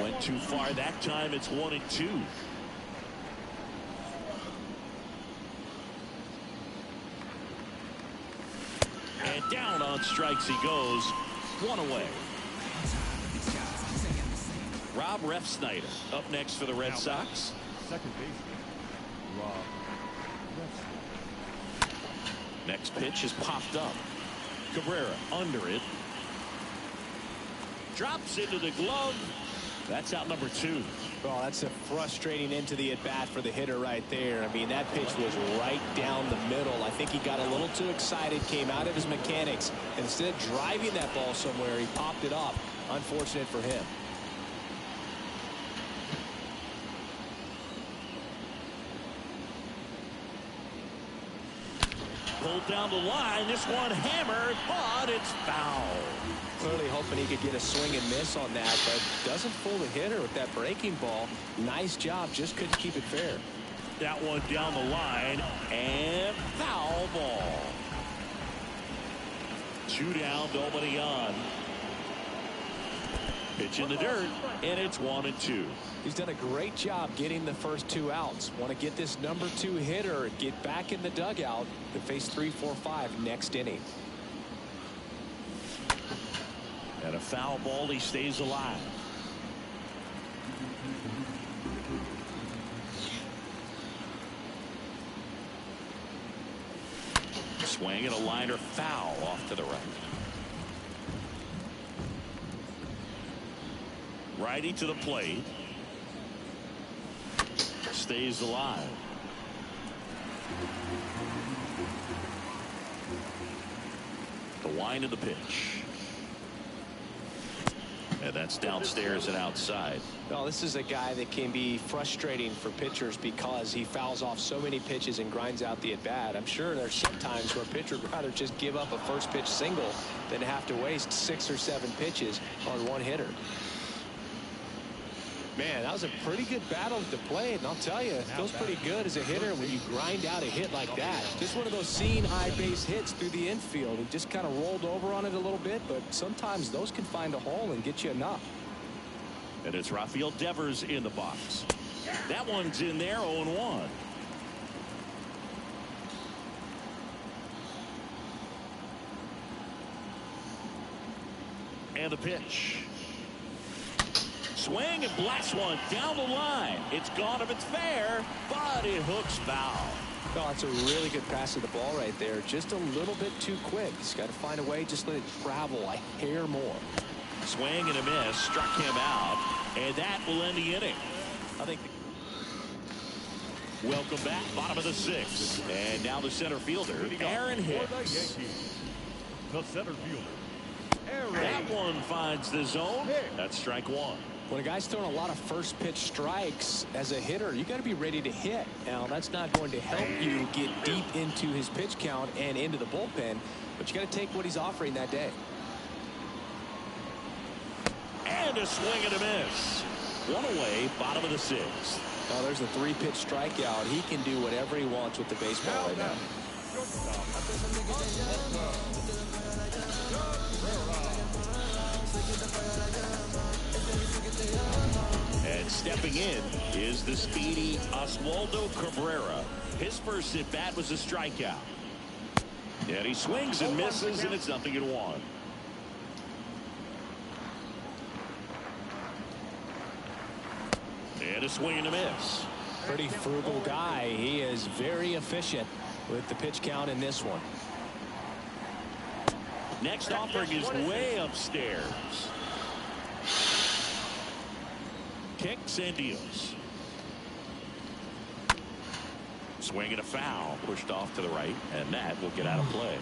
Went too far that time. It's 1-2. And down on strikes he goes. One away. Rob Refsnyder up next for the Red Sox. Second baseman, Rob. Next pitch is popped up. Cabrera under it. Drops into the glove. That's out number 2. Well, that's a frustrating end to the at-bat for the hitter right there. I mean, that pitch was right down the middle. I think he got a little too excited, came out of his mechanics. Instead of driving that ball somewhere, he popped it up. Unfortunate for him. pulled down the line. This one hammered, but it's foul. Clearly hoping he could get a swing and miss on that, but doesn't fool the hitter with that breaking ball. Nice job, just couldn't keep it fair. That one down the line, and foul ball. 2 down, nobody on. Pitch in the dirt, and it's 1-2. He's done a great job getting the first 2 outs. Want to get this number 2 hitter, get back in the dugout to face 3, 4, 5 next inning. And a foul ball, he stays alive. Swing and a liner foul off to the right. Righty to the plate. Stays alive. The wind of the pitch. And that's downstairs and outside. Well, this is a guy that can be frustrating for pitchers because he fouls off so many pitches and grinds out the at-bat. I'm sure there's some times where a pitcher would rather just give up a first pitch single than have to waste 6 or 7 pitches on one hitter. Man, that was a pretty good battle at the plate, and I'll tell you, it feels pretty good as a hitter when you grind out a hit like that. Just one of those seeing high base hits through the infield. He just kind of rolled over on it a little bit, but sometimes those can find a hole and get you enough. And it's Rafael Devers in the box. That one's in there, 0-1. And the pitch. Swing and blast one down the line. It's gone if it's fair, but it hooks foul. Oh, that's a really good pass of the ball right there. Just a little bit too quick. He's got to find a way, just let it travel a hair more. Swing and a miss, struck him out, and that will end the inning. I think. Welcome back, bottom of the 6th, and now the center fielder, Aaron Hicks. The center fielder, Aaron. That one finds the zone. That's strike 1. When a guy's throwing a lot of first pitch strikes as a hitter, you got to be ready to hit. Now, that's not going to help you get deep into his pitch count and into the bullpen, but you got to take what he's offering that day. And a swing and a miss. One away, bottom of the 6th. Oh, there's a 3-pitch strikeout. He can do whatever he wants with the baseball right now. And stepping in is the speedy Oswaldo Cabrera. His first at bat was a strikeout. And he swings and misses, and it's 0-1. And a swing and a miss. Pretty frugal guy. He is very efficient with the pitch count in this one. Next offering is way upstairs. Kicks and deals. Swing and a foul, pushed off to the right, and that will get out of play.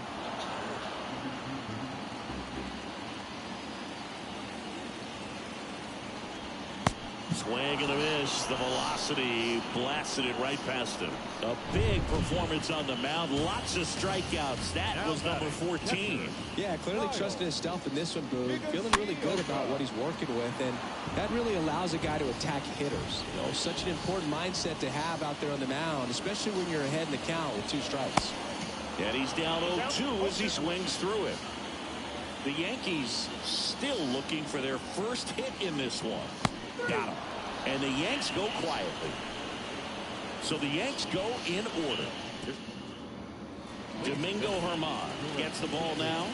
Swing and a miss. The velocity blasted it right past him. A big performance on the mound. Lots of strikeouts. That was number 14. Yeah, clearly trusting his stuff in this one, Boo. Feeling really good about what he's working with, and that really allows a guy to attack hitters. You know, such an important mindset to have out there on the mound, especially when you're ahead in the count with 2 strikes. And he's down 0-2 as he swings through it. The Yankees still looking for their first hit in this one. Got him. And the Yanks go quietly. So the Yanks go in order. Domingo Germán gets the ball now,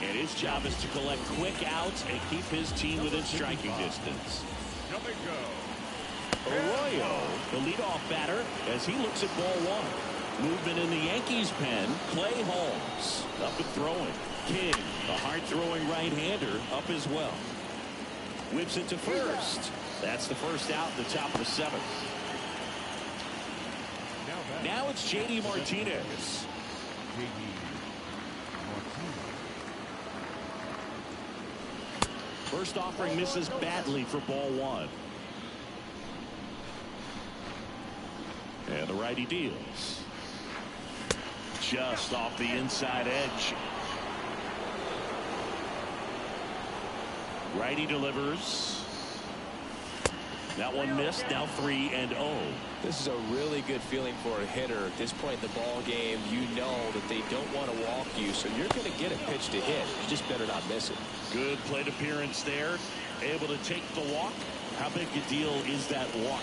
and his job is to collect quick outs and keep his team within striking distance. Arroyo, the leadoff batter, as he looks at ball 1. Movement in the Yankees pen. Clay Holmes up and throwing. King, the hard-throwing right-hander, up as well. Whips it to first. That's the first out in the top of the 7th. Now it's J.D. Martinez. First offering misses badly for ball 1. And the righty deals. just off the inside edge. Righty delivers. That one missed. Now 3-0. This is a really good feeling for a hitter at this point in the ball game. You know that they don't want to walk you, so you're going to get a pitch to hit. You just better not miss it. Good plate appearance there. Able to take the walk. How big a deal is that walk?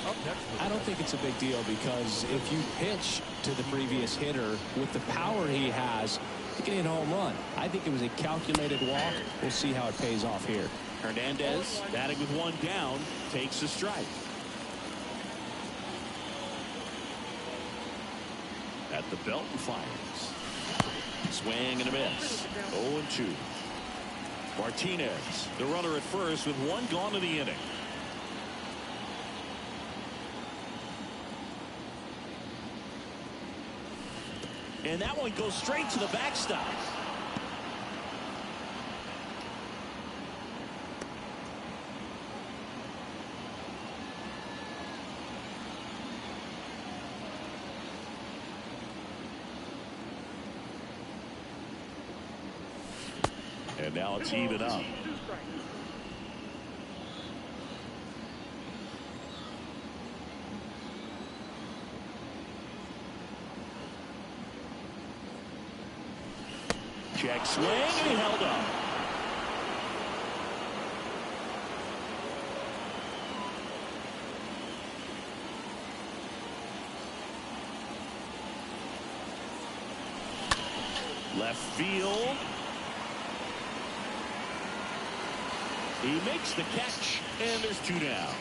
I don't think it's a big deal, because if you pitch to the previous hitter with the power he has, you can hit a home run. I think it was a calculated walk. We'll see how it pays off here. Hernandez, batting with one down, takes a strike. At the belt and fires. Swing and a miss. 0-2. Martinez, the runner at first with one gone in the inning. And that one goes straight to the backstop. And now it's even up. Check swing, and he held up. Left field. He makes the catch, and there's two down.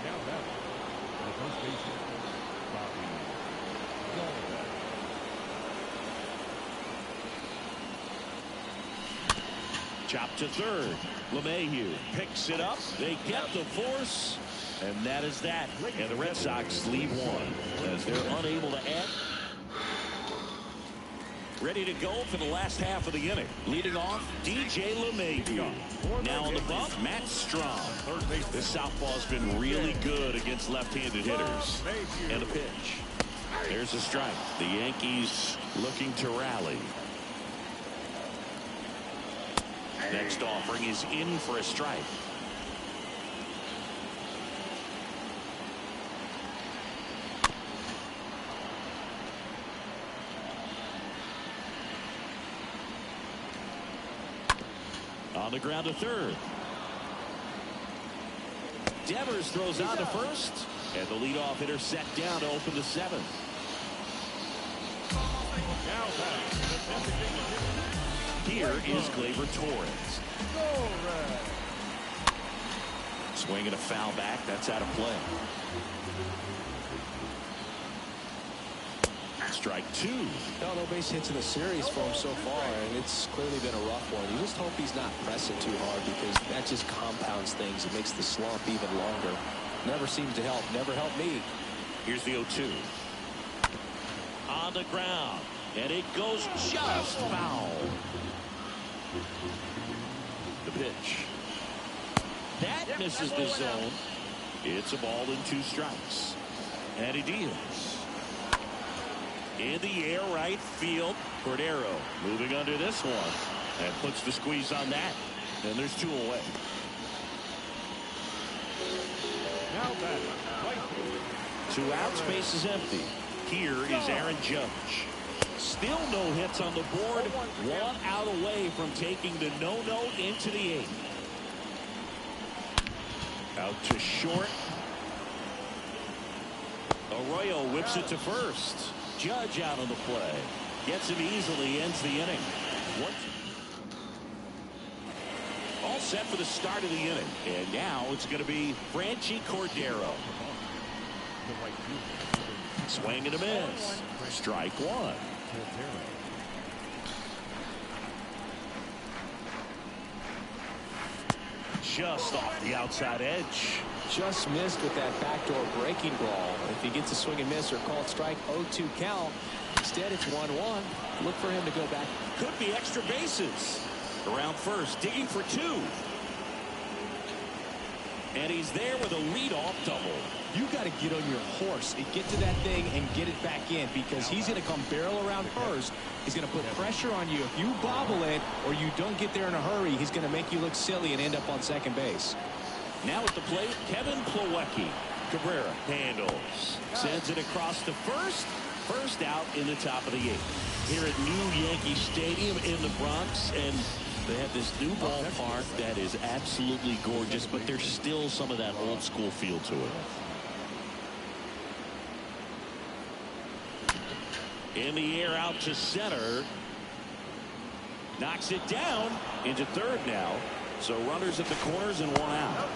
Now that the first baseman, Chop to third. LeMahieu picks it up. They get the force, and that is that. And the Red Sox lead one as they're unable to add. Ready to go for the last half of the inning. Leading off, DJ LeMahieu. Now on the bump, Matt Strom. This southpaw's been really good against left-handed hitters. And a pitch. There's a strike. The Yankees looking to rally. Next offering is in for a strike. On the ground to third. Devers throws out to first, and the leadoff hitter set down to open the seventh. Here is Gleyber Torres. Swinging a foul back. That's out of play. Strike two. No base hits in the series for him so far, and it's clearly been a rough one. You just hope he's not pressing too hard, because that just compounds things. It makes the slump even longer. Never seems to help. Never helped me. Here's the 0-2. On the ground, and it goes just foul. The pitch. That misses the zone. It's a ball and 2 strikes. And he deals. In the air, right field. Cordero moving under this one and puts the squeeze on that. And there's 2 away. now back. 2 outs, base is empty. Here is Aaron Judge. Still no hits on the board. 1 out away from taking the no-no into the 8th. Out to short. Arroyo whips it to first. Judge out on the play. Gets him easily, ends the inning. All set for the start of the inning. And now it's going to be Franchy Cordero. Swing and a miss. Strike 1. Just off the outside edge. Just missed with that backdoor breaking ball. If he gets a swing and miss or called strike, 0-2 count. Instead, it's 1-1. Look for him to go back. Could be extra bases. Around first, digging for 2. And he's there with a leadoff double. You got to get on your horse and get to that thing and get it back in, because he's going to come barrel around first. He's going to put pressure on you. If you bobble it or you don't get there in a hurry, he's going to make you look silly and end up on second base. Now at the plate, Kevin Plawecki. Cabrera handles. Sends it across to first. First out in the top of the 8th. Here at New Yankee Stadium in the Bronx, and they have this new ballpark that is absolutely gorgeous, but there's still some of that old school feel to it. In the air out to center. Knocks it down into third now. So runners at the corners and 1 out.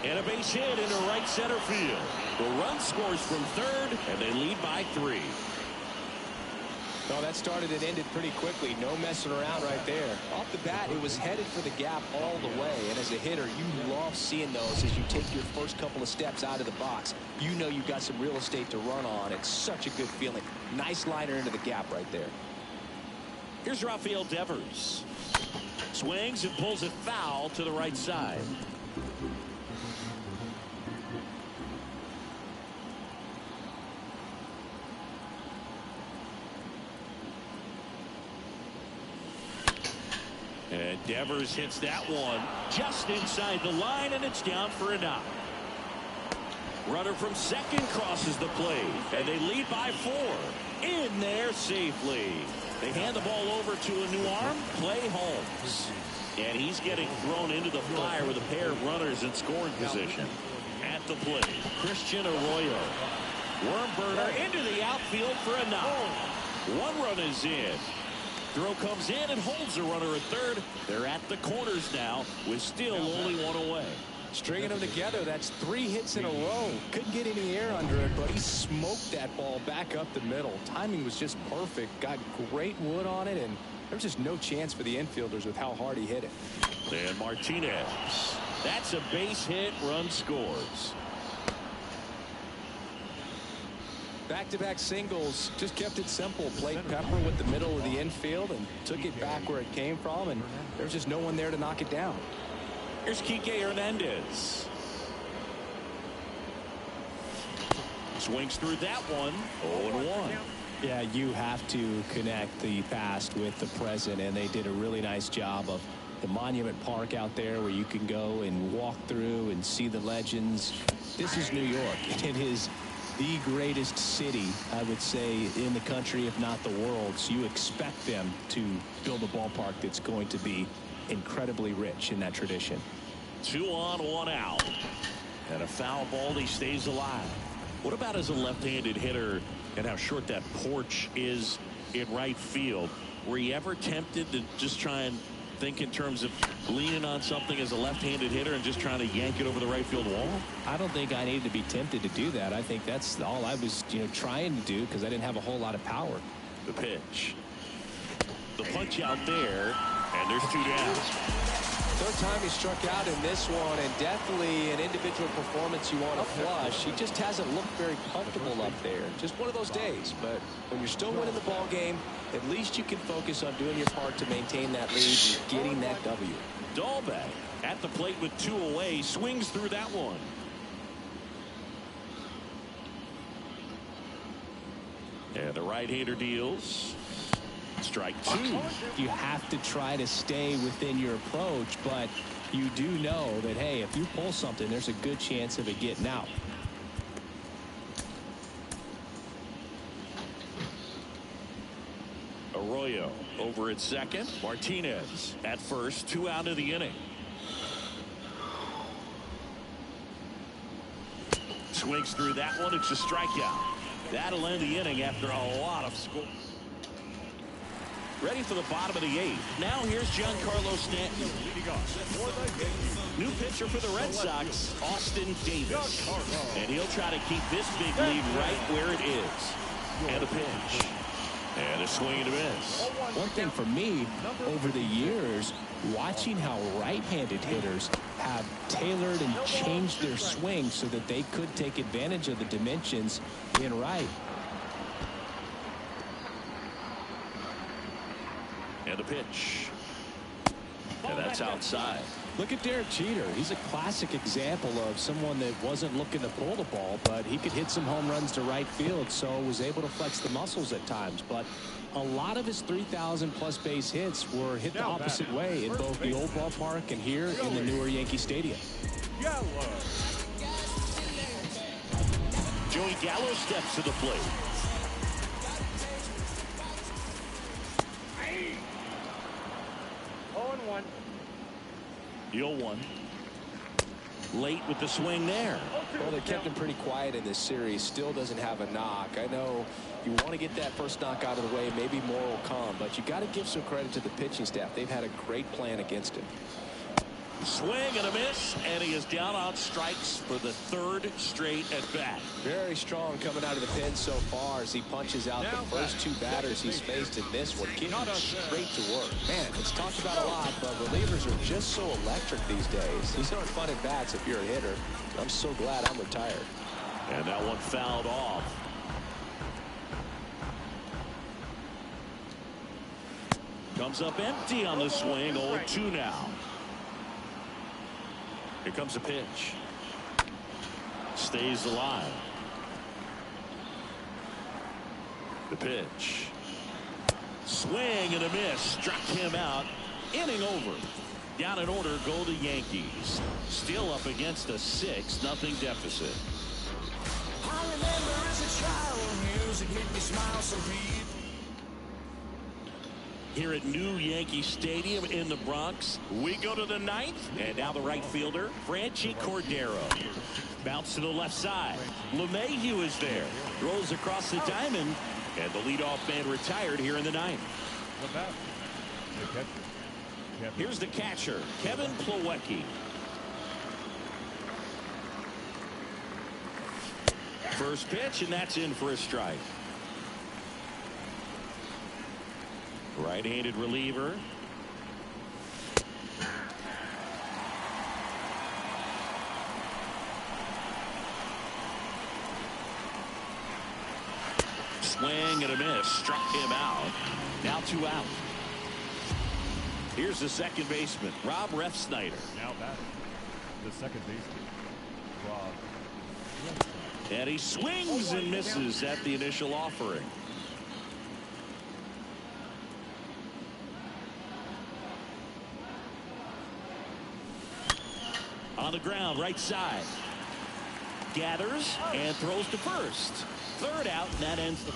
And a base hit into right center field. The run scores from third, and they lead by 3. Well, that started and ended pretty quickly. No messing around right there. Off the bat, it was headed for the gap all the way. And as a hitter, you love seeing those as you take your first couple of steps out of the box. You know you got some real estate to run on. It's such a good feeling. Nice liner into the gap right there. Here's Rafael Devers. Swings and pulls it foul to the right side. And Devers hits that one just inside the line, and it's down for a knock. Runner from second crosses the plate, and they lead by 4. In there safely. They hand the ball over to a new arm, Clay Holmes. And he's getting thrown into the fire with a pair of runners in scoring position. At the plate, Christian Arroyo. Worm burner into the outfield for a knock. 1 run is in. Throw comes in and holds the runner at third. They're at the corners now with still only 1 away. Stringing them together, that's 3 hits in a row. Couldn't get any air under it, but he smoked that ball back up the middle. Timing was just perfect. Got great wood on it, and there was just no chance for the infielders with how hard he hit it. And Martinez. That's a base hit. Run scores. Back-to-back singles, just kept it simple. Played Pepper with the middle of the infield and took it back where it came from, and there was just no one there to knock it down. Here's Kike Hernandez. Swings through that one. 0-1. Yeah, you have to connect the past with the present, and they did a really nice job of the Monument Park out there where you can go and walk through and see the legends. This is New York. It is the greatest city, I would say, in the country, if not the world. So you expect them to build a ballpark that's going to be incredibly rich in that tradition. 2 on, 1 out. And a foul ball. He stays alive. What about as a left-handed hitter and how short that porch is in right field? Were you ever tempted to just try and think in terms of leaning on something as a left-handed hitter and just trying to yank it over the right field wall? I don't think I needed to be tempted to do that. I think that's all I was, trying to do, because I didn't have a whole lot of power. The pitch. The punch out there, and there's 2 down. Third time he struck out in this one, and definitely an individual performance you want to flush. He just hasn't looked very comfortable up there. Just one of those days. But when you're still winning the ball game, at least you can focus on doing your part to maintain that lead and getting that W. Dahlbeck at the plate with 2 away, swings through that one. And the right-hander deals. Strike 2. You have to try to stay within your approach, but you do know that, hey, if you pull something, there's a good chance of it getting out. Arroyo over at second. Martinez at first. 2 out of the inning. Swings through that one. It's a strikeout. That'll end the inning after a lot of score. Ready for the bottom of the 8th. Now here's Giancarlo Stanton. New pitcher for the Red Sox, Austin Davis. And he'll try to keep this big lead right where it is. And a pitch. And a swing and a miss. One thing for me, over the years, watching how right-handed hitters have tailored and changed their swing so that they could take advantage of the dimensions in right. And a pitch. And that's outside. Look at Derek Jeter. He's a classic example of someone that wasn't looking to pull the ball, but he could hit some home runs to right field, so was able to flex the muscles at times. But a lot of his 3,000-plus base hits were hit the opposite way in both the old ballpark and here in the newer Yankee Stadium. Joey Gallo steps to the plate. The 0-1. Late with the swing there. Well, they kept him pretty quiet in this series. Still doesn't have a knock. I know you want to get that first knock out of the way. Maybe more will come, but you got to give some credit to the pitching staff. They've had a great plan against him. Swing and a miss, and he is down on strikes for the third straight at bat. Very strong coming out of the pen so far as he punches out the first two batters he's faced in this one. Getting straight to work. Man, it's talked about a lot, but relievers are just so electric these days. These aren't fun at bats if you're a hitter. I'm so glad I'm retired. And that one fouled off. Comes up empty on the swing. 0-2 now. Here comes a pitch. Stays alive. The pitch. Swing and a miss. Struck him out. Inning over. Down in order go the Yankees. Still up against a 6-0 deficit. I remember as a child, music made me smile so deep. Here at New Yankee Stadium in the Bronx, we go to the 9th, and now the right fielder, Franchi Cordero. Bounce to the left side. LeMahieu is there. Throws across the diamond, and the leadoff man retired here in the 9th. Here's the catcher, Kevin Plawecki. First pitch, and that's in for a strike. Right-handed reliever. Swing and a miss. Struck him out. Now 2 out. Here's the second baseman, Rob Refsnyder. Now batting, the second baseman, Rob. And he swings and misses at the initial offering. On the ground, right side. Gathers and throws to first. Third out, and that ends the...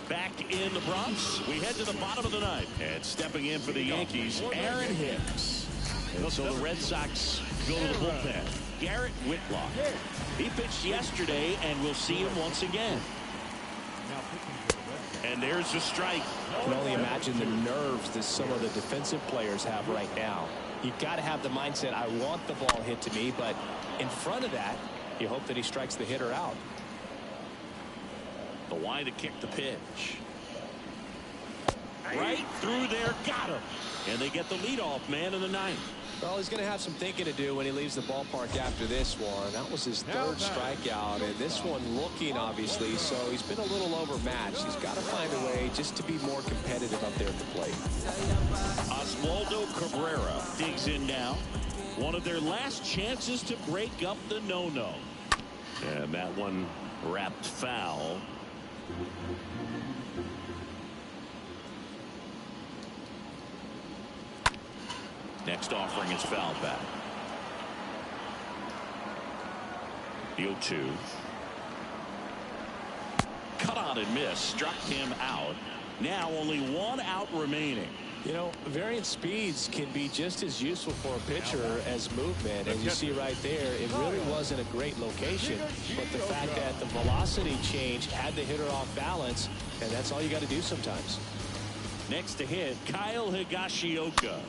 Back in the Bronx, we head to the bottom of the 9th. And stepping in for the Yankees, Aaron Hicks. And so the Red Sox go to the bullpen. Garrett Whitlock. He pitched yesterday, and we'll see him once again. And there's a strike. I can only imagine the nerves that some of the defensive players have right now. You've got to have the mindset, I want the ball hit to me, but in front of that, you hope that he strikes the hitter out. The line to kick the pitch. Right through there, got him. And they get the leadoff man in the 9th. Well, he's going to have some thinking to do when he leaves the ballpark after this one. That was his third strikeout, and this one looking, obviously, so he's been a little overmatched. He's got to find a way just to be more competitive up there at the plate. Oswaldo Cabrera digs in now. One of their last chances to break up the no-no. And that one wrapped foul. Next offering is fouled back. The 0-2. Cut on and miss. Struck him out. Now only 1 out remaining. You know, varying speeds can be just as useful for a pitcher as movement. As you see right there, it really wasn't a great location, but the fact that the velocity change had the hitter off balance, and that's all you got to do sometimes. Next to hit, Kyle Higashioka.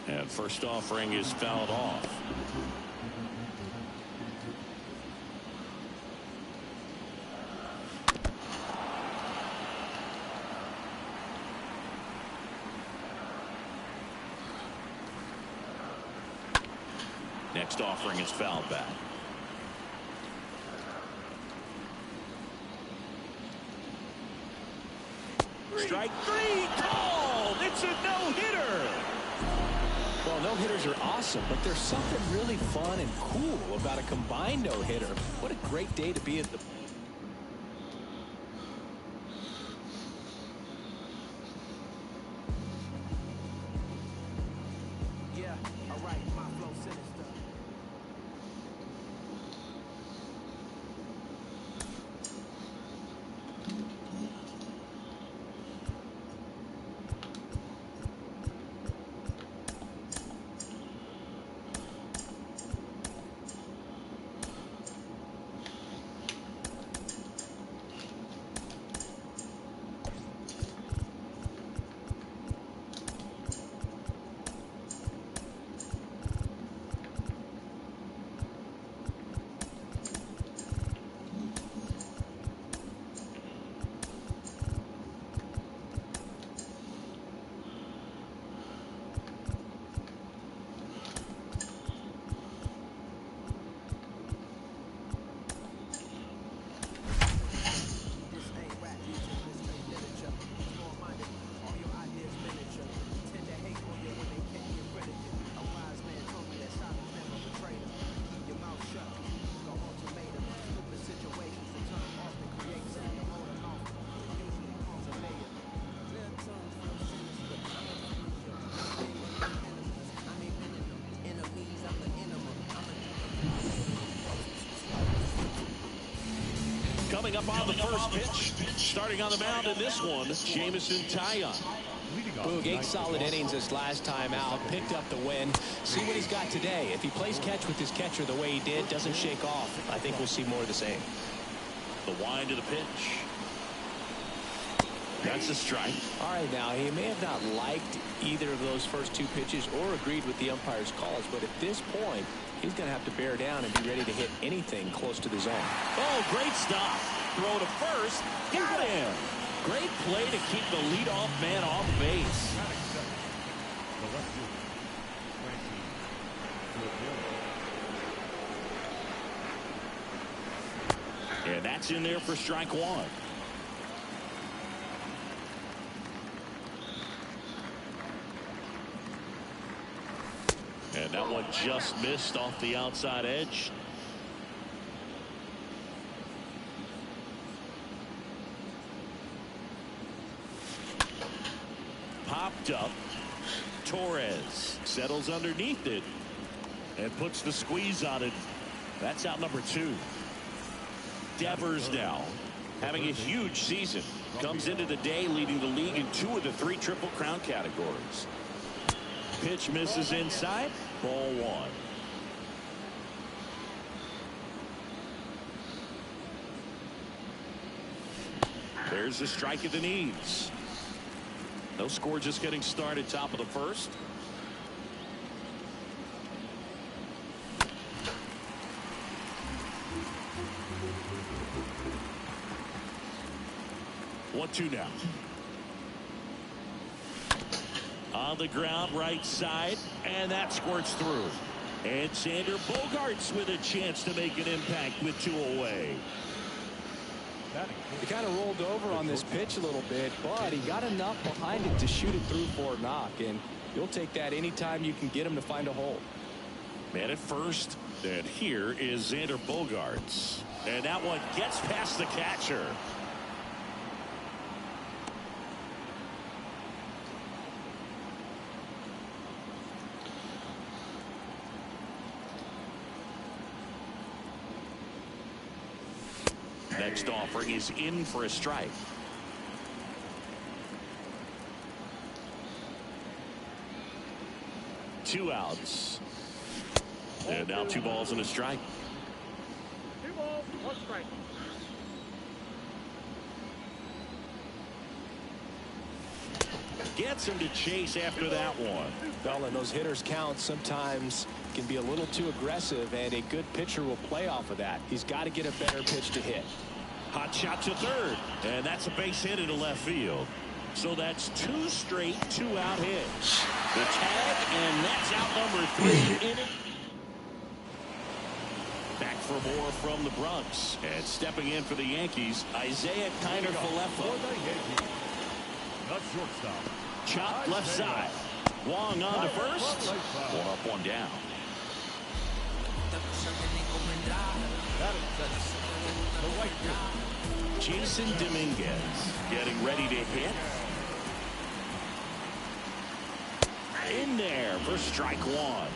And first offering is fouled off. next offering is fouled back. Strike three called. It's a no-hitter. Well, no-hitters are awesome, but there's something really fun and cool about a combined no-hitter. What a great day to be at the... Yeah, alright, my flow sinister. Coming up on the first pitch, starting on the mound in this one, Jamison Taillon. Boog, 8 solid innings this last time out, picked up the win. See what he's got today. If he plays catch with his catcher the way he did, doesn't shake off, I think we'll see more of the same. The wind to the pitch. That's a strike. All right, now, he may have not liked either of those first 2 pitches or agreed with the umpire's calls, but at this point, he's going to have to bear down and be ready to hit anything close to the zone. Oh, great stop. Throw to first. Got him. Great play to keep the leadoff man off base. And that's in there for strike one. And that one just missed off the outside edge. Popped up. Torres settles underneath it and puts the squeeze on it. That's out number 2. Devers now having a huge season. Comes into the day leading the league in 2 of the 3 Triple Crown categories. Pitch misses inside. Ball 1. There's the strike at the knees. No score, just getting started, top of the first. One, 2 now. On the ground, right side, and that squirts through. And Xander Bogaerts with a chance to make an impact with 2 away. He kind of rolled over on this pitch a little bit, but he got enough behind it to shoot it through for a knock, and you'll take that anytime you can get him to find a hole. Man at first, and here is Xander Bogaerts. And that one gets past the catcher. Next offering is in for a strike. Two outs. And now 2 balls and a strike. 2 balls, 1 strike. Gets him to chase after that one. Well, and those hitters count sometimes can be a little too aggressive, and a good pitcher will play off of that. He's got to get a better pitch to hit. Hot shot to third, and that's a base hit into left field. So that's 2 straight 2-out hits. The tag, and that's out number 3 in it. for more from the Bronx. And stepping in for the Yankees, Isaiah Kiner-Falefa. The shortstop. Chopped left side. Wong on to first. One up, one down. That is the right field. Jason Dominguez getting ready to hit. In there for strike one.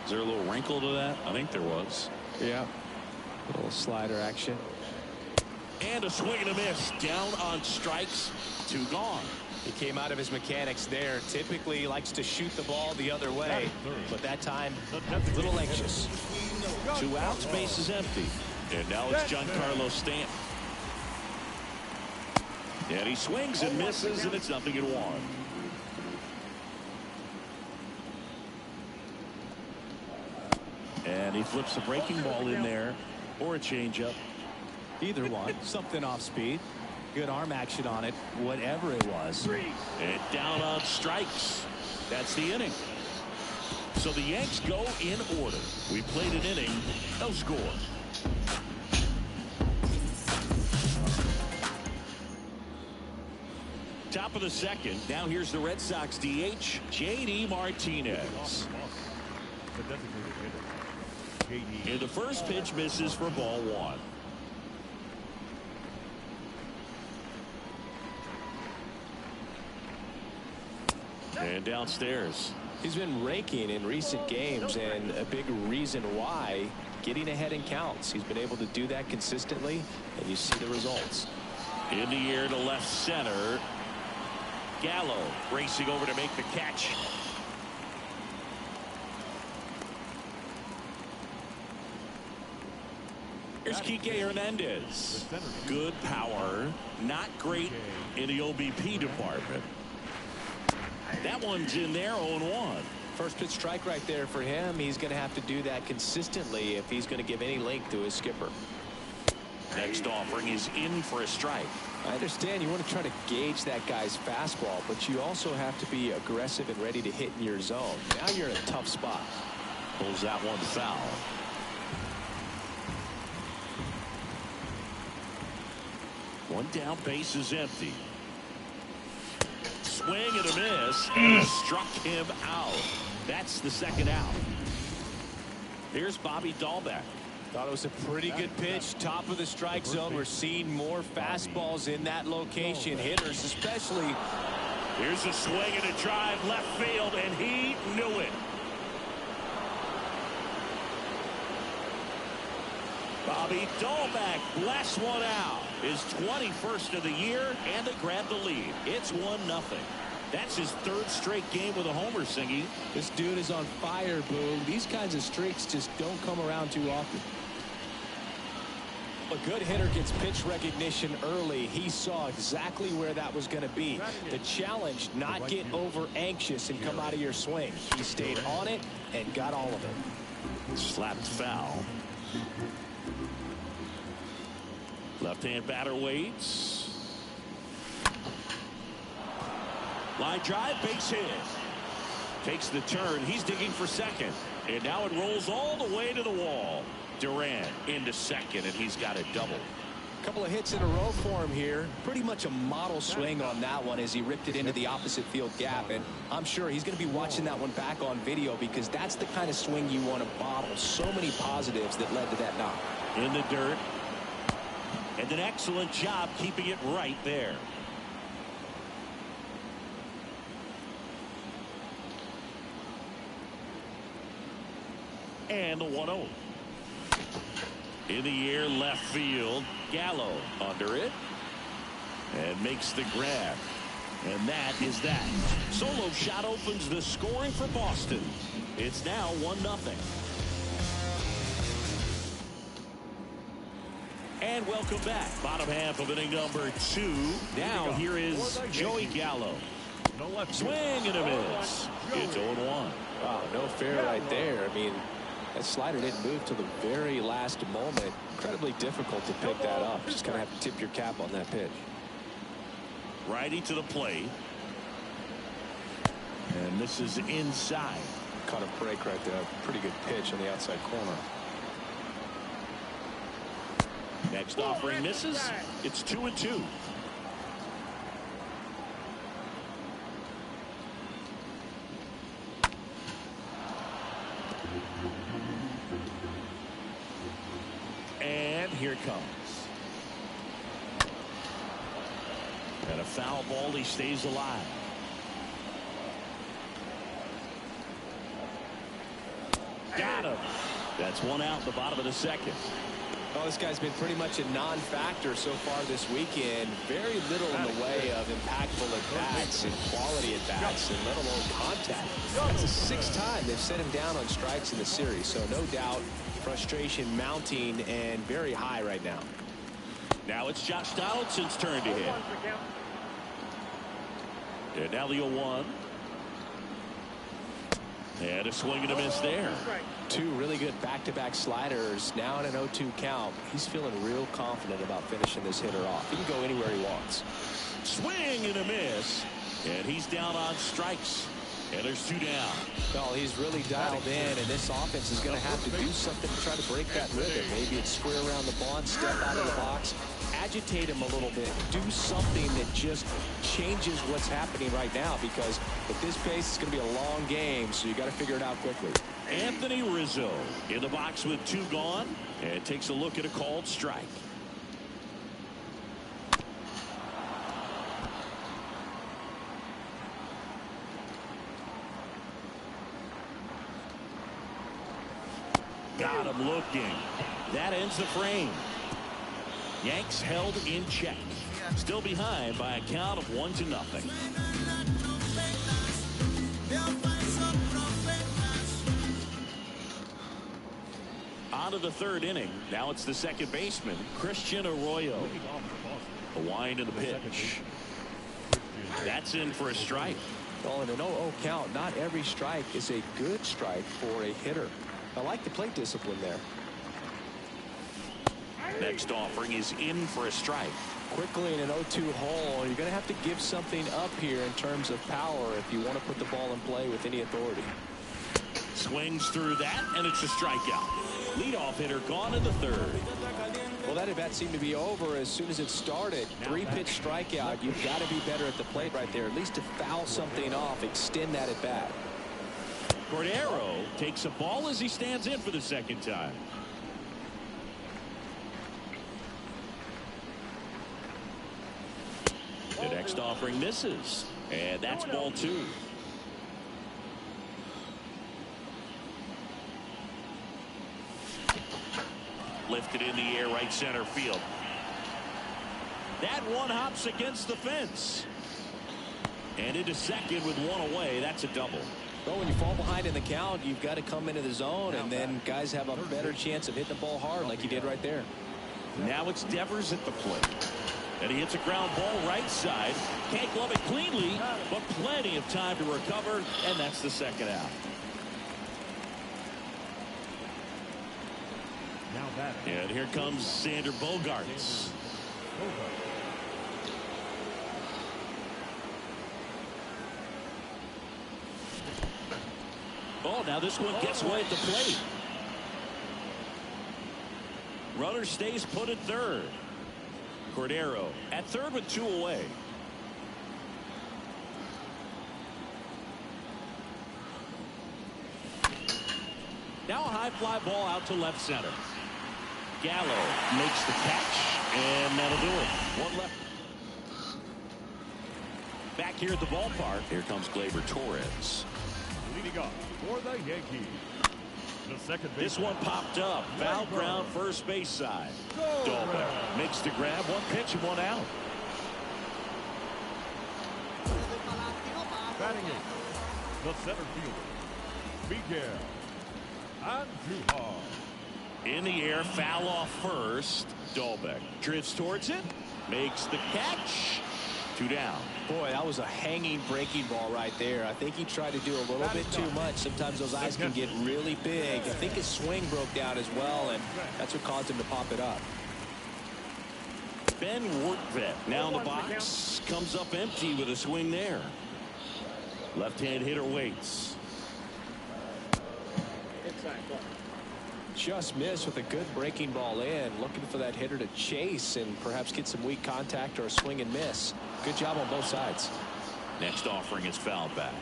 Is there a little wrinkle to that? I think there was. Yeah. A little slider action. And a swing and a miss. Down on strikes. 2 gone. He came out of his mechanics there. Typically likes to shoot the ball the other way, but that time a little anxious. 2 outs, base is empty. And now it's Giancarlo Stanton. And he swings and misses, and it's 0-1. And he flips the breaking ball in there, or a changeup. Either one. Something off speed. Good arm action on it, whatever it was. And down on strikes. That's the inning. So the Yanks go in order. We played an inning, no score. Top of the second. Now here's the Red Sox DH, J.D. Martinez. The designated hitter. J.D. And the first pitch misses for ball 1. And downstairs. He's been raking in recent games, and a big reason why, getting ahead in counts. He's been able to do that consistently, and you see the results. In the air to left center. Gallo racing over to make the catch. Here's Kike Hernandez. Good power, not great in the OBP department. That one's in there, 0-1. First pitch strike right there for him. He's going to have to do that consistently if he's going to give any length to his skipper. Next offering is in for a strike. I understand you want to try to gauge that guy's fastball, but you also have to be aggressive and ready to hit in your zone. Now you're in a tough spot. Pulls that one foul. One down, base is empty. Swing and a miss, and struck him out. That's the second out. Here's Bobby Dahlbeck. Thought it was a pretty good pitch. Top of the strike zone. We're seeing more fastballs in that location. Hitters especially. Here's a swing and a drive left field, and he knew it. Bobby Dahlbeck blasts one out. His 21st of the year, and they grab the lead. It's 1-0. That's his 3rd straight game with a homer, Singy. This dude is on fire, Boom. These kinds of streaks just don't come around too often. A good hitter gets pitch recognition early. He saw exactly where that was going to be. The challenge, not get over anxious and come out of your swing. He stayed on it and got all of it. Slapped foul. Left-hand batter waits. Line drive, base hit. Takes the turn. He's digging for second. And now it rolls all the way to the wall. Durant into second, and he's got a double. A couple of hits in a row for him here. Pretty much a model swing on that one as he ripped it into the opposite field gap. And I'm sure he's going to be watching that one back on video because that's the kind of swing you want to bottle. So many positives that led to that knock. In the dirt. And an excellent job keeping it right there. And the 1-0. In the air left field. Gallo under it. And makes the grab. And that is that. Solo shot opens the scoring for Boston. It's now 1-0. And welcome back. Bottom half of inning number 2. Now here is Joey Gallo. Swing and a miss. It's 0-1. Wow, no fair right there. I mean, that slider didn't move till the very last moment. Incredibly difficult to pick that up. Just going to have to tip your cap on that pitch. Righty to the plate. And this is inside. Caught a break right there. Pretty good pitch on the outside corner. Next offering misses. It's 2-2. And here it comes. And a foul ball. He stays alive. Got him. That's one out in the bottom of the second. Oh, this guy's been pretty much a non-factor so far this weekend. Very little in the way of impactful at-bats and quality at-bats, and let alone contact. It's the sixth time they've set him down on strikes in the series, so no doubt frustration mounting and very high right now. Now it's Josh Donaldson's turn to hit. And now the 0-1. And a swing and a miss there. Two really good back-to-back sliders. Now in an 0-2 count. He's feeling real confident about finishing this hitter off. He can go anywhere he wants. Swing and a miss. And he's down on strikes. And there's 2 down. Well, he's really dialed in, and this offense is going to have to do something to try to break that rhythm. Maybe it's square around the bunt, step out of the box, agitate him a little bit, do something that just changes what's happening right now, because at this pace, it's going to be a long game, so you got to figure it out quickly. Anthony Rizzo in the box with 2 gone, and takes a look at a called strike. Got him looking. That ends the frame. Yanks held in check. Still behind by a count of 1-0. On to the third inning. Now it's the second baseman, Christian Arroyo. A wind and a pitch. That's in for a strike. Well, in an 0-0 count, not every strike is a good strike for a hitter. I like the plate discipline there. Next offering is in for a strike. Quickly in an 0-2 hole, you're going to have to give something up here in terms of power if you want to put the ball in play with any authority. Swings through that, and it's a strikeout. Leadoff hitter gone in the third. Well, that at-bat seemed to be over as soon as it started. 3-pitch strikeout. You've got to be better at the plate right there, at least to foul something off, extend that at-bat. Cordero takes a ball as he stands in for the second time. The next offering misses, and that's ball 2. Lifted in the air, right center field. That one hops against the fence. And into second with 1 away. That's a double. Well, when you fall behind in the count, you've got to come into the zone, and then guys have a better chance of hitting the ball hard like he did right there. Now it's Devers at the plate. And he hits a ground ball right side. Can't glove it cleanly, but plenty of time to recover, and that's the second out. And here comes Sander Bogaerts. Oh, now this one gets away at the plate. Runner stays put at third. Cordero at third with 2 away. Now a high fly ball out to left center. Gallo makes the catch, and that'll do it. 1 left. Back here at the ballpark, here comes Gleyber Torres. Leading up for the Yankees. The second base. This one popped up. Foul ground first base side. Dolbeck makes the grab. 1 pitch and 1 out. Batting eighth, the center fielder, Miguel Andujar. In the air, foul off first. Dolbeck drifts towards it, makes the catch. 2 down. Boy, that was a hanging breaking ball right there. I think he tried to do a little bit too much. Sometimes those eyes can get really big. I think his swing broke down as well, and that's what caused him to pop it up. Ben Wortvet now in the box. Comes up empty with a swing there. Left-hand hitter waits. Just missed with a good breaking ball in. Looking for that hitter to chase and perhaps get some weak contact or a swing and miss. Good job on both sides. Next offering is fouled back.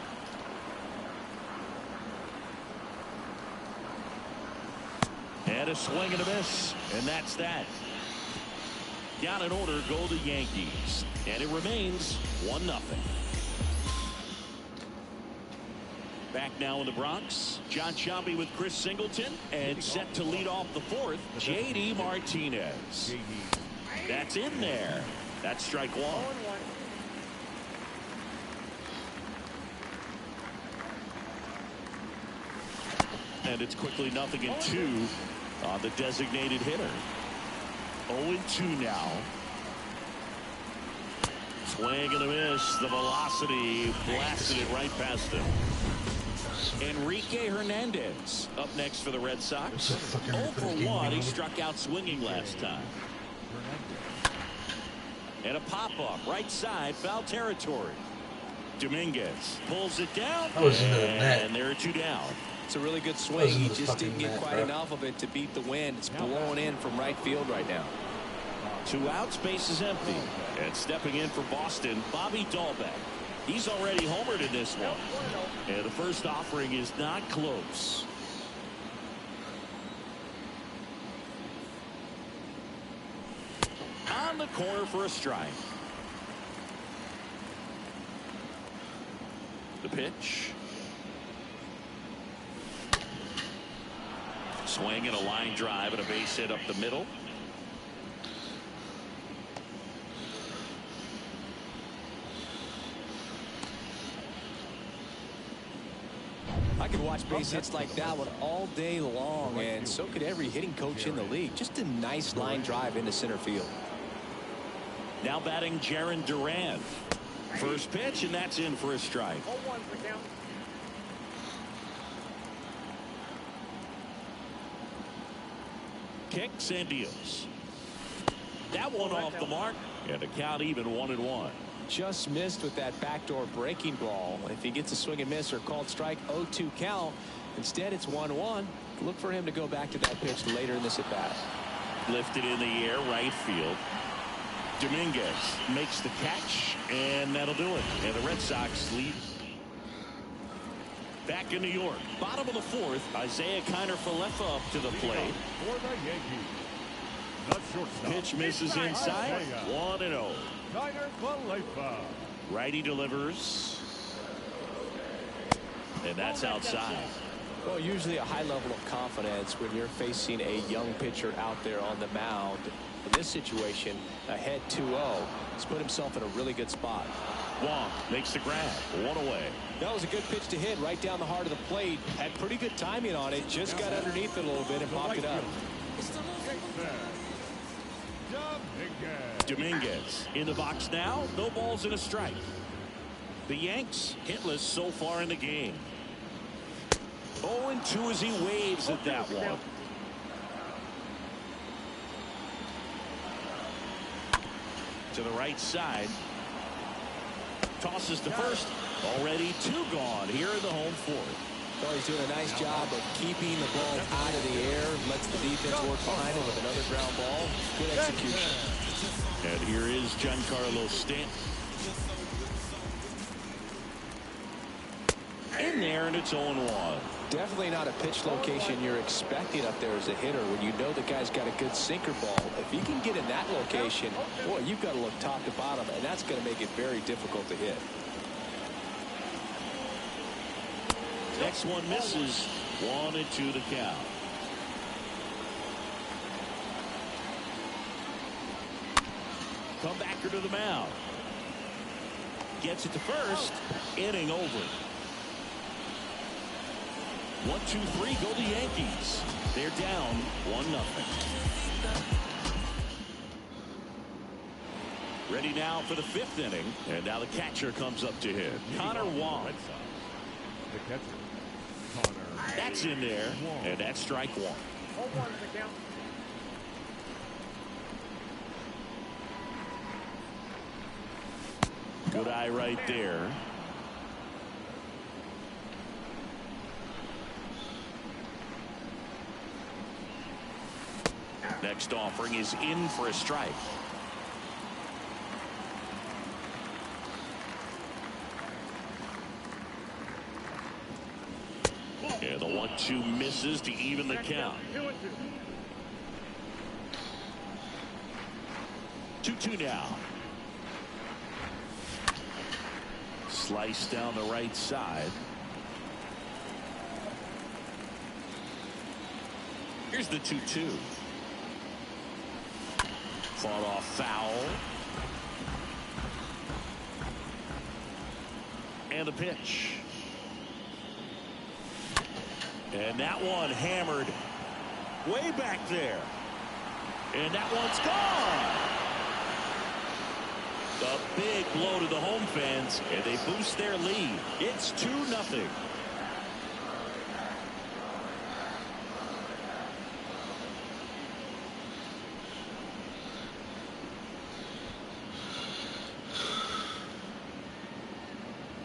And a swing and a miss. And that's that. Down in order go the Yankees. And it remains 1-0. Back now in the Bronx. John Sciambi with Chris Singleton. And set to lead off the fourth, J.D. Martinez. That's in there. That's strike one. And it's quickly 0-2 on the designated hitter. 0-2 now. Swing and a miss. The velocity blasted it right past him. Enrique Hernandez up next for the Red Sox. 0-for-1. He struck out swinging last time. And a pop-up right side, foul territory. Dominguez pulls it down. And there are two down. It's a really good swing. He just didn't get quite enough of it to beat the wind. It's blowing in from right field right now. 2 outs, base is empty. And stepping in for Boston, Bobby Dahlbeck. He's already homered in this one. And the first offering is not close. On the corner for a strike. The pitch. Swing and a line drive and a base hit up the middle. I could watch base hits like that one all day long, and so could every hitting coach in the league. Just a nice line drive into center field. Now batting Jarren Duran. First pitch, and that's in for a strike. Kicks and deals. That one off the mark, and the count even 1-1. Just missed with that backdoor breaking ball. If he gets a swing and miss or called strike, 0-2 count. Instead, it's 1-1. Look for him to go back to that pitch later in this at bat. Lifted in the air, right field. Dominguez makes the catch, and that'll do it. And the Red Sox lead. Back in New York, bottom of the fourth, Isaiah Kiner-Falefa up to the plate. For the Yankees, the shortstop. Pitch misses inside, 1-0. Kiner-Falefa. Righty delivers. And that's outside. Well, usually a high level of confidence when you're facing a young pitcher out there on the mound. In this situation, ahead 2-0, he's put himself in a really good spot. Wong makes the grab, 1 away. That was a good pitch to hit right down the heart of the plate. Had pretty good timing on it. Just got underneath it a little bit and popped it up. Dominguez in the box now. No balls and a strike. The Yanks hitless so far in the game. 0-2 as he waves at that one. To the right side. Tosses to first. Already 2 gone here in the home fourth. Well, he's doing a nice job of keeping the ball out of the air. Lets the defense work behind him with another ground ball. Good execution. And here is Giancarlo Stanton. In there, and it's 0-1. Definitely not a pitch location you're expecting up there as a hitter when you know the guy's got a good sinker ball. If he can get in that location, boy, you've got to look top to bottom, and that's going to make it very difficult to hit. Next one misses. 1-2 the count. Comebacker to the mound. Gets it to first. Inning over. 1-2-3 go the Yankees. They're down 1-0. Ready now for the 5th inning. And now the catcher comes up to hit. Connor Wong. The catcher, Connor. That's in there. And that's strike 1. Good eye right there. Next offering is in for a strike. And the 1-2 misses to even the count. 2-2 now. Slice down the right side. Here's the 2-2. Fought off foul. And the pitch. And that one hammered way back there. And that one's gone. A big blow to the home fans, and they boost their lead. It's 2-0.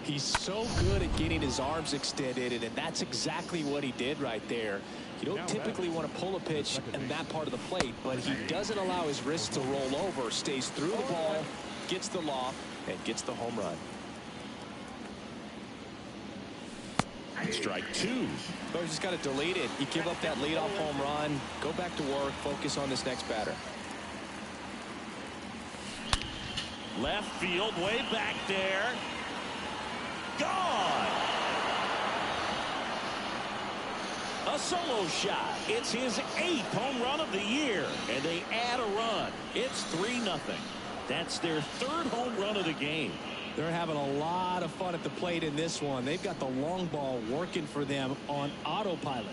He's so good at getting his arms extended, and that's exactly what he did right there. You don't typically want to pull a pitch in that part of the plate, but he doesn't allow his wrist to roll over, stays through the ball, gets the loft, and gets the home run. Strike 2. So he's just got to delete it. You give up that leadoff home run, go back to work, focus on this next batter. Left field, way back there. Gone. A solo shot. It's his 8th home run of the year, and they add a run. It's 3-0. That's their 3rd home run of the game. They're having a lot of fun at the plate in this one. They've got the long ball working for them on autopilot.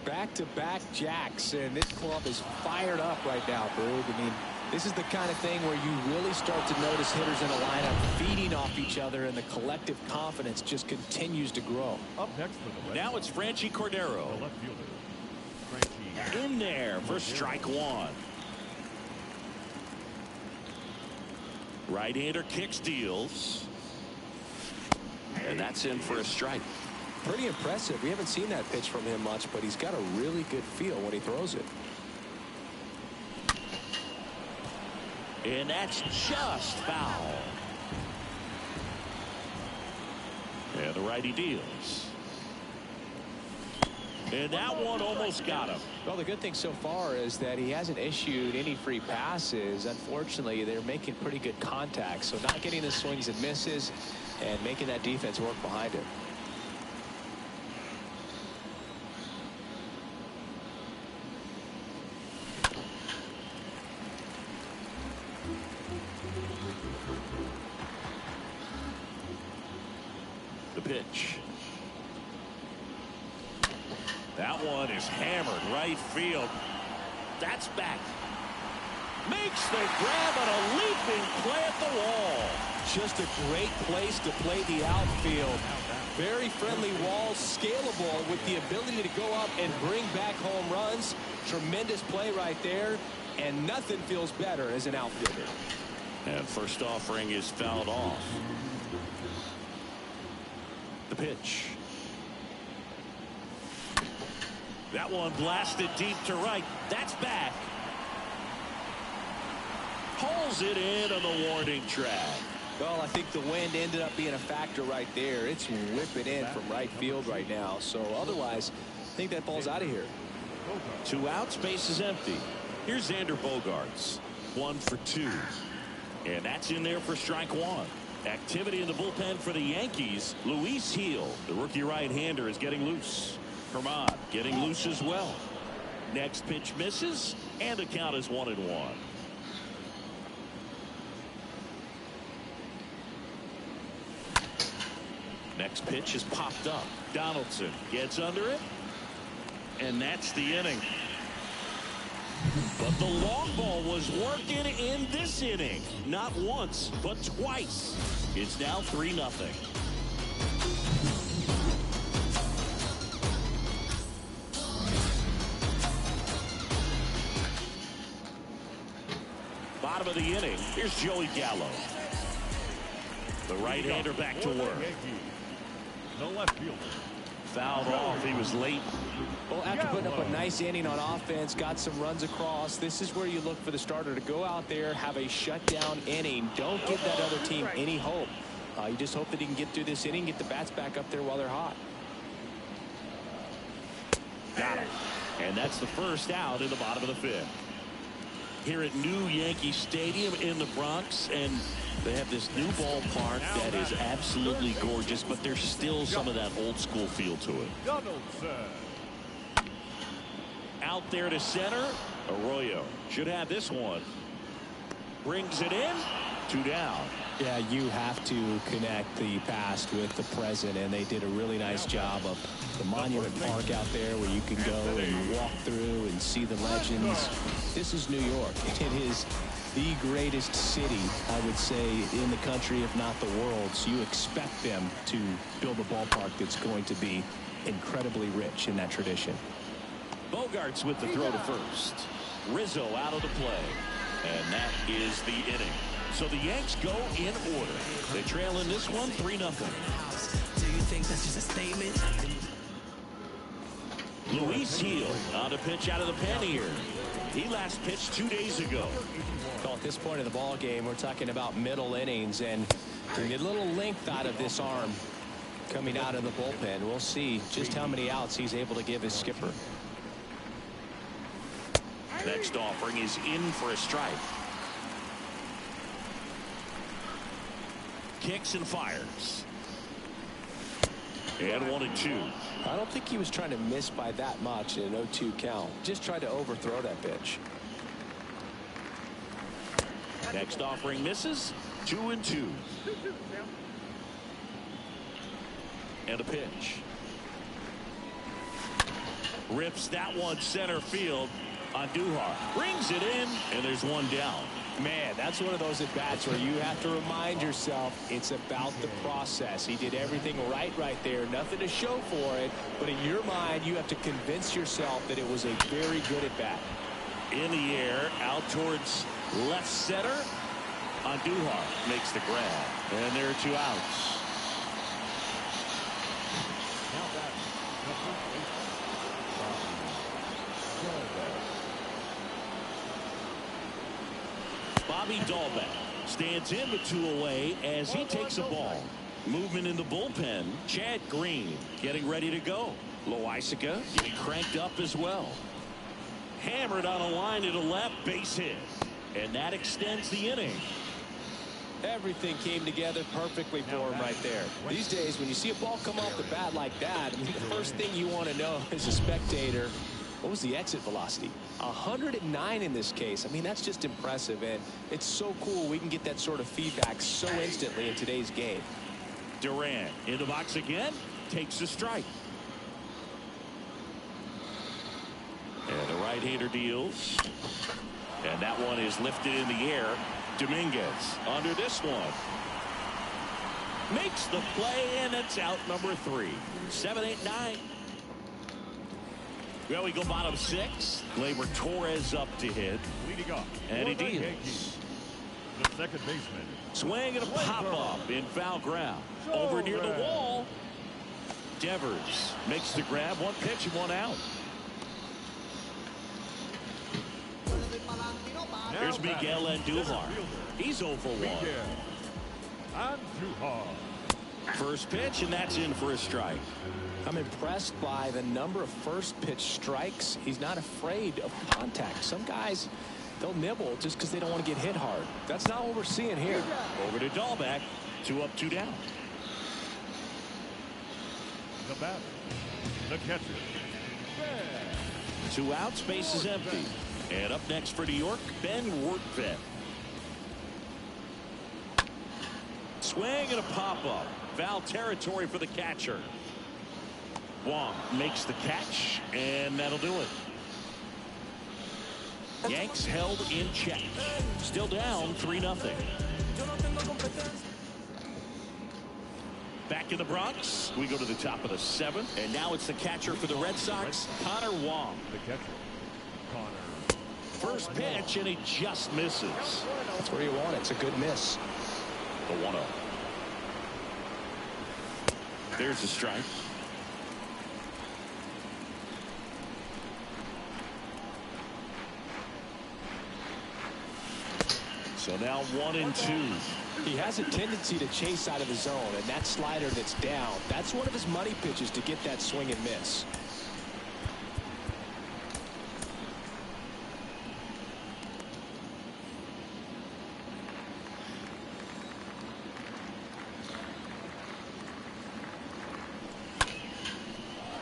Back-to-back jacks, and this club is fired up right now, Boog. I mean, this is the kind of thing where you really start to notice hitters in a lineup feeding off each other, and the collective confidence just continues to grow. Up next for the Reds. Now it's Franchi Cordero. The left fielder, Franchi. In there for strike 1. Right-hander kicks, deals. And that's in for a strike. Pretty impressive. We haven't seen that pitch from him much, but he's got a really good feel when he throws it. And that's just foul. And the righty deals. And that one almost got him. Well, the good thing so far is that he hasn't issued any free passes. Unfortunately, they're making pretty good contact, so not getting the swings and misses and making that defense work behind him. The pitch. That one is hammered right field. That's back. Makes the grab on a leaping play at the wall. Just a great place to play the outfield. Very friendly wall, scalable with the ability to go up and bring back home runs. Tremendous play right there, and nothing feels better as an outfielder. And first offering is fouled off. The pitch. That one blasted deep to right. That's back. Pulls it in on the warning track. Well, I think the wind ended up being a factor right there. It's whipping in from right field right now. So otherwise, I think that ball's out of here. 2 outs, base is empty. Here's Xander Bogaerts. 1 for 2. And that's in there for strike 1. Activity in the bullpen for the Yankees. Luis Gil, the rookie right-hander, is getting loose. Herman getting loose as well. Next pitch misses, and the count is 1-1. Next pitch is popped up. Donaldson gets under it, and that's the inning. But the long ball was working in this inning. Not once, but twice. It's now 3-0. bottom of the inning. Here's Joey Gallo. The right-hander back to work. The left fielder. Fouled off. He was late. Well, after putting up a nice inning on offense, got some runs across, this is where you look for the starter to go out there, have a shutdown inning. Don't give that other team any hope. You just hope that he can get through this inning, get the bats back up there while they're hot. Got it. And that's the first out in the bottom of the fifth. Here at New Yankee Stadium in the Bronx, and they have this new ballpark that is absolutely gorgeous, but there's still some of that old school feel to it. Out there to center. Arroyo should have this one. Brings it in. 2 down. Yeah, you have to connect the past with the present, and they did a really nice job of the Monument Park out there where you can go and walk through and see the legends. This is New York. It is the greatest city, I would say, in the country, if not the world. So you expect them to build a ballpark that's going to be incredibly rich in that tradition. Bogarts with the throw to first. Rizzo out of the play. And that is the inning. So the Yanks go in order. They trail in this one 3-0. Do you think that's just a statement? Luis Gil on a pitch out of the pen here. He last pitched 2 days ago. Well, at this point of the ball game, we're talking about middle innings, and a little length out of this arm coming out of the bullpen. We'll see just how many outs he's able to give his skipper. Next offering is in for a strike. Kicks and fires. And 1-2. I don't think he was trying to miss by that much in an 0-2 count. Just tried to overthrow that pitch. Next offering misses. 2-2. And a pitch. Rips that one center field. Andujar brings it in, and there's 1 down. Man, that's one of those at-bats where you have to remind yourself it's about the process. He did everything right there. Nothing to show for it. But in your mind, you have to convince yourself that it was a very good at-bat. In the air, out towards left center. Andujar makes the grab. And there are 2 outs. Bobby Dahlbeck stands in with 2 away as he takes a ball. Movement in the bullpen. Chad Green getting ready to go. Loaisiga getting cranked up as well. Hammered on a line to the left, base hit. And that extends the inning. Everything came together perfectly for him right there. These days, when you see a ball come off the bat like that, I mean, the first thing you want to know as a spectator, what was the exit velocity? 109 in this case. I mean, that's just impressive, and it's so cool we can get that sort of feedback so instantly in today's game. Duran in the box again, takes a strike. And the right-hander deals. And that one is lifted in the air. Dominguez under this one. Makes the play, and it's out number 3. 7, 8, 9. Well, we go bottom 6. Gleyber Torres up to hit. Leading off. And he deals. The second baseman. Swing and a pop-up in foul ground. Over near the wall. Devers makes the grab. 1 pitch and 1 out. Here's Miguel Andujar. He's 0 for 1. Andujar. First pitch, and that's in for a strike. I'm impressed by the number of first pitch strikes. He's not afraid of contact. Some guys, they'll nibble just because they don't want to get hit hard. That's not what we're seeing here. Over to Dahlbeck. 2 up, 2 down. The batter. The catcher. 2 outs, base is empty. And up next for New York, Ben Wortvedt. Swing and a pop-up. Foul territory for the catcher. Wong makes the catch, and that'll do it. Yanks held in check. Still down 3-0. Back in the Bronx, we go to the top of the 7th, and now it's the catcher for the Red Sox, Connor Wong. The catcher, Connor first pitch, and he just misses. That's where you want it. It's a good miss. The 1-0. There's the strike. So now 1-2. He has a tendency to chase out of the zone, and that slider that's down, that's one of his money pitches to get that swing and miss.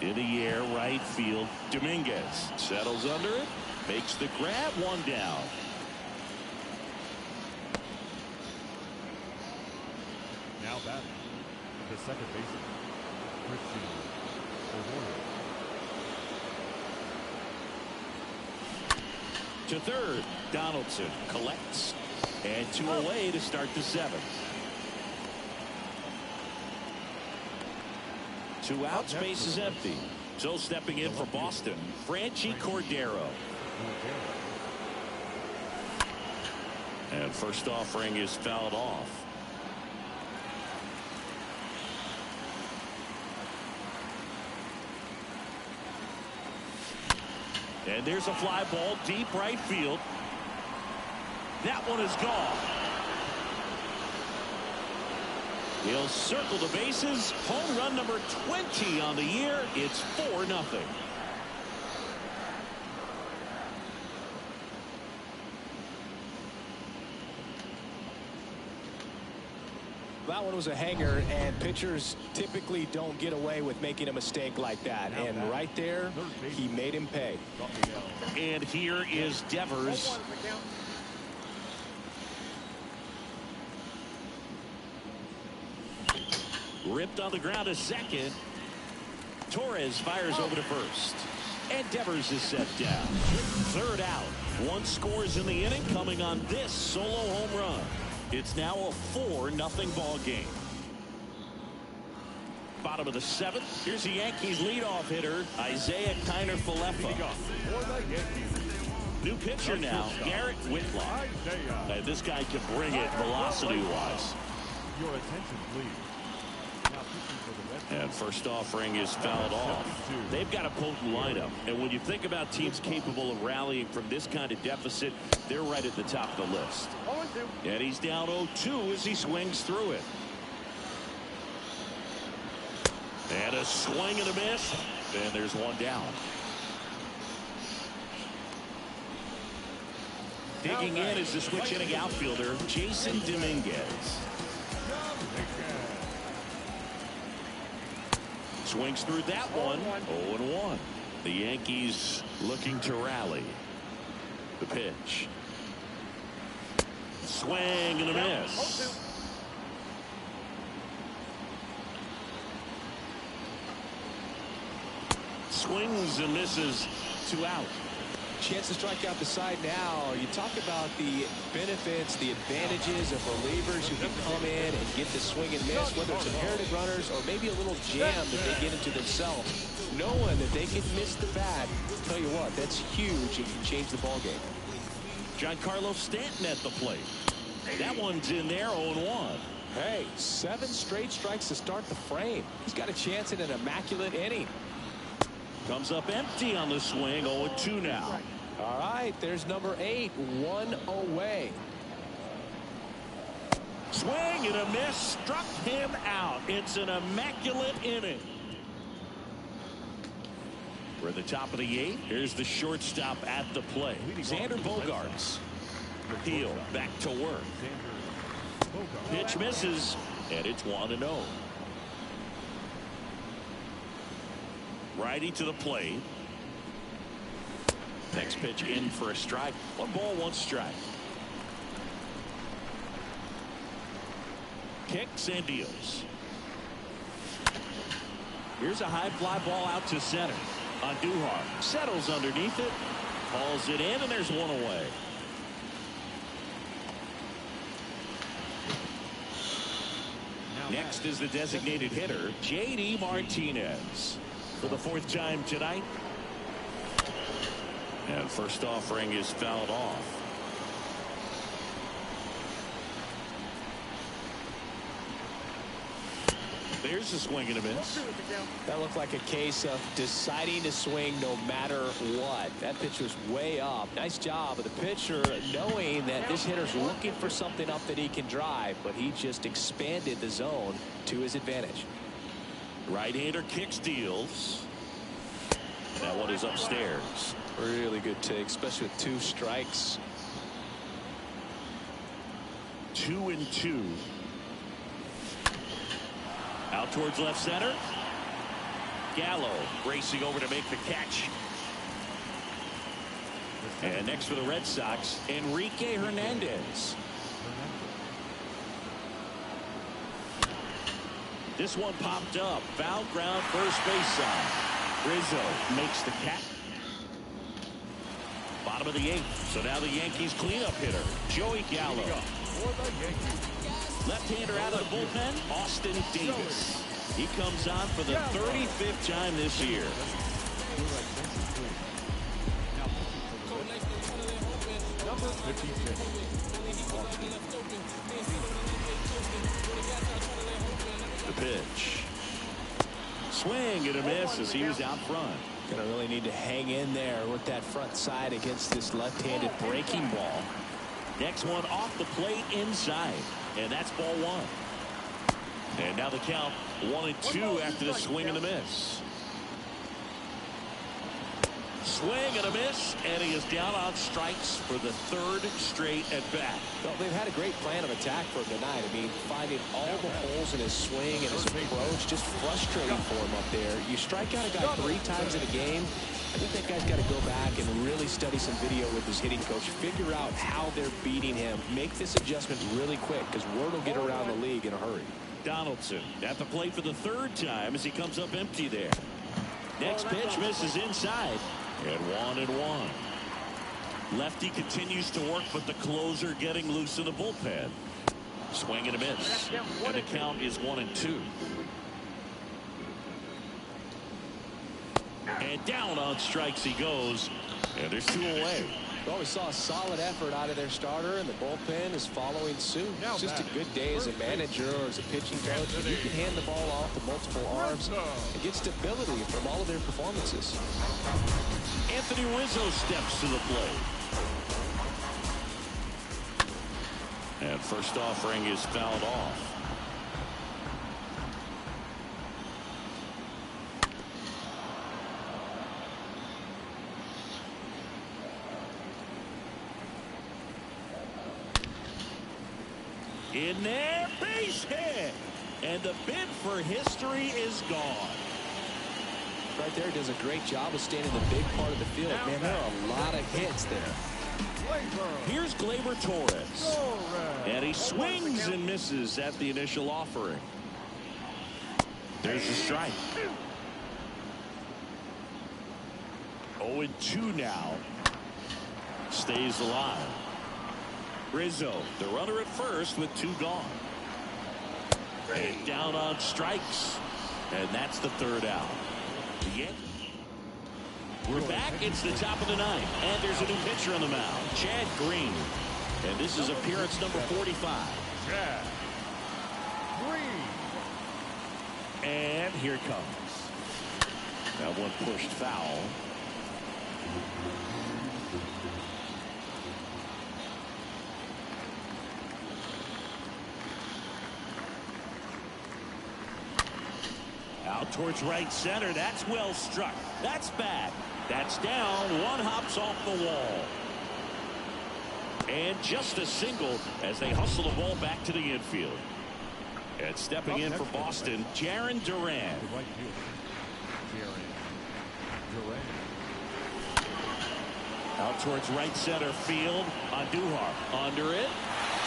In the air, right field. Dominguez settles under it, makes the grab, 1 down. Now batting, the second baseman, Christian O'Rourke. To third, Donaldson collects, and 2 away to start the 7th. 2 out, space is empty. So stepping in for Boston, Franchi Cordero. And first offering is fouled off. And there's a fly ball deep right field. That one is gone. He'll circle the bases. Home run number 20 on the year. It's 4-0. That one was a hanger, and pitchers typically don't get away with making a mistake like that. And right there, he made him pay. And here is Devers. Ripped on the ground to second. Torres fires over to first. And Devers is set down. Third out. 1 scores in the inning, coming on this solo home run. It's now a 4-0 ball game. Bottom of the 7th. Here's the Yankees leadoff hitter, Isaiah Kiner-Falefa. New pitcher now, Garrett Whitlock. This guy can bring it velocity-wise. Your attention, please. And first offering is fouled off. They've got a potent lineup. And when you think about teams capable of rallying from this kind of deficit, they're right at the top of the list. And he's down 0-2 as he swings through it. And a swing and a miss. And there's 1 down. Digging in is the switch hitting outfielder, Jason Dominguez. Swings through that one. 0-1. The Yankees looking to rally. The pitch. Swing and a miss. Swings and misses. 2 out. Chance to strike out the side now. You talk about the benefits, the advantages of relievers who can come in and get the swing and miss, whether it's inherited runners or maybe a little jam that they get into themselves. Knowing that they can miss the bat, tell you what, that's huge and can change the ball game. Giancarlo Stanton at the plate. That one's in there, 0-1. Hey, 7 straight strikes to start the frame. He's got a chance in an immaculate inning. Comes up empty on the swing, 0-2 now. All right, there's number 8, 1 away. Swing and a miss, struck him out. It's an immaculate inning. We're at the top of the 8th. Here's the shortstop at the plate. Xander Bogaerts. Heel back to work. Pitch misses, and it's 1-0. Righty to the plate. Next pitch in for a strike. 1 ball, 1 strike. Kicks and deals. Here's a high fly ball out to center. Andujar settles underneath it. Hauls it in, and there's 1 away. Next is the designated hitter, J.D. Martinez. For the 4th time tonight. And first offering is fouled off. There's a swing and a miss. That looked like a case of deciding to swing no matter what. That pitch was way up. Nice job of the pitcher knowing that this hitter's looking for something up that he can drive, but he just expanded the zone to his advantage. Right-hander kick steals. That one is upstairs. Really good take, especially with 2 strikes. 2-2. Out towards left center. Gallo racing over to make the catch. And next for the Red Sox, Enrique Hernandez. This one popped up. Foul ground, first base side. Rizzo makes the catch. Bottom of the 8th. So now the Yankees cleanup hitter, Joey Gallo. Left-hander out of the bullpen, Austin Davis. He comes on for the 35th time this year. Number 56. The pitch. Swing and a miss as he was out front. Gonna really need to hang in there with that front side against this left-handed breaking ball. Next one off the plate inside. And that's ball 1. And now the count 1-2 after the swing and a miss. Swing and a miss, and he is down on strikes for the 3rd straight at bat. Well, they've had a great plan of attack for him tonight. I mean, finding all the holes in his swing and his approach, just frustrating for him up there. You strike out a guy 3 times in a game. I think that guy's got to go back and really study some video with his hitting coach, figure out how they're beating him, make this adjustment really quick, because word will get around the league in a hurry. Donaldson at the plate for the 3rd time as he comes up empty there. Next pitch misses inside. And 1-1. Lefty continues to work, but the closer getting loose in the bullpen. Swing and a miss. And the count is 1-2. And down on strikes he goes. And there's 2 away. Well, we saw a solid effort out of their starter, and the bullpen is following suit. It's just a good day as a manager or as a pitching coach. If you can hand the ball off to multiple arms and get stability from all of their performances. Anthony Rizzo steps to the plate. And first offering is fouled off. In there, base hit. And the bid for history is gone. Right there, does a great job of staying in the big part of the field. Man, there are a lot of hits there. Here's Gleyber Torres. And he swings and misses at the initial offering. There's the strike. 0-2 now. Stays alive. Rizzo, the runner at first with 2 gone. And down on strikes. And that's the 3rd out. We're back. It's the top of the 9th. And there's a new pitcher on the mound, Chad Green. And this is appearance number 45. Chad Green. And here it comes. That one pushed foul. Out towards right center. That's well struck. That's bad. That's down. One hops off the wall. And just a single as they hustle the ball back to the infield. And stepping in for Boston, Jarren Duran. Right fielder, Jarren Duran. Out towards right center field. Andujar under it.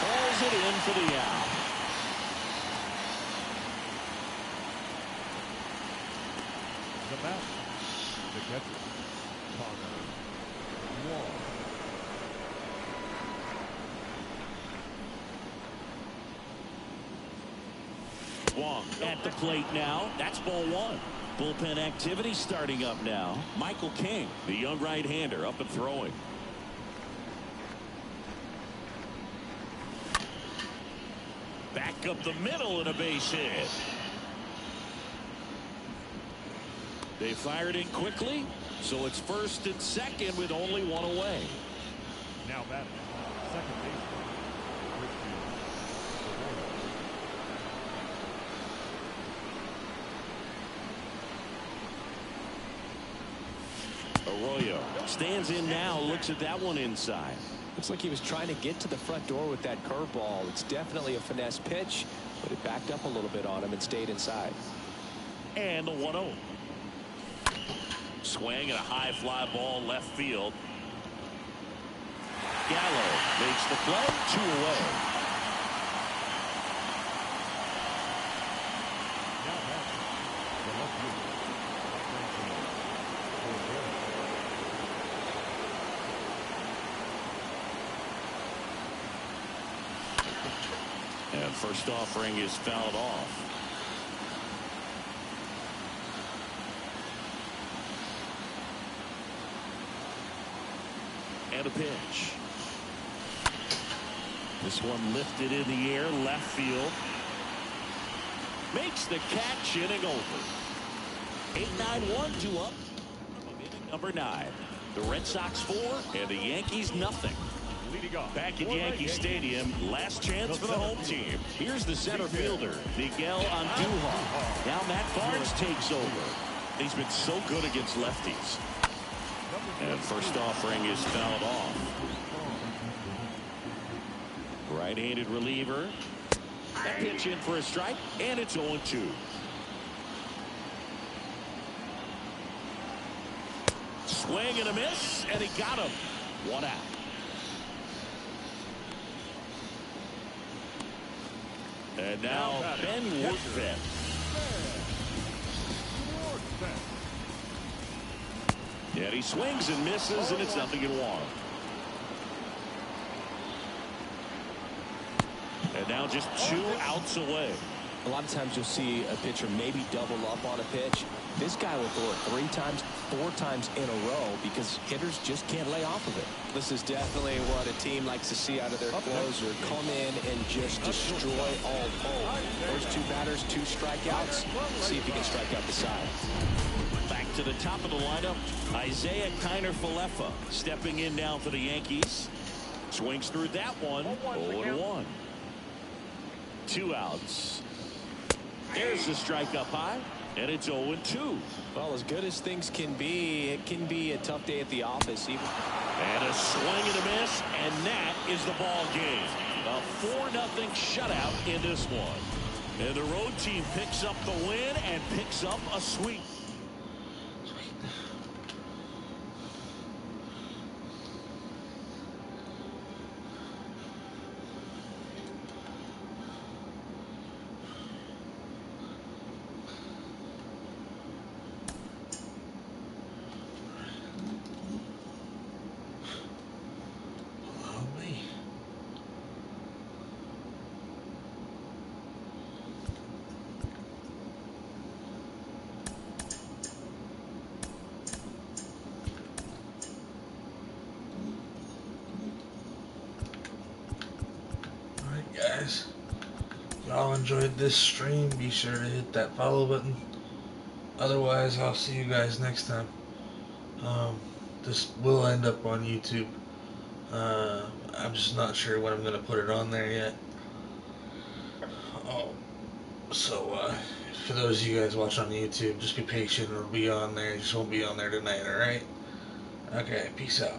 Falls it in for the out. The bat, the catcher, Connor Wall. Wong at the plate now. That's ball one. Bullpen activity starting up now. Michael King, the young right-hander, up and throwing. Back up the middle and a base hit. They fired in quickly, so it's first and second with only one away. Now batting, second baseman. Arroyo stands in now, looks at that one inside. Looks like he was trying to get to the front door with that curveball. It's definitely a finesse pitch, but it backed up a little bit on him and stayed inside. And the 1-0. Swing and a high fly ball left field. Gallo makes the play, 2 away. Now batting, the left fielder, And first offering is fouled off. And a pitch. This one lifted in the air, left field. Makes the catch, inning over. 8-9-1, 2 up. Inning number 9. The Red Sox 4 and the Yankees nothing. leading off. Back at Yankee Stadium, last chance for the home team. Here's the center fielder, Miguel Andujar. Now Matt Barnes takes over. He's been so good against lefties. And first offering is fouled off. Right-handed reliever. That pitch in for a strike, and it's 0-2. Swing and a miss, and he got him. 1 out. And now Ben Woodfin. Yeah, he swings and misses, and it's 0-1. And now just 2 outs away. A lot of times you'll see a pitcher maybe double up on a pitch. This guy will throw it 3 times, 4 times in a row because hitters just can't lay off of it. This is definitely what a team likes to see out of their closer. Come in and just destroy all hope. Those 2 batters, 2 strikeouts. See if he can strike out the side. Back to the top of the lineup, Isaiah Kiner-Falefa stepping in now for the Yankees. Swings through that one. 0-1. 2 outs. There's the strike up high, and it's 0-2. Well, as good as things can be, it can be a tough day at the office. Even. And a swing and a miss, and that is the ball game. A 4-0 shutout in this one. And the road team picks up the win and picks up a sweep. Guys, if y'all enjoyed this stream, be sure to hit that follow button. Otherwise, I'll see you guys next time. This will end up on YouTube. I'm just not sure when I'm going to put it on there yet. So for those of you guys watching on YouTube, just be patient. It'll be on there. It just won't be on there tonight, alright? Okay, peace out.